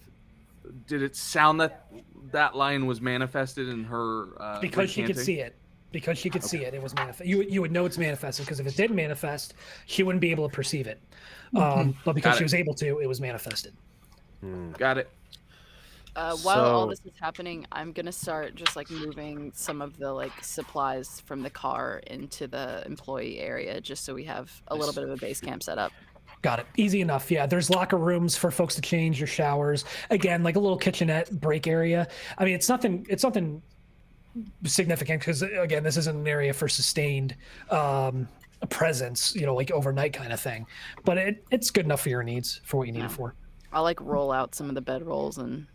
did it sound that line was manifested in her Because she could recanting? see it. Because she could see it. It was manifest. You would know it's manifested, because if it didn't manifest, she wouldn't be able to perceive it. But because Got she it. was able to, it was manifested. Got it. While all this is happening, I'm gonna start just like moving some of the like supplies from the car into the employee area, just so we have a little bit of a base camp set up. Got it. Easy enough. Yeah, there's locker rooms for folks to change your showers. Again, like a little kitchenette break area. I mean, it's nothing significant, because again, this isn't an area for sustained presence, like overnight kind of thing. But it's good enough for your needs, for what you need it for. I'll like roll out some of the bedrolls and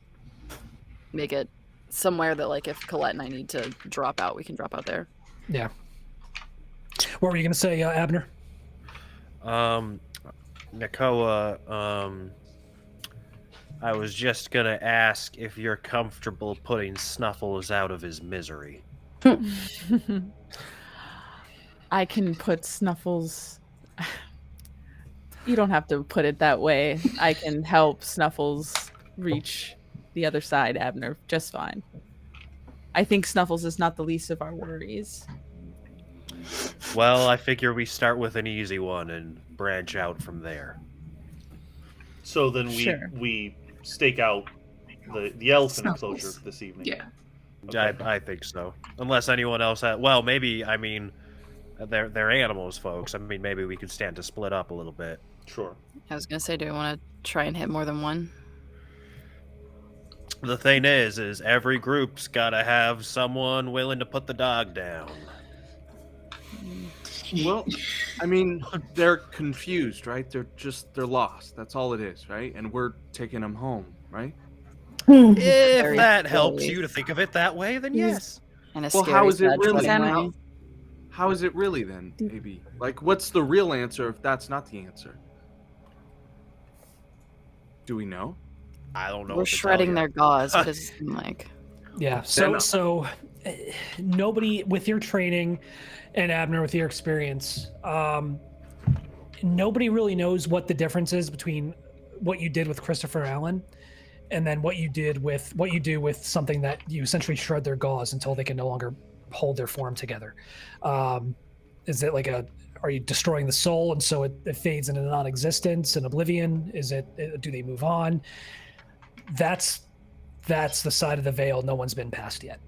make it somewhere that like if Colette and I need to drop out, we can drop out there. Yeah. What were you gonna say, Abner? Nakoa, I was just gonna ask if you're comfortable putting Snuffles out of his misery. I can put Snuffles. You don't have to put it that way. I can help Snuffles reach the other side, Abner, just fine. I think Snuffles is not the least of our worries. Well, I figure we start with an easy one and branch out from there. So then Sure. we stake out the elephant Snuffles. enclosure this evening. Yeah. Okay. I think so. Unless anyone else well, maybe, I mean, they're animals, folks. I mean, maybe we could stand to split up a little bit. Sure. I was gonna say, do I want to try and hit more than one? The thing is every group's got to have someone willing to put the dog down. Well, I mean, they're confused, right? They're lost. That's all it is, right? And we're taking them home, right? If that helps you to think of it that way, then yes. Well, how is it really? How is it really then, AB? Like, what's the real answer if that's not the answer? Do we know? I don't know. We're shredding their gauze because, like... Yeah, so nobody, with your training, and Abner, with your experience, nobody really knows what the difference is between what you did with Christopher Allen and then what you do with something that you essentially shred their gauze until they can no longer hold their form together. Is it like are you destroying the soul and so it fades into non-existence and oblivion? Do they move on? That's the side of the veil no one's been past yet.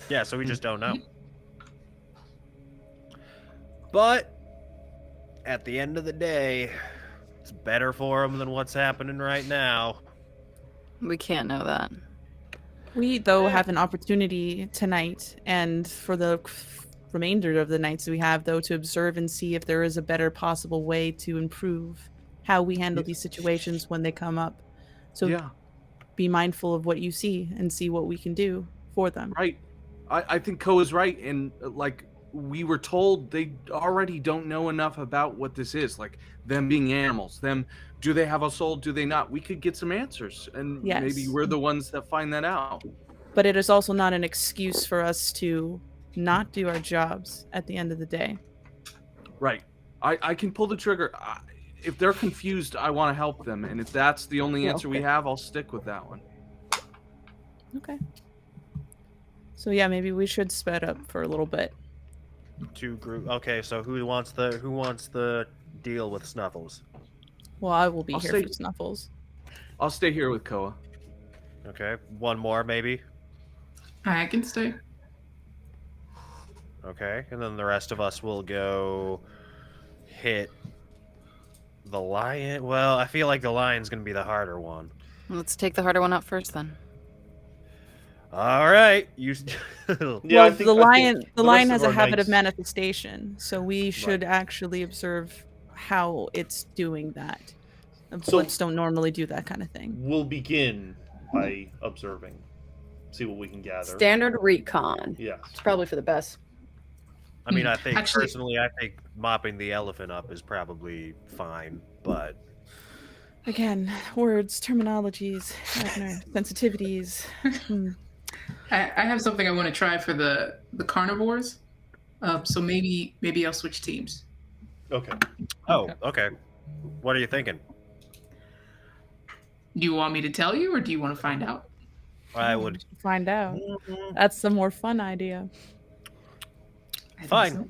Yeah, so we just don't know. But at the end of the day, it's better for them than what's happening right now. We can't know that. We, though, have an opportunity tonight and for the remainder of the nights we have, though, to observe and see if there is a better possible way to improve how we handle these situations when they come up. So be mindful of what you see and see what we can do for them. Right. I think Ko is right. And like we were told, they already don't know enough about what this is. Like them being animals, do they have a soul? Do they not? We could get some answers and maybe we're the ones that find that out. But it is also not an excuse for us to not do our jobs at the end of the day. Right. I can pull the trigger. If they're confused, I want to help them. And if that's the only answer we have, I'll stick with that one. Okay. So yeah, maybe we should sped up for a little bit. Okay, so who wants the deal with Snuffles? Well, I will be here for Snuffles. I'll stay here with Koa. Okay, one more maybe. I can stay. Okay, and then the rest of us will go hit the lion. Well, I feel like the lion's gonna be the harder one. Let's take the harder one out first, then. All right, you. Yeah, well, the lion has a habit of manifestation, so we should actually observe how it's doing that. Blips don't normally do that kind of thing. We'll begin by observing, see what we can gather. Standard recon. Yes, it's probably for the best. I mean, I think personally, I think mopping the elephant up is probably fine, but again, words, terminologies, Abner, sensitivities. I have something I want to try for the carnivores. So maybe I'll switch teams. Okay. Oh, okay. What are you thinking? Do you want me to tell you, or do you want to find out? I would find out. That's the more fun idea. Fine. So.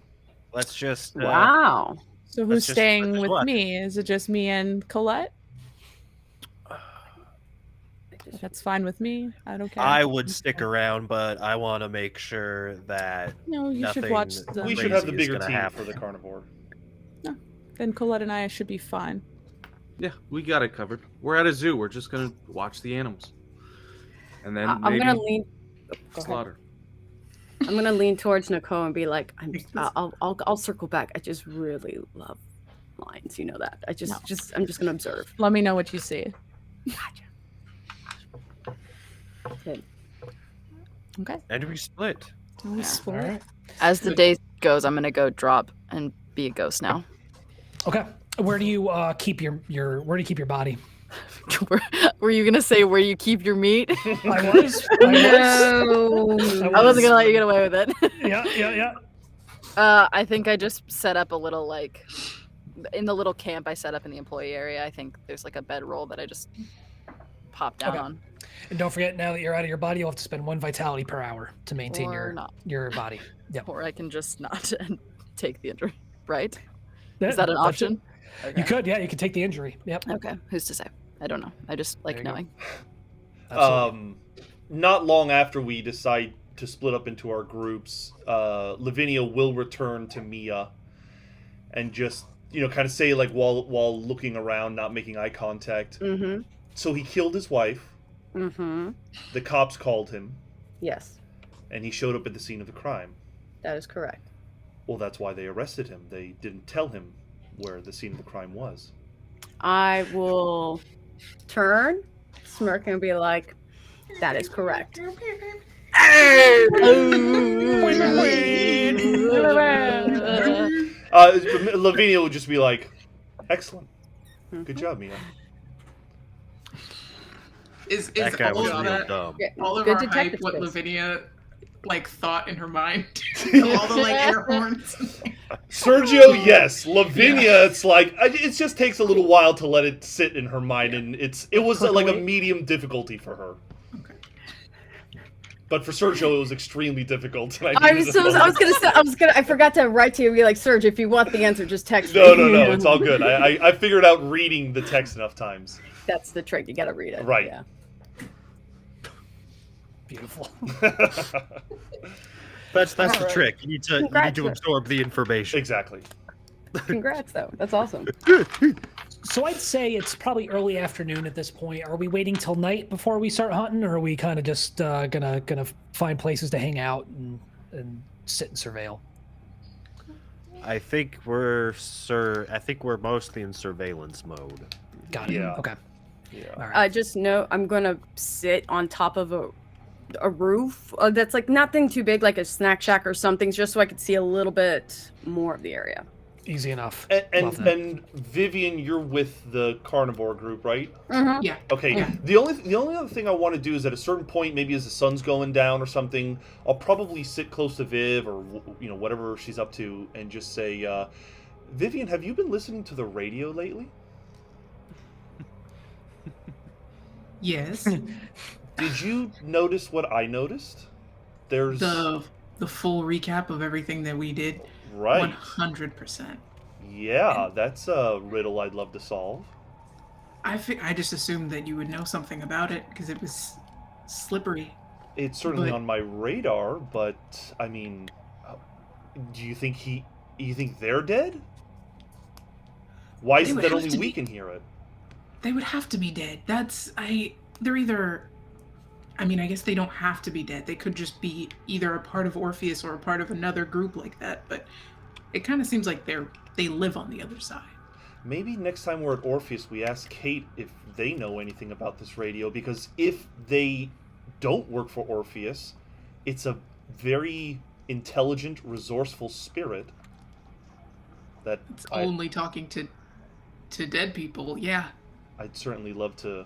Let's just. Wow. So who's staying with me? Is it just me and Colette? That's fine with me. I don't care. I would stick around, but I want to make sure that you should watch. We should have the bigger team for the carnivore. No, then Colette and I should be fine. Yeah, we got it covered. We're at a zoo. We're just gonna watch the animals, and then I'm gonna lean. Slaughter. I'm gonna lean towards Nakoa and be like, I'll circle back. I just really love lions. You know that. I'm just gonna observe. Let me know what you see. Gotcha. Okay. And we split. We split. Right. As the day goes, I'm gonna go drop and be a ghost now. Okay. Where do you keep your body? Were you gonna say where you keep your meat? I was. No. I wasn't gonna let you get away with it. Yeah. I think I just set up a little, like, in the little camp I set up in the employee area. I think there's like a bedroll that I just pop down on. And don't forget, now that you're out of your body, you'll have to spend 1 vitality per hour to maintain or your body. Yep. Or I can just not and take the injury, right? Yeah, is that an option? Okay. You could, yeah, you could take the injury. Yep. Okay, who's to say? I don't know. I just like knowing. Not long after we decide to split up into our groups, Lavinia will return to Mia and just, kind of say, like, while looking around, not making eye contact. Mm-hmm. So he killed his wife. Mm-hmm. The cops called him, Yes, and he showed up at the scene of the crime. that is correct. Well, that's why they arrested him. They didn't tell him where the scene of the crime was. I will turn, smirk, and be like, that is correct. Lavinia would just be like, excellent. Good job, Mia. Is That guy all was of real that, dumb. all of Good our hype detective what skills. Lavinia thought in her mind? All the air horns. Sergio, yes. Lavinia, it's like it just takes a little while to let it sit in her mind, and it was like a medium difficulty for her. Okay. But for Sergio, it was extremely difficult. And I forgot to write to you and be like, Serge, if you want the answer, just text me. No, it's all good. I figured out reading the text enough times. That's the trick. You gotta read it. Right. Yeah. Beautiful. That's the Alright. trick. You need to Congrats. absorb the information. Exactly. Congrats, though. That's awesome. So I'd say it's probably early afternoon at this point. Are we waiting till night before we start hunting, or are we kind of just gonna find places to hang out and sit and surveil? I think we're mostly in surveillance mode. Got it. Yeah. Okay. Yeah. All right. Just know I'm gonna sit on top of a roof that's like nothing too big, like a snack shack or something, just so I could see a little bit more of the area. Easy enough. And Vivian, you're with the carnivore group, right? Mm-hmm. Yeah. Okay. Yeah. The only other thing I want to do is at a certain point, maybe as the sun's going down or something, I'll probably sit close to Viv or whatever she's up to, and just say, Vivian, have you been listening to the radio lately? Yes. Did you notice what I noticed? There's The full recap of everything that we did. right. 100%. Yeah, that's a riddle I'd love to solve. I just assumed that you would know something about it because it was slippery. It's certainly But- on my radar, but I mean, do you think they're dead? Why is They it would that have only to we be. can hear it? They would have to be dead. They're either. I mean, I guess they don't have to be dead. They could just be either a part of Orpheus or a part of another group like that. But it kind of seems like they live on the other side. Maybe next time we're at Orpheus, we ask Kate if they know anything about this radio, because if they don't work for Orpheus, it's a very intelligent, resourceful spirit that It's only talking to dead people. Yeah. I'd certainly love to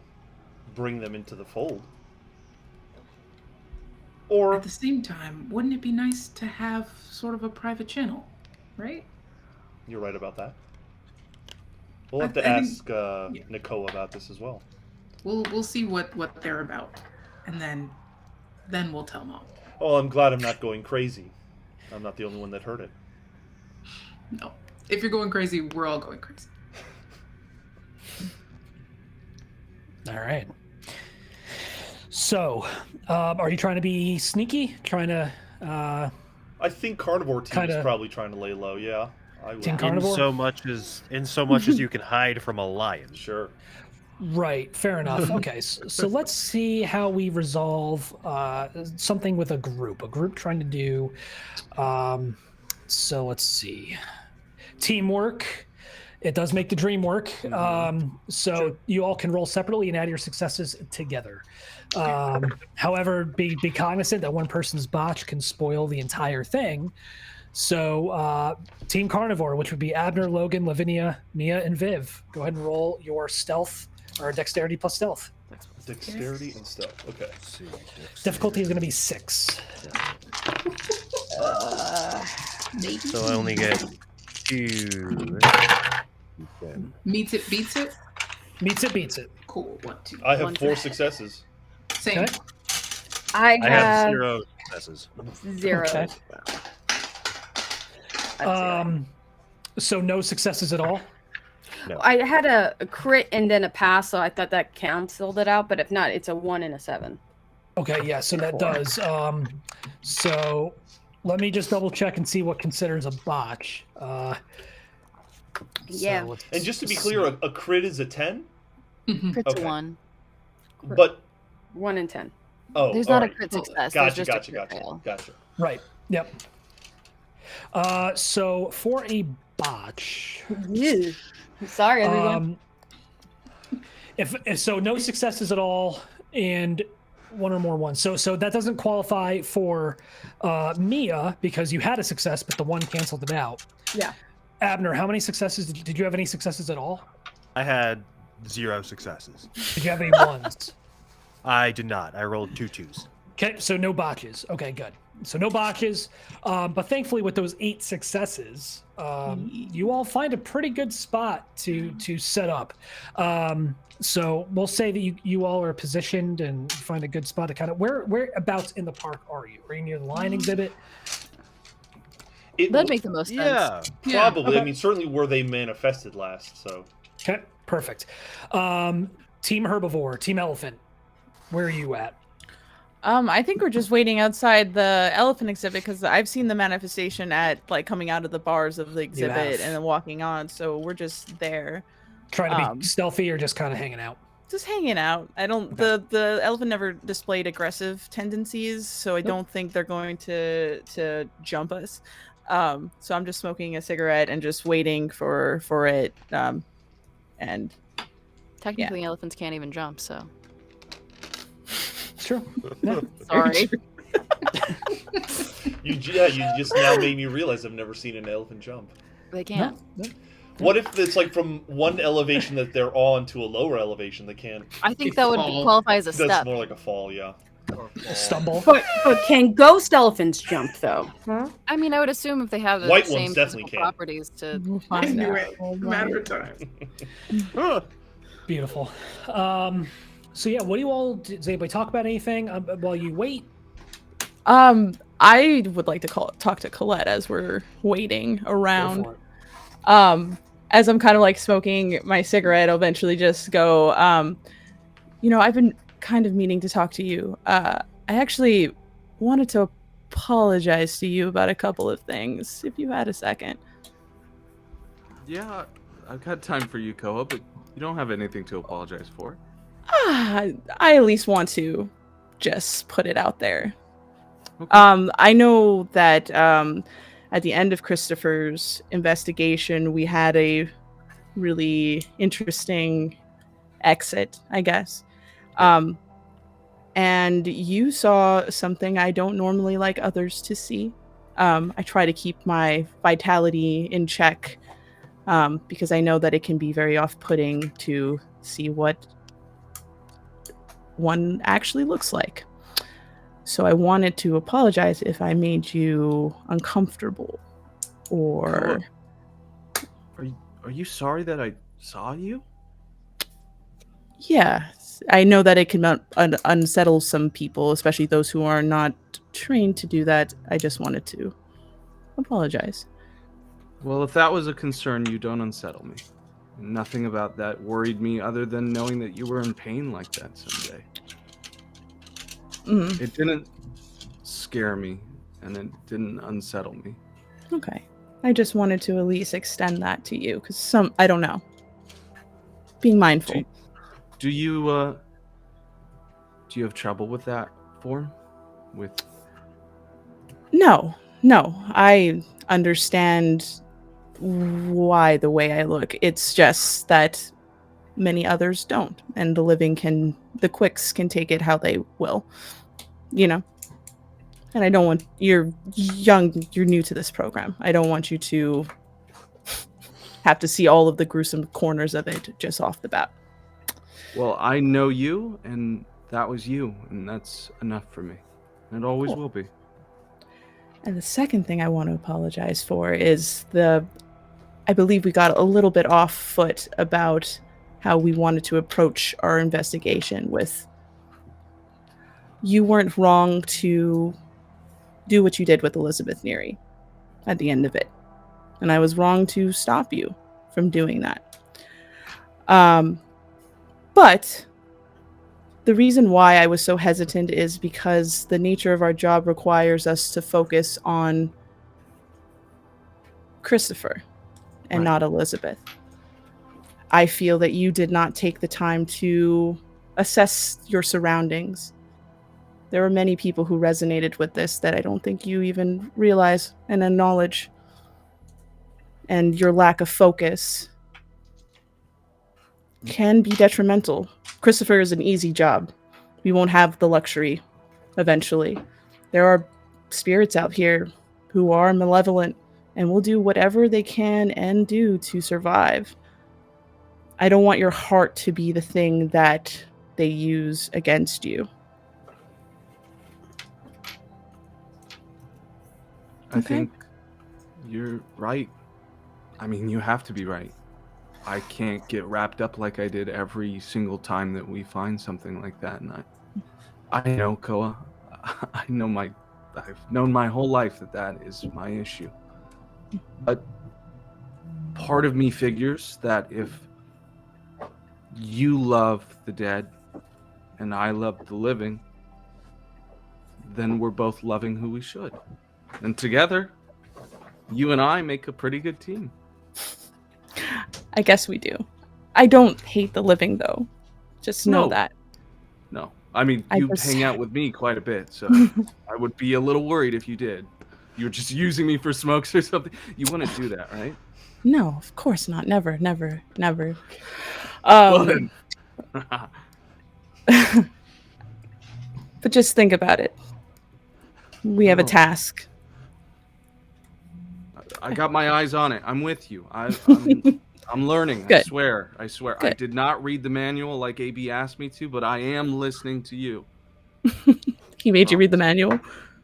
bring them into the fold. Or At the same time, wouldn't it be nice to have sort of a private channel, right? you're right about that. We'll have I to think- ask Nakoa about this as well. We'll see what they're about, and then we'll tell Mom. Oh, I'm glad I'm not going crazy. I'm not the only one that heard it. No, if you're going crazy, we're all going crazy. All right. So, are you trying to be sneaky? Trying to I think Carnivore Team is Kinda- probably trying to lay low. Yeah, I would. Team Carnivore? In so much as you can hide from a lion. Sure. Right, fair enough. Okay, so let's see how we resolve something with a group trying to do. So let's see, teamwork. It does make the dream work. So you all can roll separately and add your successes together. However, be cognizant that one person's botch can spoil the entire thing. So Team Carnivore, which would be Abner, Logan, Lavinia, Mia, and Viv, go ahead and roll your stealth or dexterity plus stealth. Dexterity and stealth. Okay. Difficulty is going to be 6. Maybe. So I only get 2. Meets it, beats it. Meets it, beats it. Cool. 1, 2. I have One 4 sec. successes. Same. Okay. I I have have 0 successes. 0. Okay. That's 0. So no successes at all. I had a crit and then a pass, so I thought that canceled it out. But if not, it's a 1 and a 7. Okay, yeah, so that does. So let me just double check and see what considers a botch. Yeah. So And just to be clear, a crit is a 10, Mhm. Crit's Okay. a 1. but 1 in 10. Oh, There's all not a right. crit success. Gotcha, there's just gotcha, a crit gotcha, fail. gotcha. Right. Yep. So for a botch, Yeah. I'm sorry, everyone. if so, no successes at all, and one or more ones. So that doesn't qualify for Mia because you had a success, but the one canceled it out. Yeah. Abner, how many successes did you have? Any successes at all? I had 0 successes. Did you have any ones? I did not. I rolled 2 2s. Okay, so no botches. Okay, good. So no botches, but thankfully with those 8 successes, you all find a pretty good spot to set up. So we'll say that you all are positioned and find a good spot to kind of whereabouts in the park are you? Are you near the lion exhibit? That'd make the most sense. Yeah. Probably. Okay. I mean, certainly where they manifested last. So. Okay, perfect. Team herbivore, team elephant, where are you at? I think we're just waiting outside the elephant exhibit because I've seen the manifestation at like coming out of the bars of the exhibit and then walking on. So we're just there. Trying to be stealthy or just kind of hanging out? Just hanging out. I don't. Okay. The elephant never displayed aggressive tendencies, so I don't think they're going to jump us. So I'm just smoking a cigarette and just waiting for it. And Technically, elephants can't even jump, so. It's true. Yeah. Sorry. You just now made me realize I've never seen an elephant jump. They can't. No. What if it's like from one elevation that they're on to a lower elevation they can't? I think that would qualify as a That's step. more like a fall, yeah. Stumble. But can ghost elephants jump though? Huh? I mean, I would assume if they have the White same ones definitely physical can. properties to we'll I find knew out. it. Matter of time. Beautiful. So yeah, what do you all? Does anybody talk about anything while you wait? I would like to talk to Colette as we're waiting around. Go for it. As I'm kind of like smoking my cigarette, I'll eventually just go, I've been kind of meaning to talk to you. I actually wanted to apologize to you about a couple of things, if you had a second. Yeah, I've got time for you, Koa, but you don't have anything to apologize for. I at least want to just put it out there. Okay. I know that at the end of Christopher's investigation, we had a really interesting exit, I guess. And you saw something I don't normally like others to see. I try to keep my vitality in check because I know that it can be very off-putting to see what one actually looks like. So I wanted to apologize if I made you uncomfortable, or... Are you sorry that I saw you? Yeah, I know that it can unsettle some people, especially those who are not trained to do that. I just wanted to apologize. Well, if that was a concern, you don't unsettle me. Nothing about that worried me other than knowing that you were in pain like that someday. Mm. It didn't scare me, and it didn't unsettle me. Okay. I just wanted to at least extend that to you, because I don't know. Being mindful. Do you have trouble with that form? No. I understand why the way I look. It's just that many others don't, and the quicks can take it how they will, And I don't want, you're young, you're new to this program. I don't want you to have to see all of the gruesome corners of it just off the bat. Well, I know you, and that was you, and that's enough for me. And it always will be. And the second thing I want to apologize for is I believe we got a little bit off foot about how we wanted to approach our investigation with. You weren't wrong to do what you did with Elizabeth Neary at the end of it. And I was wrong to stop you from doing that. But the reason why I was so hesitant is because the nature of our job requires us to focus on Christopher and not Elizabeth. I feel that you did not take the time to assess your surroundings. There are many people who resonated with this that I don't think you even realize and acknowledge. And your lack of focus can be detrimental. Christopher is an easy job. We won't have the luxury eventually. There are spirits out here who are malevolent and will do whatever they can and do to survive. I don't want your heart to be the thing that they use against you. I think you're right. I mean, you have to be right. I can't get wrapped up like I did every single time that we find something like that. And I know, Koa. I've known my whole life that is my issue. But part of me figures that if you love the dead and I love the living, then we're both loving who we should. And together, you and I make a pretty good team. I guess we do. I don't hate the living, though. Just know that. No. I mean, you hang out with me quite a bit, so I would be a little worried if you did. You're just using me for smokes or something. You wouldn't do that, right? No, of course not. Never. Well, then. But just think about it. We have a task. I got my eyes on it. I'm with you. I'm learning. Good. I swear. Good. I did not read the manual like AB asked me to, but I am listening to you. He made you read the manual?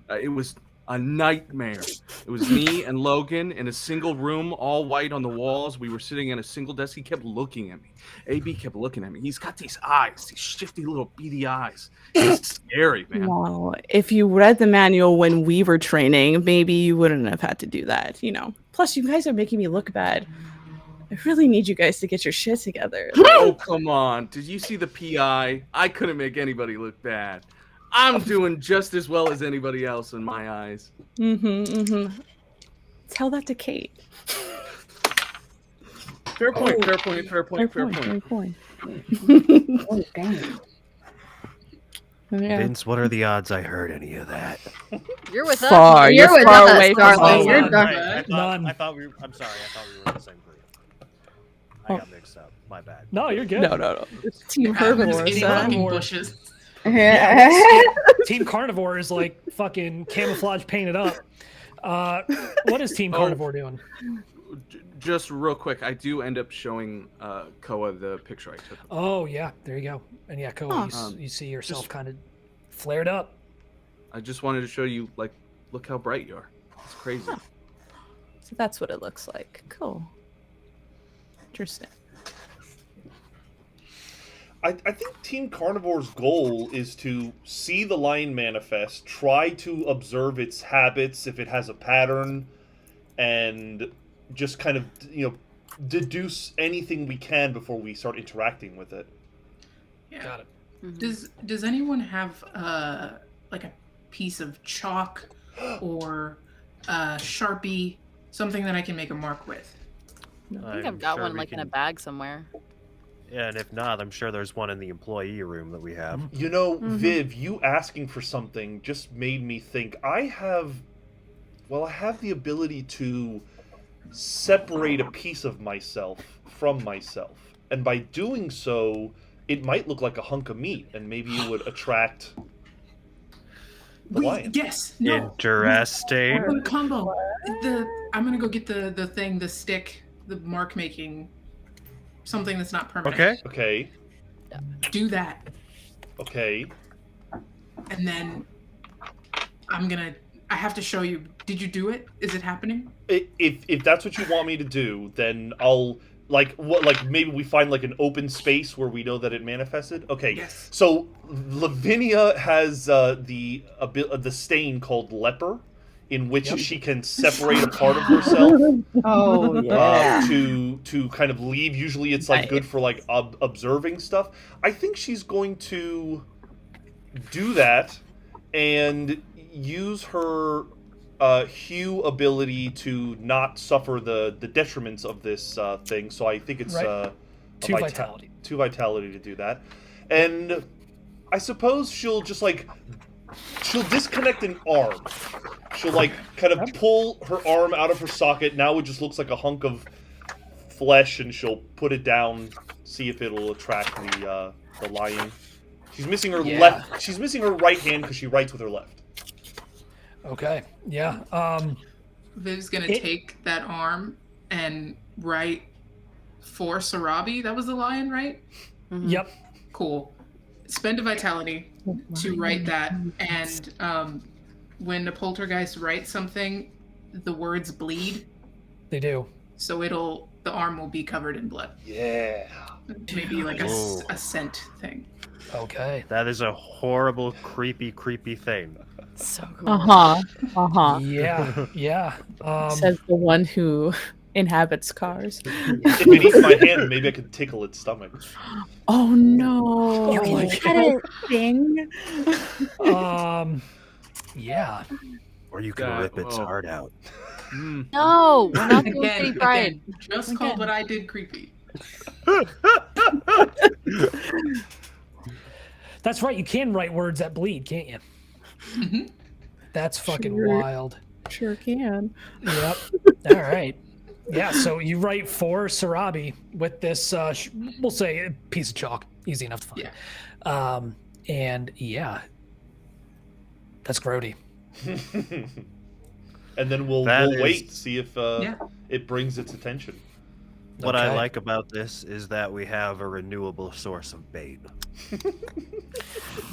It was a nightmare. It was me and Logan in a single room, all white on the walls. We were sitting in a single desk. He kept looking at me. AB kept looking at me. He's got these eyes, these shifty little beady eyes. It's scary, man. Well, if you read the manual when we were training, maybe you wouldn't have had to do that, you know. Plus, you guys are making me look bad. I really need you guys to get your shit together. Oh, come on. Did you see the PI? I couldn't make anybody look bad. I'm doing just as well as anybody else in my eyes. Tell that to Kate. Fair point. Oh, dang. Yeah. Vince, what are the odds I heard any of that? You're with Far. us. You're with far us, away from darling. us. You're Right, done. None. I thought we were. I'm sorry. I thought we were in the same group. I got mixed up. My bad. No, you're good. No. It's Team Happens Herbivore. in son. fucking bushes. Team Carnivore is like fucking camouflage painted up. What is Team Carnivore doing? Just real quick, I do end up showing Koa the picture I took. Oh yeah, there you go. And yeah, Koa, you see yourself kind of flared up. I just wanted to show you, like, look how bright you are. It's crazy. So that's what it looks like. Cool. Interesting. I think Team Carnivore's goal is to see the lion manifest, try to observe its habits if it has a pattern, and just kind of, deduce anything we can before we start interacting with it. Yeah. Got it. Mm-hmm. Does anyone have like a piece of chalk or a Sharpie, something that I can make a mark with? I think I've got one like in a bag somewhere. Yeah, and if not, I'm sure there's one in the employee room that we have. Viv, you asking for something just made me think. I have the ability to separate a piece of myself from myself. And by doing so, it might look like a hunk of meat, and maybe it would attract the lion. Yes. No. Interesting. The combo. I'm gonna go get the stick, the mark making, something that's not permanent. Okay. Do that, Okay. and then I have to show you. Did you do it? Is it happening? If that's what you want me to do, then I'll maybe we find like an open space where we know that it manifested. Okay. Yes. So Lavinia has the stain called leper, in which she can separate a part of herself. Oh yeah. To kind of leave. Usually it's like good for like observing stuff. I think she's going to do that and use her hue ability to not suffer the detriments of this thing. So I think it's Right. 2 vitality. 2 vitality to do that. and I suppose she'll just like she'll disconnect an arm. She'll like kind of pull her arm out of her socket. Now it just looks like a hunk of flesh, and she'll put it down, see if it'll attract the lion. She's missing her left. She's missing her right hand because she writes with her left. Okay. Yeah. Viv's gonna take that arm and write for Sarabi. That was the lion, right? Mm-hmm. Yep. Cool. Spend a vitality to write that, and when the poltergeist writes something, the words bleed. They do. So the arm will be covered in blood. Yeah. Maybe like a scent thing. Okay. That is a horrible, creepy thing. So cool. Yeah. Yeah. Says the one who inhabits cars. If it eats my hand, maybe I could tickle its stomach. Oh no! You can that a thing? Yeah. Or you can rip its heart out. No, we're not going to be fried. Just called what I did creepy. That's right. You can write words that bleed, can't you? Mm-hmm. That's fucking Sure. wild. Sure can. Yep. All right. Yeah. So you write for Sarabi with this, we'll say, a piece of chalk, easy enough to find. Yeah. And yeah, that's grody. And then we'll wait, see if it brings its attention. What I like about this is that we have a renewable source of bait.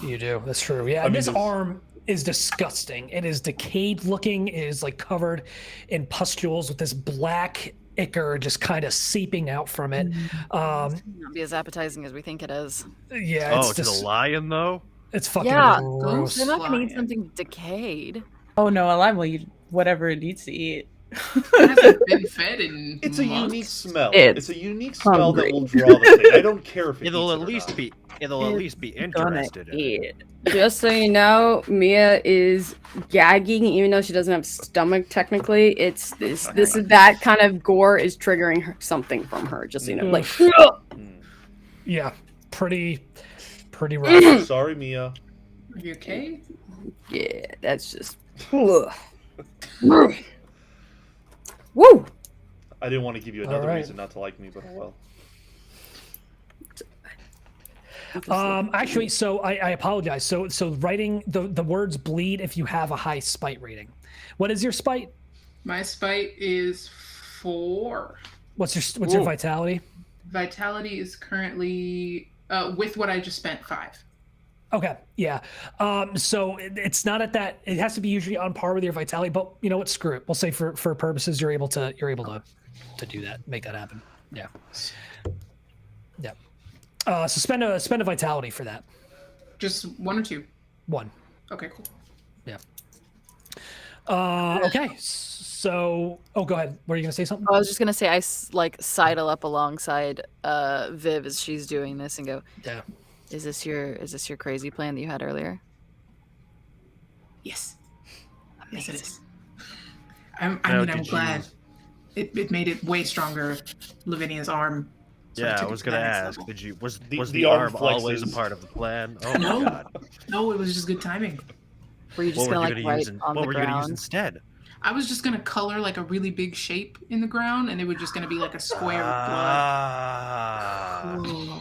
You do. That's true. Yeah. And this arm is disgusting. It is decayed looking. It is like covered in pustules with this black ichor just kind of seeping out from it. Not be as appetizing as we think it is. Yeah. It's just a lion, though? It's fucking Yeah, gross. they're not going to eat something decayed. Oh no, a lion will eat whatever it needs to eat. It hasn't been fed in It's a months. unique smell. It's It's a unique smell that will draw the thing. I don't care if It'll at eats it or least not. be. It'll at least be interested in it. Just so you know, Mia is gagging, even though she doesn't have stomach. Technically, it's this is that kind of gore is triggering something from her. Just so you know, like. Yeah, pretty rough. Sorry, Mia. Are you okay? Yeah, that's just. Woo! I didn't want to give you another right. reason not to like me, but oh well. Actually, so I apologize. So writing the words bleed if you have a high spite rating. What is your spite? My spite is 4. What's your vitality? Vitality is currently with what I just spent 5. Okay, yeah. So it's not at that. It has to be usually on par with your vitality. But you know what? Screw it. We'll say for purposes, you're able to do that, make that happen. Yeah. Yeah. So spend a vitality for that. Just 1 or 2? 1. Okay, cool. Yeah. Okay. So, go ahead. Were you gonna say something? I was just gonna say I sidle up alongside Viv as she's doing this and go, Yeah. Is this your crazy plan that you had earlier? Yes. Amazing. Yes, it is. I'm glad. It made it way stronger. Lavinia's arm. Yeah, I was gonna ask. Level. Was The the arm arm always a flexes. part of the plan? Oh No. my god! No, it was just good timing. Were you just What were gonna you like gonna write use? on What the were you gonna use ground? instead? I was just gonna color like a really big shape in the ground, and it was just gonna be like a square of blood. Ooh.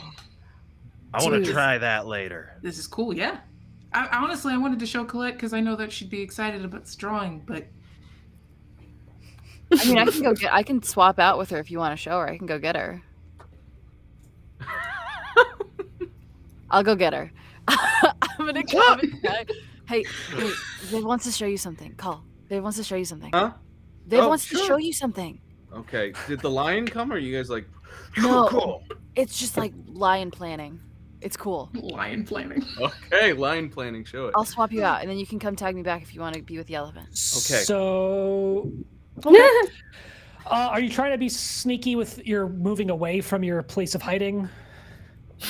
I want to Dude. try that later. This is cool, yeah. I honestly wanted to show Colette because I know that she'd be excited about this drawing, but I mean, I can swap out with her if you want to show her. I can go get her. I'll go get her. I'm gonna come. Hey, Viv wants to show you something. Call. Viv wants to show you something. Huh? Viv Oh, wants to sure. show you something. Okay. Did the lion come, or are you guys like? No. Cool. It's just like lion planning. It's cool. lion planning. Okay, lion planning. Show it. I'll swap you out, and then you can come tag me back if you want to be with the elephant. Okay. So, are you trying to be sneaky with your moving away from your place of hiding?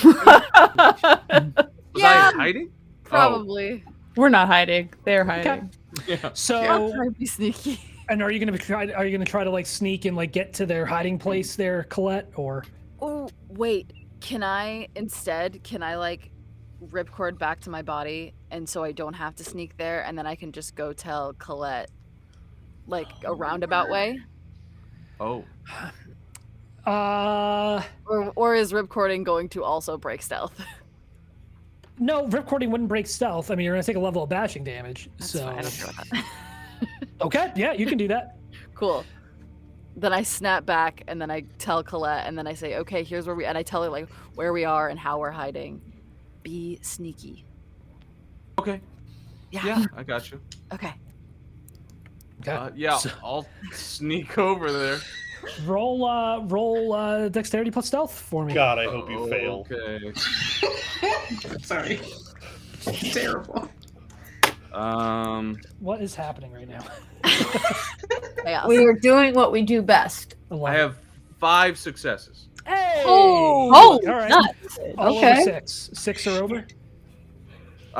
Was Yeah. I hiding? Probably. We're not hiding. They're hiding. Yeah. So, I'm trying to be sneaky. and are you gonna try to like sneak and like get to their hiding place there, Colette, or? Oh, wait. Can I like ripcord back to my body, and so I don't have to sneak there, and then I can just go tell Colette, like a roundabout way. Oh. Or is ripcording going to also break stealth? No, ripcording wouldn't break stealth. I mean, you're gonna take a level of bashing damage. That's so. fine. I don't care about that. Okay, yeah, you can do that. Cool. Then I snap back, and then I tell Colette, and then I say, okay, here's where and I tell her like where we are and how we're hiding. Be sneaky. Okay. Yeah. I got you. Okay. Yeah, I'll sneak over there. Roll dexterity plus stealth for me. God, I hope you fail. Okay. Sorry. Terrible. What is happening right now? We are doing what we do best. I have 5 successes. Hey! Oh, All right. nuts. All Okay. over 6. 6 are over?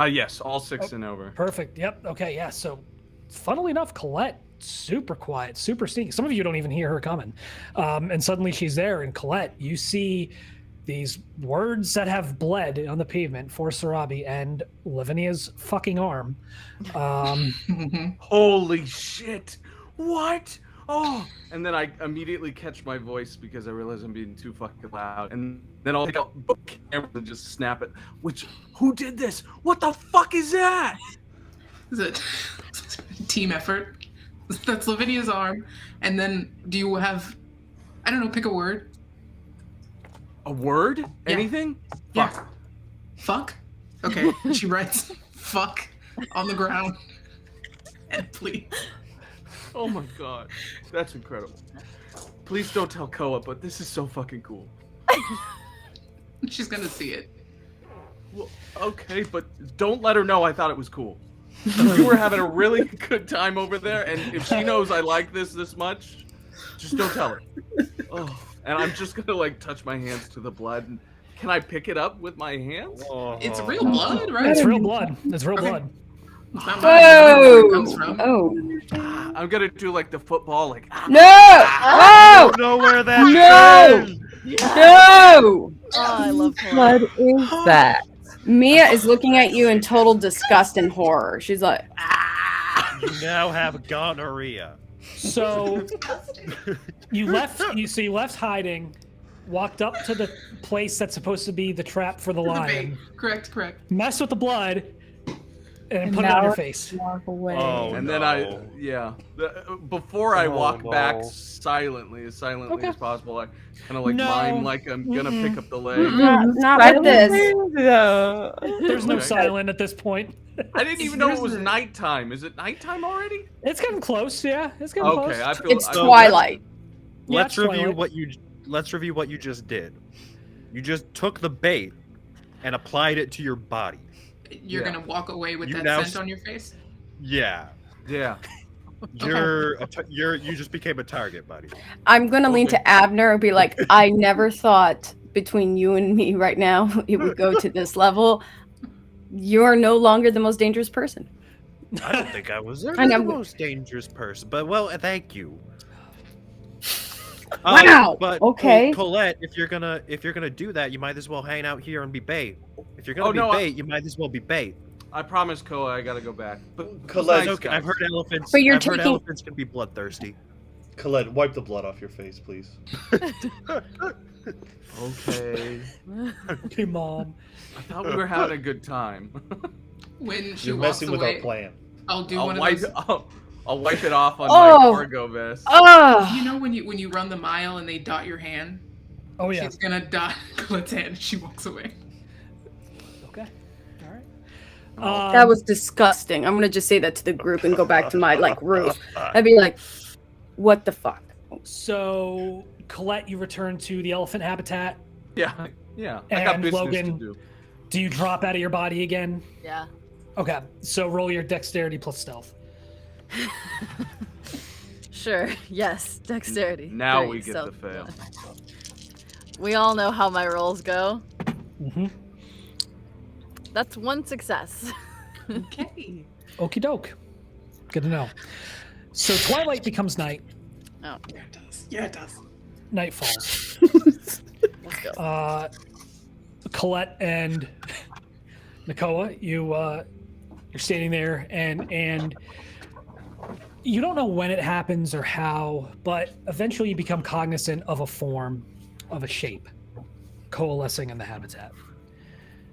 Yes, all 6 and over. Perfect. Yep. Okay, yeah. So, funnily enough, Colette, super quiet, super sneaky. Some of you don't even hear her coming. And suddenly she's there, and Colette, you see these words that have bled on the pavement for Sarabi and Lavinia's fucking arm. Holy shit! What? Oh! And then I immediately catch my voice because I realize I'm being too fucking loud. And then I'll take out both cameras and just snap it. Who did this? What the fuck is that? Is it team effort? That's Lavinia's arm. And then do you have, I don't know, pick a word? A word? Anything? Yeah. Fuck. Fuck? Okay. She writes fuck on the ground. And please. Oh my god. That's incredible. Please don't tell Koa, but this is so fucking cool. She's gonna see it. Well, okay, but don't let her know I thought it was cool. We were having a really good time over there, and if she knows I like this much, just don't tell her. Oh, and I'm just gonna like touch my hands to the blood. And can I pick it up with my hands? It's real blood, right? It's real blood. It's real blood. It's not where it comes from. Oh. I'm gonna do like the football, like No! Oh! I don't know where that No! is. No! Oh, I love What is that? Mia is looking at you in total disgust and horror. She's like, You now have gonorrhea. So you left hiding, walked up to the place that's supposed to be the trap for the lion, Correct. messed with the blood, and put it now on your face. Walk away. Oh, and no. then before I walk no. back silently as possible, I kind of like No. mime like I'm gonna pick up the leg. not with this. There's no Okay. silent at this point. I didn't even know it was nighttime. Is it nighttime already? It's getting close, yeah. It's getting close. Okay, I feel It's I feel- twilight. Yeah, Let's it's review Twilight. let's review what you just did. You just took the bait and applied it to your body. You're Yeah. gonna walk away with You that now scent on your face? Yeah. Yeah. You just became a target, buddy. I'm gonna lean Okay. to Abner and be like, I never thought between you and me right now it would go to this level. You're no longer the most dangerous person. I don't think I was ever I know. the most dangerous person, but well, thank you. Wow, But okay. Colette, if you're gonna do that, you might as well hang out here and be bait. If you're gonna Oh, be no, bait, you might as well be bait. I promise, Koa, I gotta go back. But Colette, nice, Okay, guys. I've heard elephants. But you're I've heard taking- elephants can be bloodthirsty. Colette, wipe the blood off your face, please. Okay. Okay, Mom. I thought we were having a good time. When she You're walks messing with away, our plan. I'll do I'll one wipe, of those. I'll wipe it off on Oh. my cargo vest. Oh, You know when you run the mile and they dot your hand? Oh yeah. She's gonna dot Colette's hand and she walks away. Okay. All right. that was disgusting. I'm gonna just say that to the group and go back to my roof. I'd be like, what the fuck? So Colette, you return to the elephant habitat. Yeah. I got And business Logan- to do. Do you drop out of your body again? Yeah. Okay. So roll your dexterity plus stealth. Sure. Yes. Dexterity. Now Great, we get so- to fail. We all know how my rolls go. Mm-hmm. That's one success. Okay. Okie doke. Good to know. So twilight becomes night. Oh, Yeah, it does. Yeah, it does. Night falls. let's go. Colette and Nakoa, you're standing there, and you don't know when it happens or how, but eventually you become cognizant of a form, of a shape, coalescing in the habitat.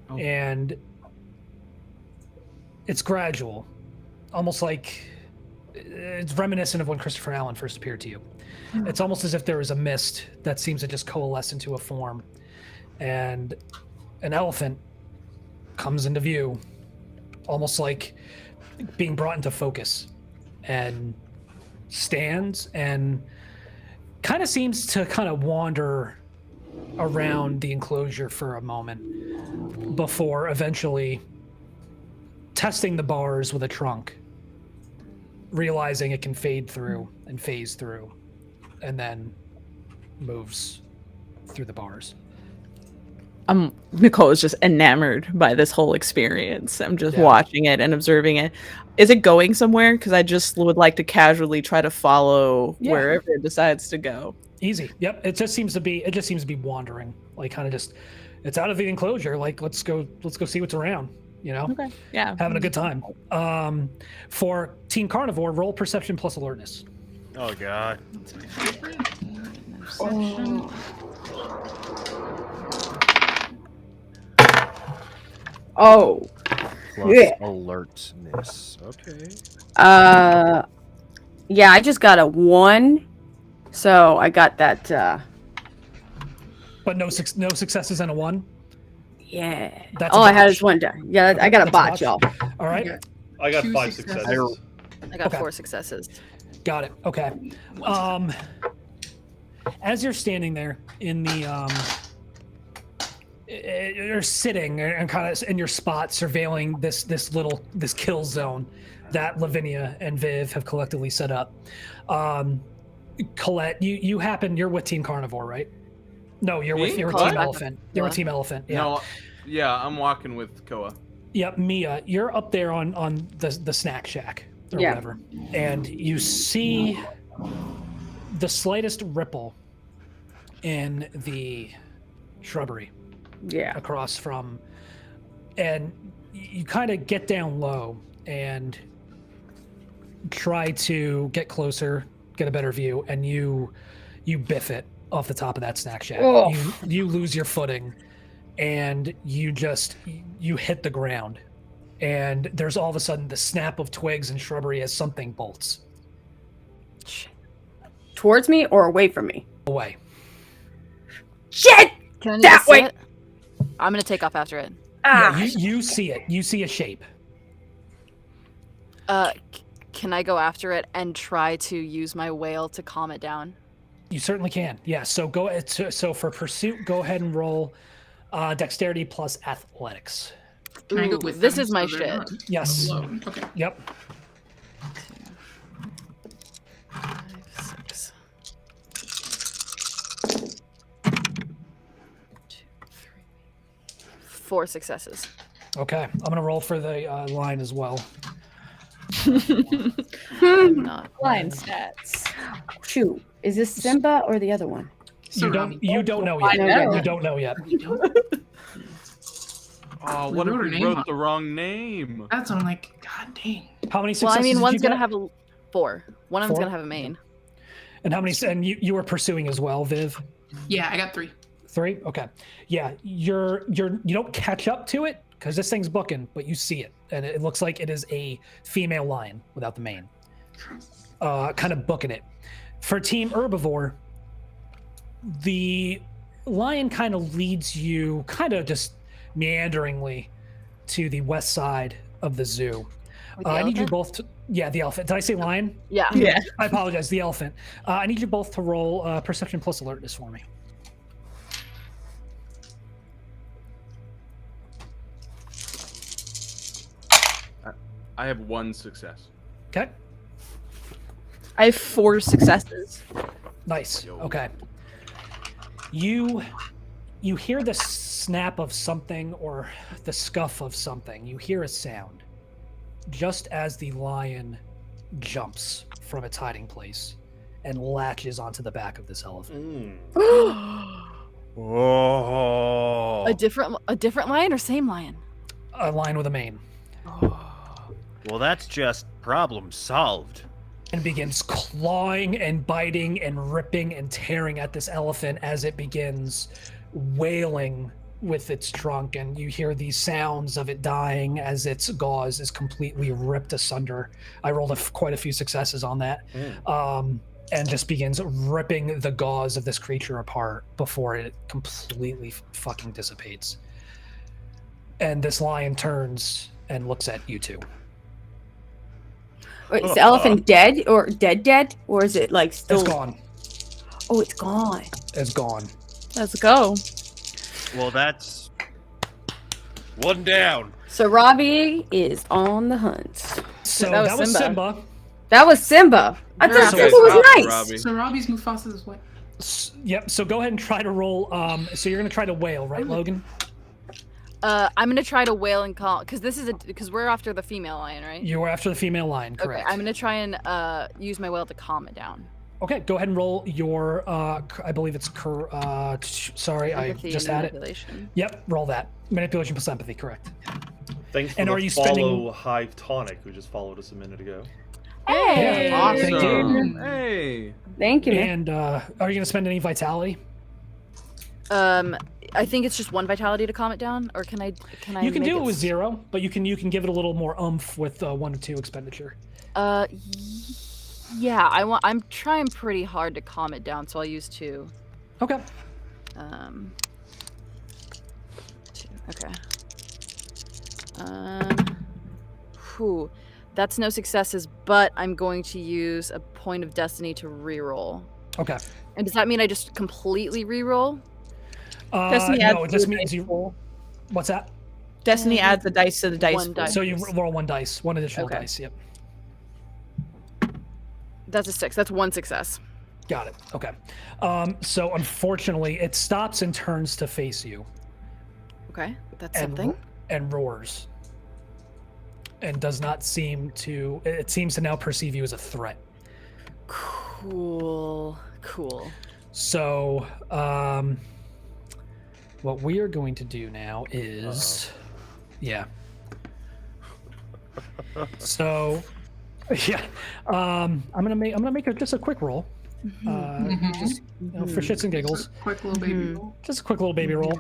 Oh. And it's gradual, almost like it's reminiscent of when Christopher Allen first appeared to you. It's almost as if there was a mist that seems to just coalesce into a form, and an elephant comes into view, almost like being brought into focus, and stands and kind of seems to kind of wander around the enclosure for a moment before eventually testing the bars with a trunk, realizing it can fade through and phase through, and then moves through the bars. Nicole is just enamored by this whole experience. I'm just watching it and observing it. Is it going somewhere? Because I just would like to casually try to follow wherever it decides to go. Easy. Yep. It just seems to be wandering, like kind of just, it's out of the enclosure. Like, let's go see what's around, you know? Okay. Yeah. Having a good time. For Team Carnivore, roll perception plus alertness. Oh, God. Perception. Oh. Plus alertness. Okay. Yeah, I just got a 1. So I got that But no successes and a 1? Yeah. That's all I had is 1 die. Yeah, I got a botch, y'all. All right. I got 5 successes. I got 4 successes. Got it. Okay. As you're standing there in the you're sitting and kind of in your spot surveilling this kill zone that Lavinia and Viv have collectively set up. Colette, you're with Team Carnivore, right? No, you're with Team Elephant. You're with Team Elephant. Yeah. No, yeah, I'm walking with Koa. Yeah, Mia, you're up there on the snack shack or whatever, and you see the slightest ripple in the shrubbery. Yeah. Across from, and you kind of get down low and try to get closer, get a better view, and you biff it off the top of that snack shack. Oh. You lose your footing, and you hit the ground, and there's all of a sudden the snap of twigs and shrubbery as something bolts. Towards me or away from me? Away. Shit! Can I that way. I'm gonna take off after it. Yeah, you see it. You see a shape. Can I go after it and try to use my whale to calm it down? You certainly can. Yeah. So so for pursuit, go ahead and roll dexterity plus athletics. Can I go with this them is my so they're shit. not Yes. alone? Okay. Yep. 5, 6. 2, 3. 4 successes. Okay. I'm gonna roll for the line as well. Not Line stats. Shoot. Is this Simba or the other one? You don't know yet. You don't know yet. Oh, We what if wrote her we name wrote on the wrong name? That's what I'm like, god dang. How many well, successes? I mean, did one's you gonna get? have a 4. One of them's 4? gonna have a main. And how many? And you were pursuing as well, Viv. Yeah, I got 3. 3. Okay. Yeah. You don't catch up to it because this thing's booking, but you see it, and it looks like it is a female lion without the mane. Kind of booking it. For Team Herbivore, the lion kind of leads you, kind of just meanderingly, to the west side of the zoo. I need you both to, the elephant. Did I say lion? Yeah. Yeah. I apologize, the elephant. I need you both to roll perception plus alertness for me. I have 1 success. Okay. I have 4 successes. Nice. Okay. You hear the snap of something or the scuff of something. You hear a sound just as the lion jumps from its hiding place and latches onto the back of this elephant. Oh. A different lion or same lion? a lion with a mane. Well, that's just problem solved. And begins clawing and biting and ripping and tearing at this elephant as it begins wailing with its trunk, and you hear these sounds of it dying as its gauze is completely ripped asunder. I rolled quite a few successes on that. And just begins ripping the gauze of this creature apart before it completely fucking dissipates. And this lion turns and looks at you two. Wait, is the elephant dead or dead? Or is it like still? It's gone. Oh, it's gone. It's gone. Let's go. Well, that's one down. So Robbie is on the hunt. So that was Simba. That was Simba. I thought So Simba was nice. Robbie. So Robbie's Mufasa's what? Yep. So go ahead and try to roll. So you're gonna try to wail, right, Logan? I'm gonna try to wail and call because we're after the female lion, right? You were after the female lion, correct? Okay, I'm gonna try and use my wail to calm it down. Okay, go ahead and roll your. I believe it's. Sorry, Empathy I just and had it. manipulation. Yep, roll that. Manipulation plus empathy, correct. Thanks for And the are you follow spending- Hive Tonic, who just followed us a minute ago. Hey. Yeah, Awesome. thank you. Hey. Thank you, man. And are you gonna spend any vitality? I think it's just one vitality to calm it down, or can I? You can make do it with 0, but you can give it a little more oomph with 1 or 2 expenditure. Yeah, I'm trying pretty hard to calm it down, so I'll use 2. Okay. 2. Okay. Whew. That's no successes, but I'm going to use a point of destiny to reroll. Okay. And does that mean I just completely reroll? Destiny adds no, it to just the means dice you. pool. What's that? Destiny adds the dice to the dice One pool. dice. So you roll 1 dice, 1 additional Okay. dice. Yep. That's a 6. That's 1 success. Got it. Okay. So unfortunately, it stops and turns to face you. Okay, that's and, something. And roars. And does not seem to. It seems to now perceive you as a threat. Cool. So, what we are going to do now is, yeah. So, yeah, I'm gonna make just a quick roll, just for shits and giggles. Quick little baby roll. Just a quick little baby roll.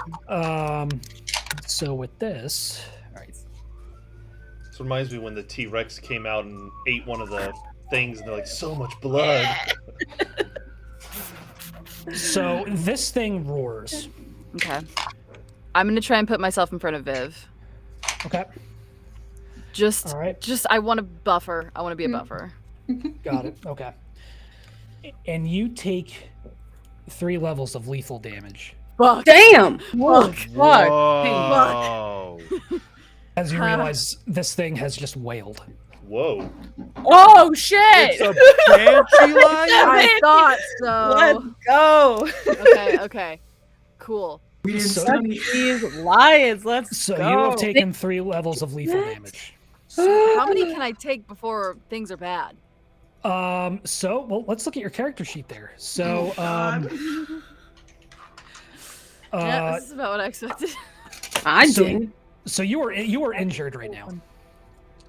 So with this, all right. This reminds me when the T-Rex came out and ate one of the things, and they're like, so much blood. So this thing roars. Okay. I'm gonna try and put myself in front of Viv. Okay. Just, All right. I want to buffer. I want to be a buffer. Got it. Okay. And you take 3 levels of lethal damage. Fuck. Damn. Fuck. Whoa. As you realize this thing has just wailed. Whoa. Oh shit! It's a pantry lion? I thought so. Let's go. Okay. Cool. We didn't So- study. These lions. Let's So go. you have taken 3 levels of lethal damage. So how many can I take before things are bad? Well, let's look at your character sheet there. So, Yeah, this is about what I expected. I so, didn't. so you are injured right now,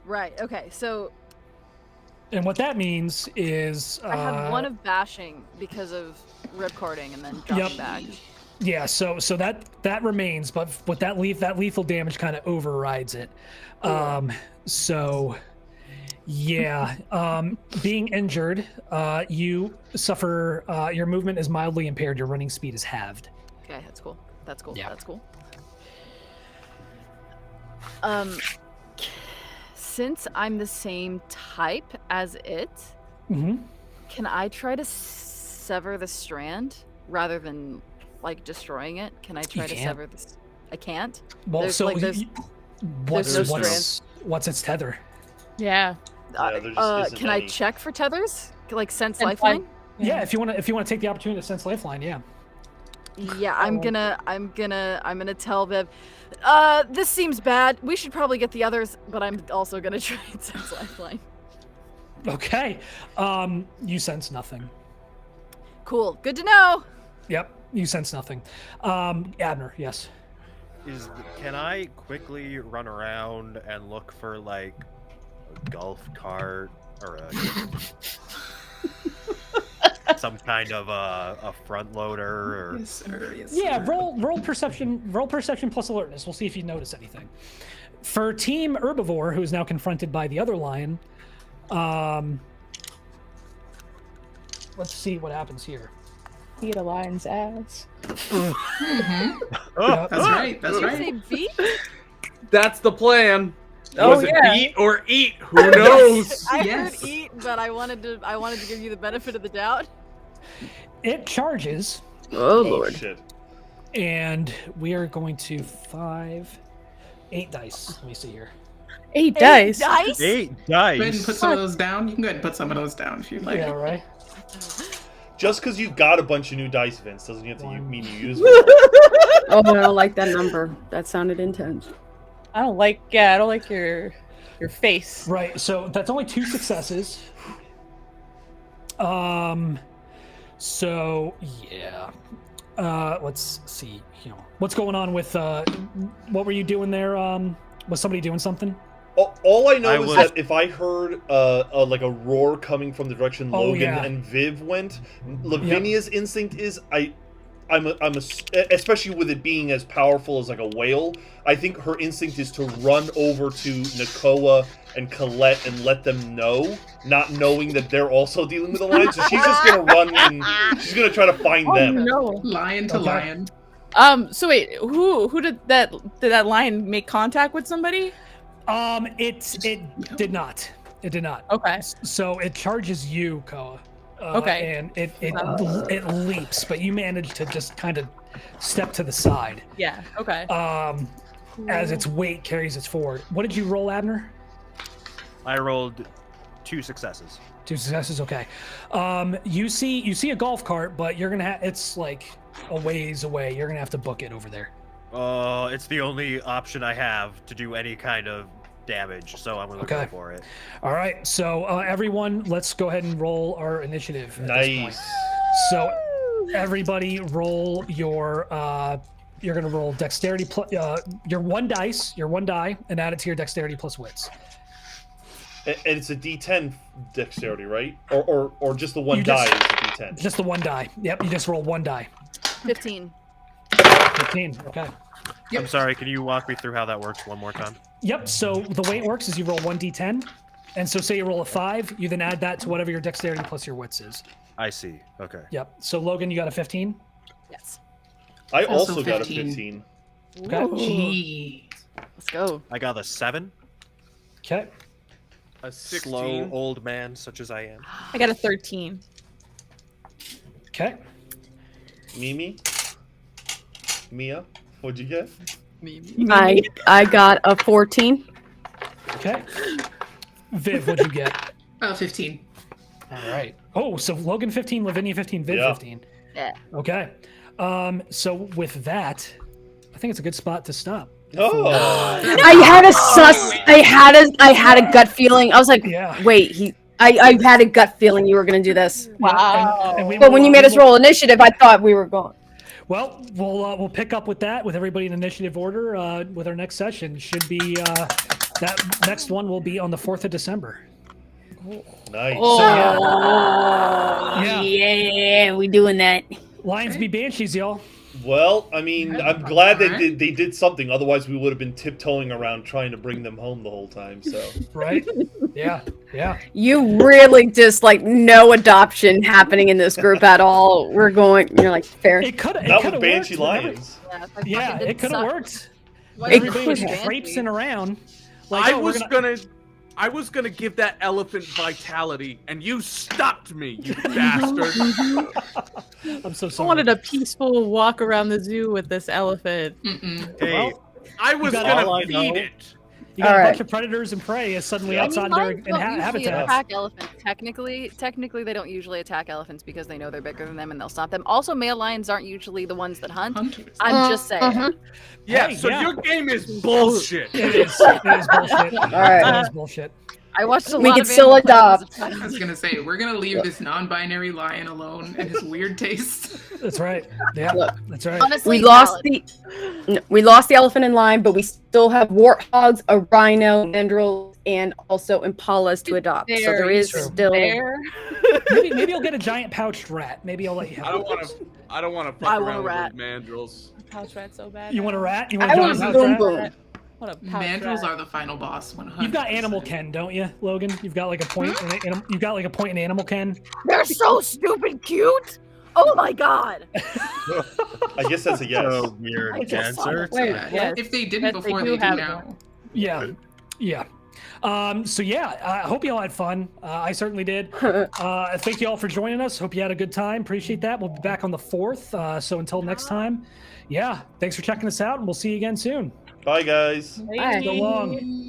Right. Okay. So and what that means is I had 1 of bashing because of ripcording and then dropping back. Yeah, so that remains, but with that lethal damage kind of overrides it. So yeah, being injured, you suffer. Your movement is mildly impaired. Your running speed is halved. Okay, that's cool. Yeah. That's cool. Since I'm the same type as it, Mm-hmm. can I try to sever the strand rather than like destroying it? Can I try to can't. sever this? I can't. Well, There's, so like, there's- what's its tether? Yeah. Yeah, there just isn't Can I any. check for tethers? Like sense Sense lifeline? Yeah, if you want to take the opportunity to sense lifeline, yeah. Yeah, I'm gonna tell Viv. This seems bad. We should probably get the others, but I'm also gonna try and sense lifeline. Okay. You sense nothing. Cool. Good to know. Yep, you sense nothing. Abner, yes. Can I quickly run around and look for like a golf cart or some kind of a front loader? Or... Yes, sir. Yes, Yeah, sir. roll perception plus alertness. We'll see if you notice anything. For Team Herbivore, who is now confronted by the other lion, let's see what happens here. Eat a lion's ass. Mm-hmm. Yeah. That's right. That's Did you right. say beat? That's the plan. Oh, Was it yeah. beat or eat? Who knows? I Yes. heard eat, but I wanted to give you the benefit of the doubt. It charges, Oh Oh lord. shit. and we are going to 8 dice. Let me see here. 8 dice. Dice? 8 Go ahead and dice. put some of those down. You can go ahead and put some of those down if you'd like. Yeah, right. Just because you got a bunch of new dice, Vince, doesn't have to mean you use them. Oh, I don't like that number. That sounded intense. I don't like your face. Right. So that's only 2 successes. So yeah. Let's see. What's going on with what were you doing there? Was somebody doing something? All I know I is was- that if I heard like a roar coming from the direction Oh, Logan yeah. and Viv went, Lavinia's instinct is especially with it being as powerful as like a whale. I think her instinct is to run over to Nakoa and Colette and let them know, not knowing that they're also dealing with a lion. So she's just gonna run and she's gonna try to find them. No. Lion to Okay. lion. So wait, who did that lion make contact with somebody? It did not. It did not. Okay. So it charges you, Koa. Okay. And it leaps, but you manage to just kind of step to the side. Yeah. Okay. As its weight carries it forward. What did you roll, Abner? I rolled 2 successes. 2 successes. Okay. You see a golf cart, but you're gonna it's like a ways away. You're gonna have to book it over there. It's the only option I have to do any kind of damage, so I'm gonna go Okay. for it. All right. So everyone, let's go ahead and roll our initiative. At this point. Nice. So everybody, roll your. You're gonna roll dexterity plus your 1 die, and add it to your dexterity plus wits. And it's a D10 dexterity, right? Or just the one You die just- is a D10. Just the 1 die. Yep. You just roll 1 die. 15. 15. Okay. Yep. I'm sorry, can you walk me through how that works one more time? Yep. So the way it works is you roll 1d10, and so say you roll a 5, you then add that to whatever your dexterity plus your wits is. I see. Okay. Yep. So Logan, you got a 15. Yes. I Also also got a 15. 15. Okay. Gee. Let's go. I got a 7. Okay. A 16. Slow old man such as I am. I got a 13. Okay. Mimi? Mia? What'd you get? I got a 14. Okay. Viv, what'd you get? 15. All right. Oh, so Logan 15, Lavinia 15, Viv Yeah. 15. Yeah. Okay. So with that, I think it's a good spot to stop. Oh! I had a gut feeling. I was like, Yeah. wait, I had a gut feeling you were gonna do this. Wow. And we But will, when you made us roll initiative, I thought we were going. Well, we'll pick up with that with everybody in initiative order with our next session. Should be that next one will be on the 4th of December. Nice. Yeah, we doing that. Lions be banshees, y'all. Well, I mean, I'm glad they did something. Otherwise, we would have been tiptoeing around trying to bring them home the whole time. So Right? Yeah. You really just like no adoption happening in this group at all. You're like fair. It could not have with Banshee worked. Lions. Yeah, if I fucking Yeah, didn't it could have suck. worked. Why It did Everybody we was could ban traipsing me? around. Like, I oh, we're was gonna give that elephant vitality, and you stopped me, you bastard. I'm so I sorry. wanted a peaceful walk around the zoo with this elephant. Mm-mm. Hey, Well, I was got gonna all I feed know. it. You got All a right. bunch of predators and prey suddenly Yeah. outside I their mean, lions don't usually habitats. attack elephants. Technically, they don't usually attack elephants because they know they're bigger than them and they'll stop them. Also, male lions aren't usually the ones that hunt. Hunters. I'm just saying. Yeah, Hey, so yeah. your game is bullshit. It is bullshit. right. It is bullshit. I watched a We lot could of still Animal Planet as a I child. was gonna say we're gonna leave this non-binary lion alone and his weird taste. That's right. Yeah, Look. that's right. Honestly, We lost valid. we lost the elephant in line, but we still have warthogs, a rhino, mandrills, and also impalas to adopt. So there is True. still. Maybe you'll get a giant pouched rat. Maybe I'll let you have I don't want to. I don't want to fuck I want around a with rat. those mandrills. Pouch rat so bad. You want a now. rat? You want a I giant want pouched boom rat? boom. What a pouch Mandrills rat. are the final boss. 100%. You've got animal ken, don't you, Logan? You've got like a point. You've got like a point in animal ken. They're so stupid cute. Oh my god. I guess that's a yes. So I weird just saw answer. it. Wait, Yeah. yes. If they didn't Yes, they before, do they do have now. Yeah, yeah. So yeah, I hope you all had fun. I certainly did. Thank you all for joining us. Hope you had a good time. Appreciate that. We'll be back on the 4th. So until next time, yeah. Thanks for checking us out, and we'll see you again soon. Bye, guys. Bye. So long.